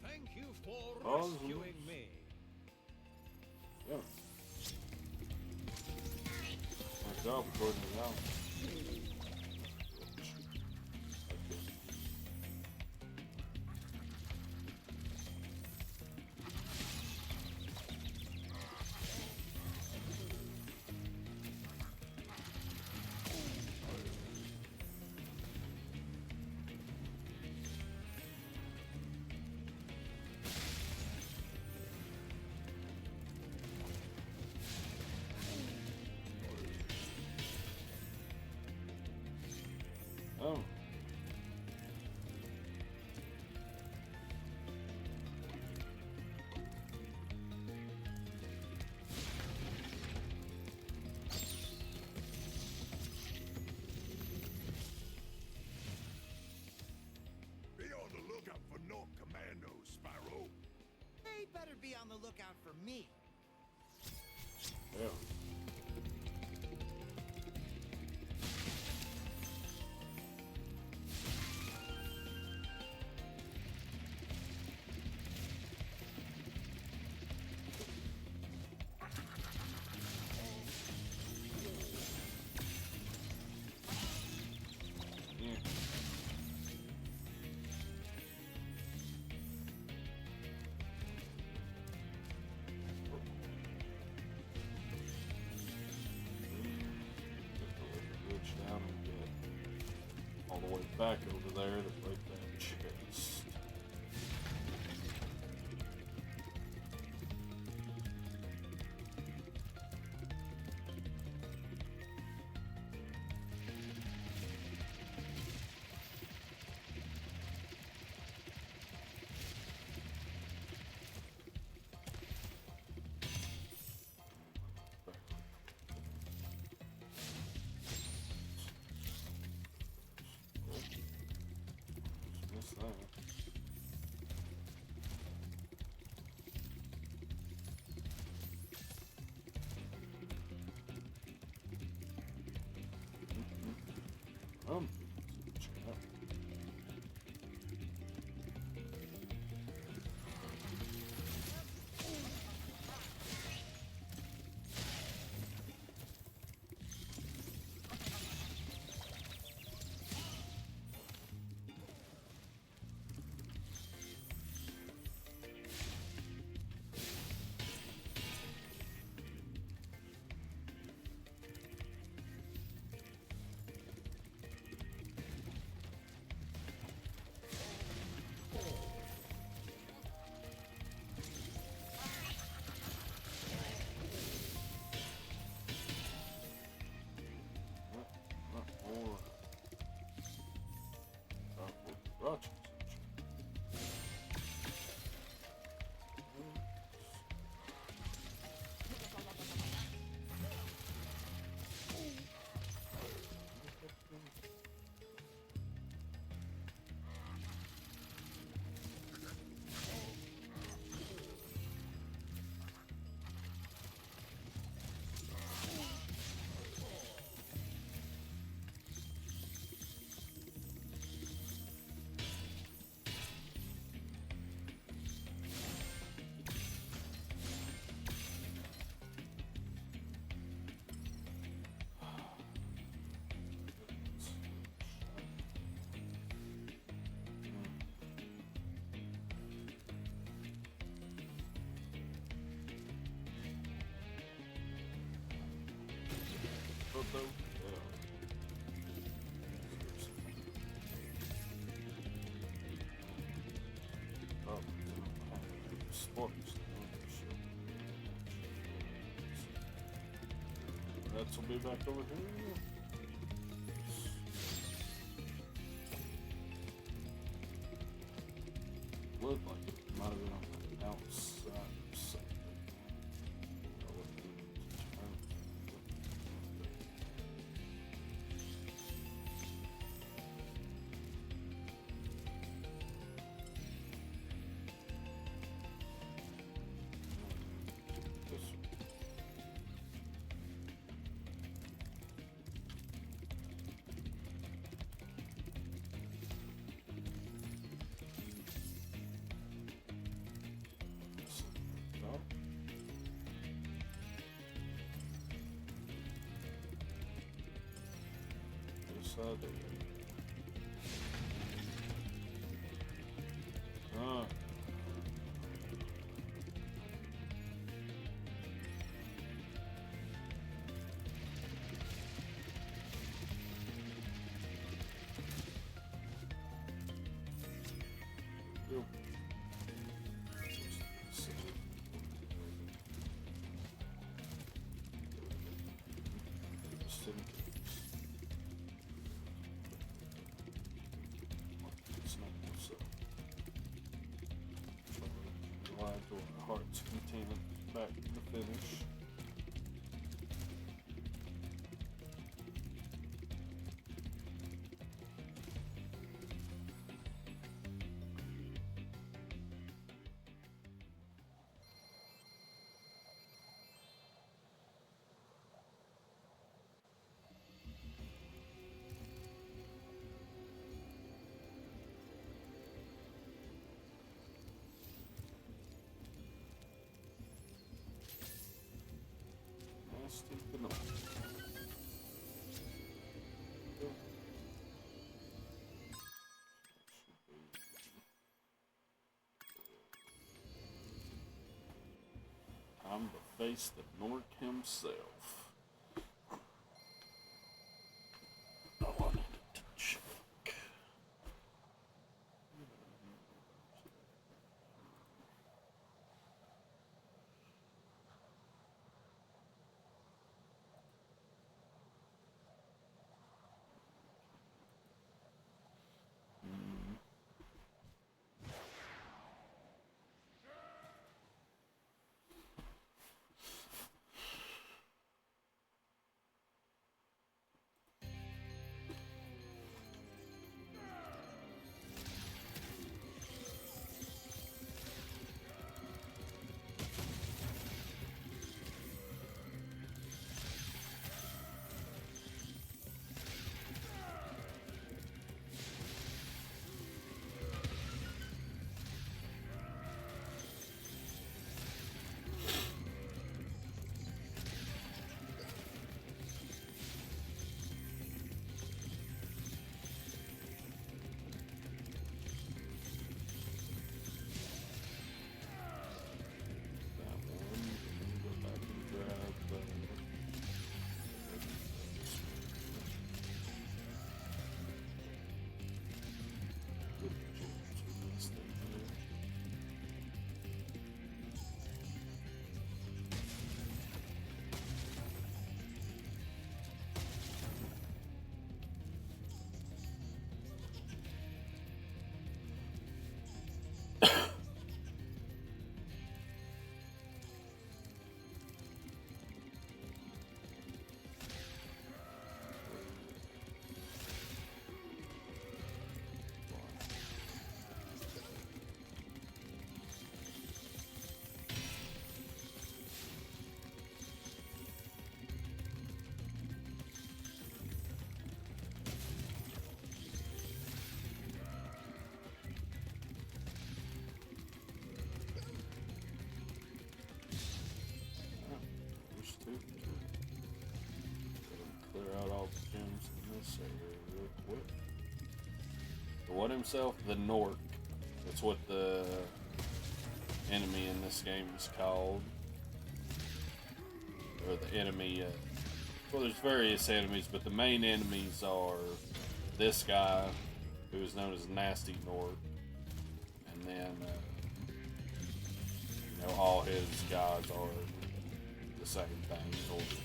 Thank you for Oh, rescuing me. Yeah. Good job, recording it out. Oh. Be on the lookout for North Commandos, Spyro. They better be on the lookout for me. Yeah. Down and get all the way back over there to break that chest. What's that? Check it out. Roger. Rats will be back over here. Look like it. might have been on the outside or something. I wouldn't even turn. This one. No. Yes, I do. Ah. Yep. Just in case. It's not so. Glad to our heart's content. Back to the finish. Nasty banana. Yep. Time to face the Nork himself. Oh, I needed to check. Clear out all the gems in this area real quick. The what himself? The Nork. That's what the enemy in this game is called. Or the enemy, well, there's various enemies, but the main enemies are this guy, who is known as Nasty Nork, and then, you know, all his guys are the same thing, Norks.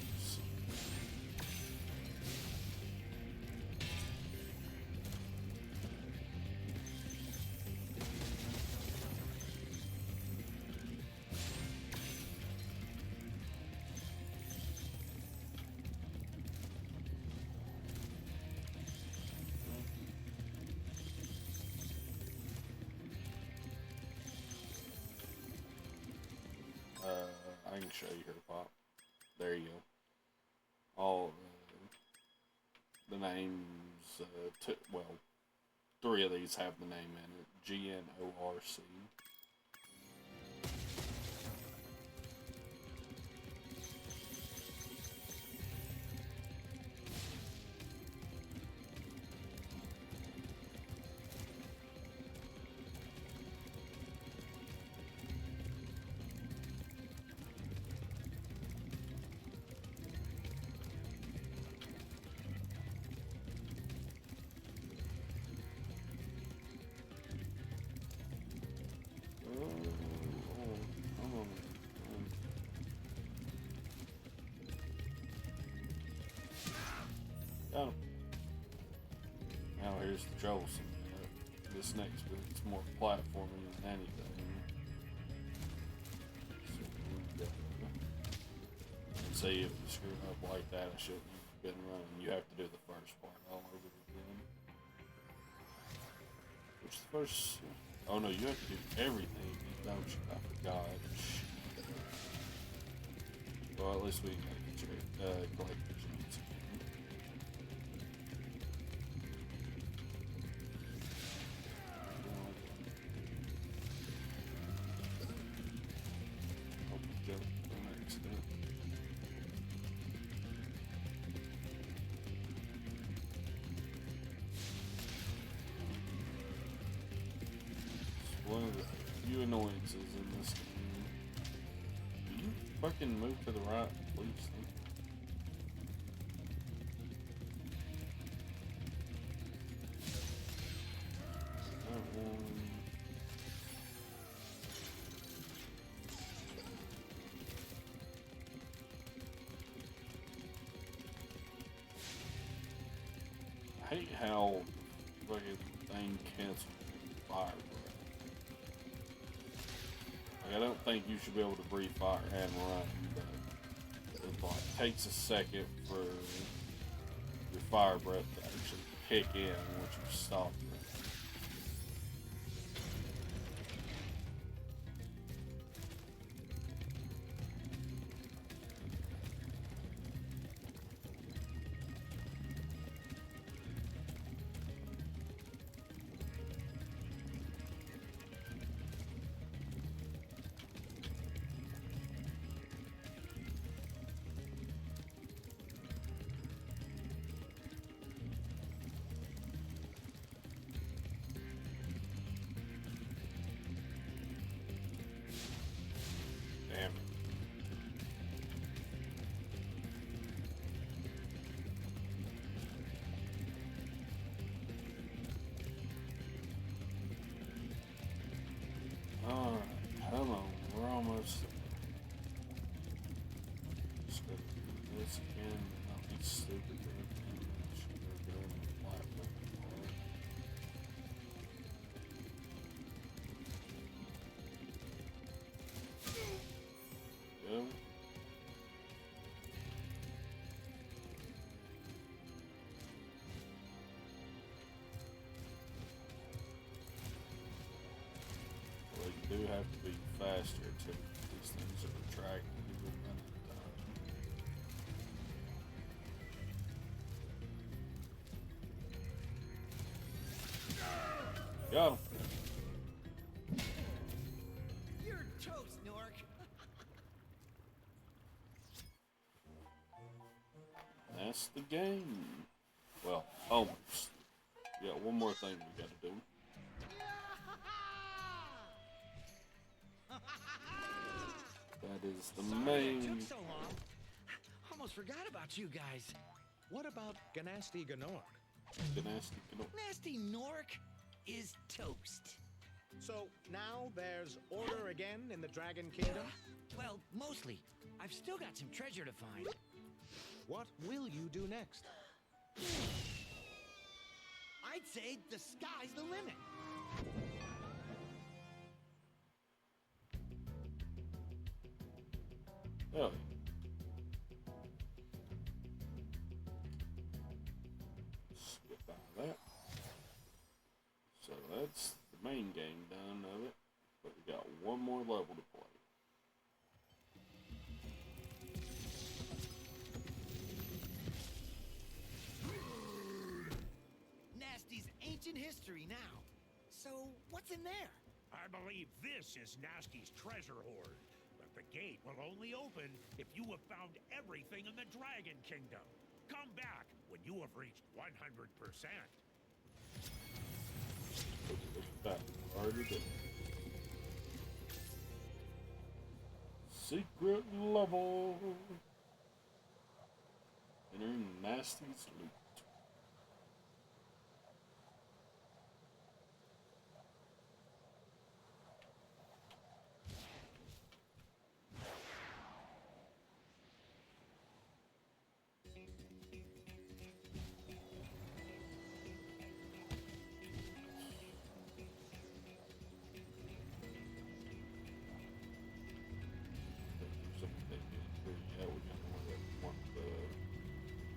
show you here, Pop. There you go. All the names, well, 3 of these have the name in it. GNORC. Oh. Now here's the trouble. This next bit's more platforming than anything. And see if you screw up like that, I shouldn't have been running. You have to do the first part all over again. Which the first? Oh no, you have to do everything, don't you? I forgot. Well, at least we can collect the gems. One of the few annoyances in this game. Can you fucking move to the right, please? That one. I hate how fucking thing cancels fire. I don't think you should be able to breathe fire and run, but it like takes a second for your fire breath to actually kick in once you stop running. Damn it. Alright, come on, we're almost there. Just gotta do this again and not be stupid with animation. We're doing the platform part. Go. Well, you do have to be faster too. These things are retracting every minute of time. Got him. You're toast, Nork. That's the game. Well, almost. We got one more thing we gotta do. That is the Sorry main. it took so long. Almost forgot about you guys. What about Ganasty Ganork? Ganasty Ganork. Nasty Nork is toast. So now there's order again in the Dragon Kingdom? Well, mostly. I've still got some treasure to find. What will you do next? I'd say the sky's the limit. Oh. Skip by that. So that's the main game done of it. But we got one more level to play. mystery now. So, what's in there? I believe this is Nasty's treasure hoard. But the gate will only open if you have found everything in the Dragon Kingdom. Come back when you have reached 100%. That already did. Secret level. Entering Nasty's loot.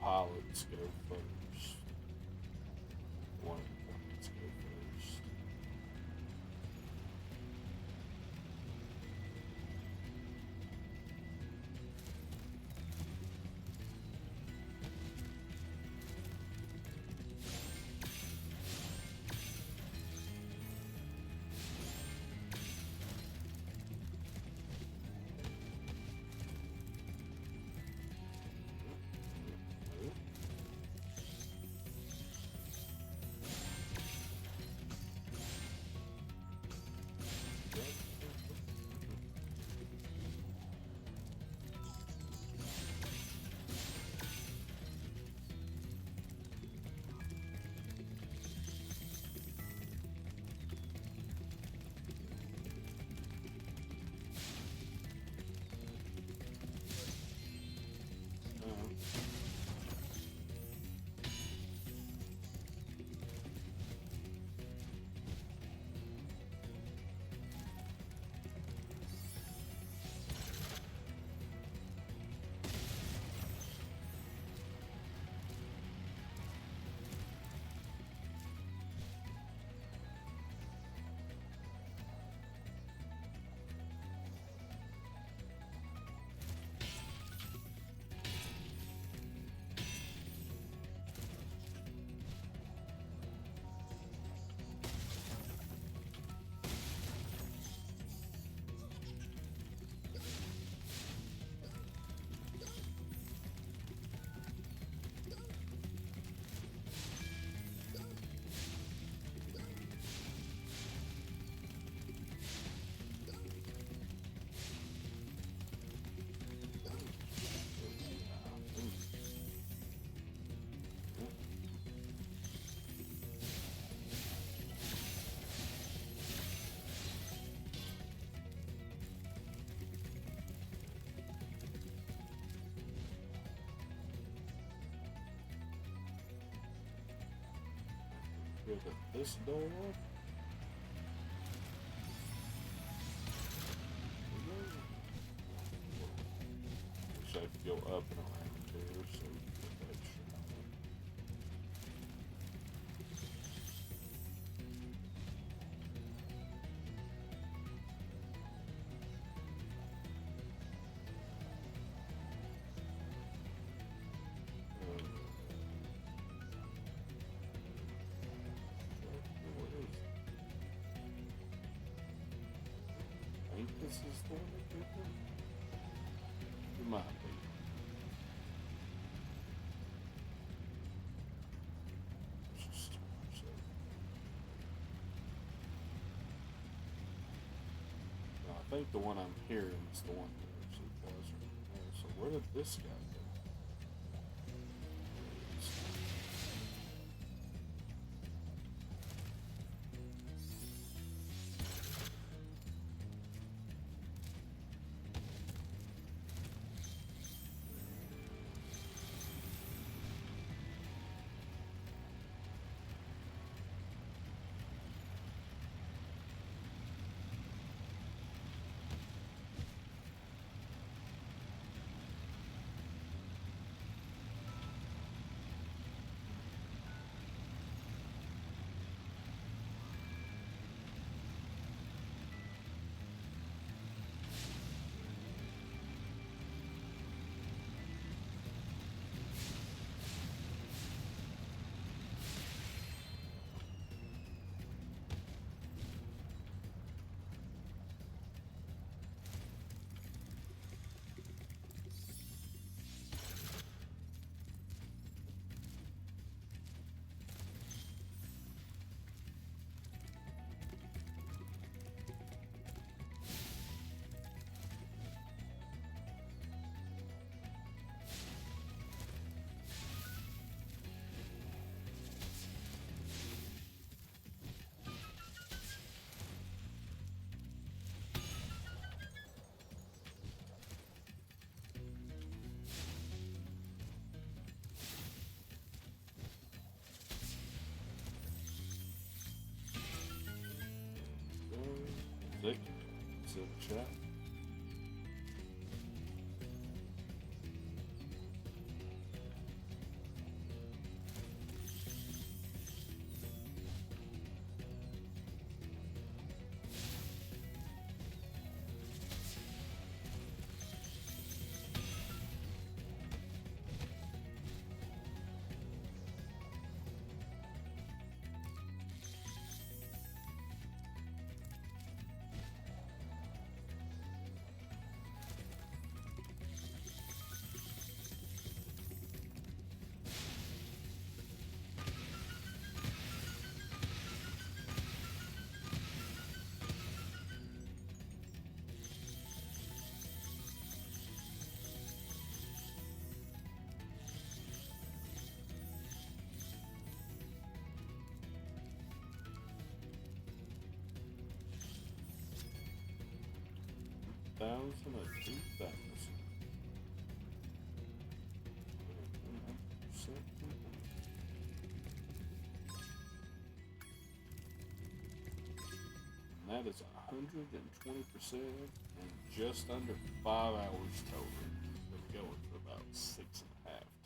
Pilots go first. One of the pilots go first. Open this door. Wish I could go up and around here so we can get that shit. This is the one that did it? It might be. No, I think the one I'm hearing is the one that actually was right there. So where did this guy go? Zick. It's in the chat. Thousand or 2,000. And that is 120% in just under 5 hours total. We're going for about 6.5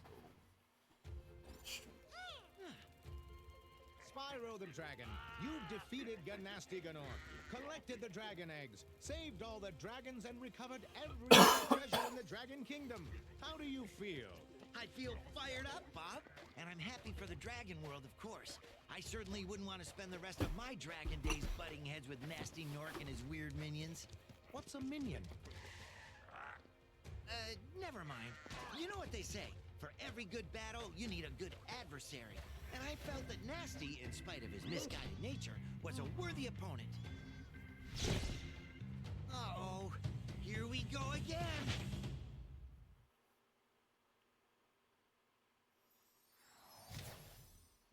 total. Spyro the Dragon, you've defeated Gnasty Gnorc, collected the dragon eggs, saved all the dragons, and recovered every treasure in the Dragon Kingdom. How do you feel? I feel fired up, Bob. And I'm happy for the Dragon World, of course. I certainly wouldn't want to spend the rest of my dragon days butting heads with Nasty Gnorc and his weird minions. What's a minion? Never mind. You know what they say. For every good battle, you need a good adversary. And I felt that Nasty, in spite of his misguided nature, was a worthy opponent. Uh-oh. Here we go again.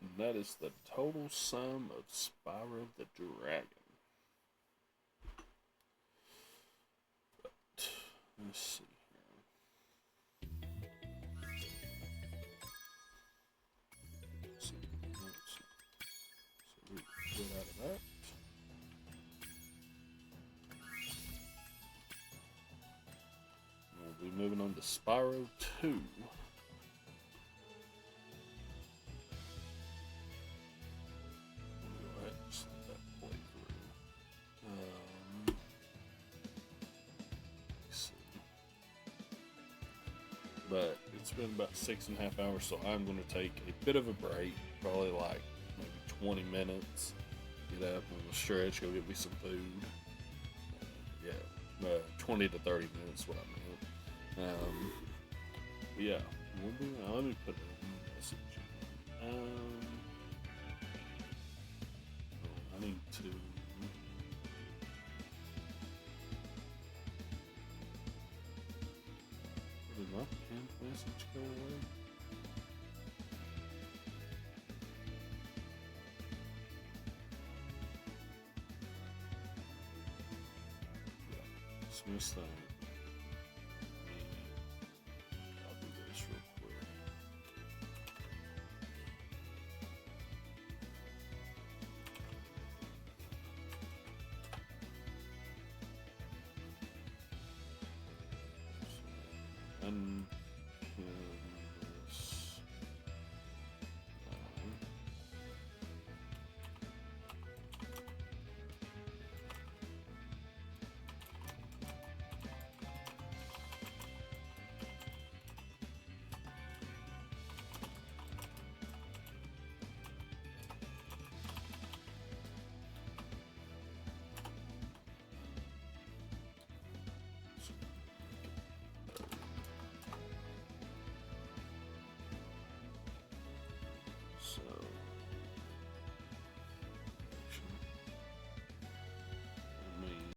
And that is the total sum of Spyro the Dragon. But, let's see here. So we get out of that. We'll be moving on to Spyro 2. But it's been about 6.5 hours, so I'm going to take a bit of a break, probably like maybe 20 minutes. Get up and stretch, go get me some food. Yeah, 20 to 30 minutes, what I meant. Yeah, we'll be. Let me put a message. I need to. Did my pinned message go away? Yeah, dismiss that. I'll do this real quick. And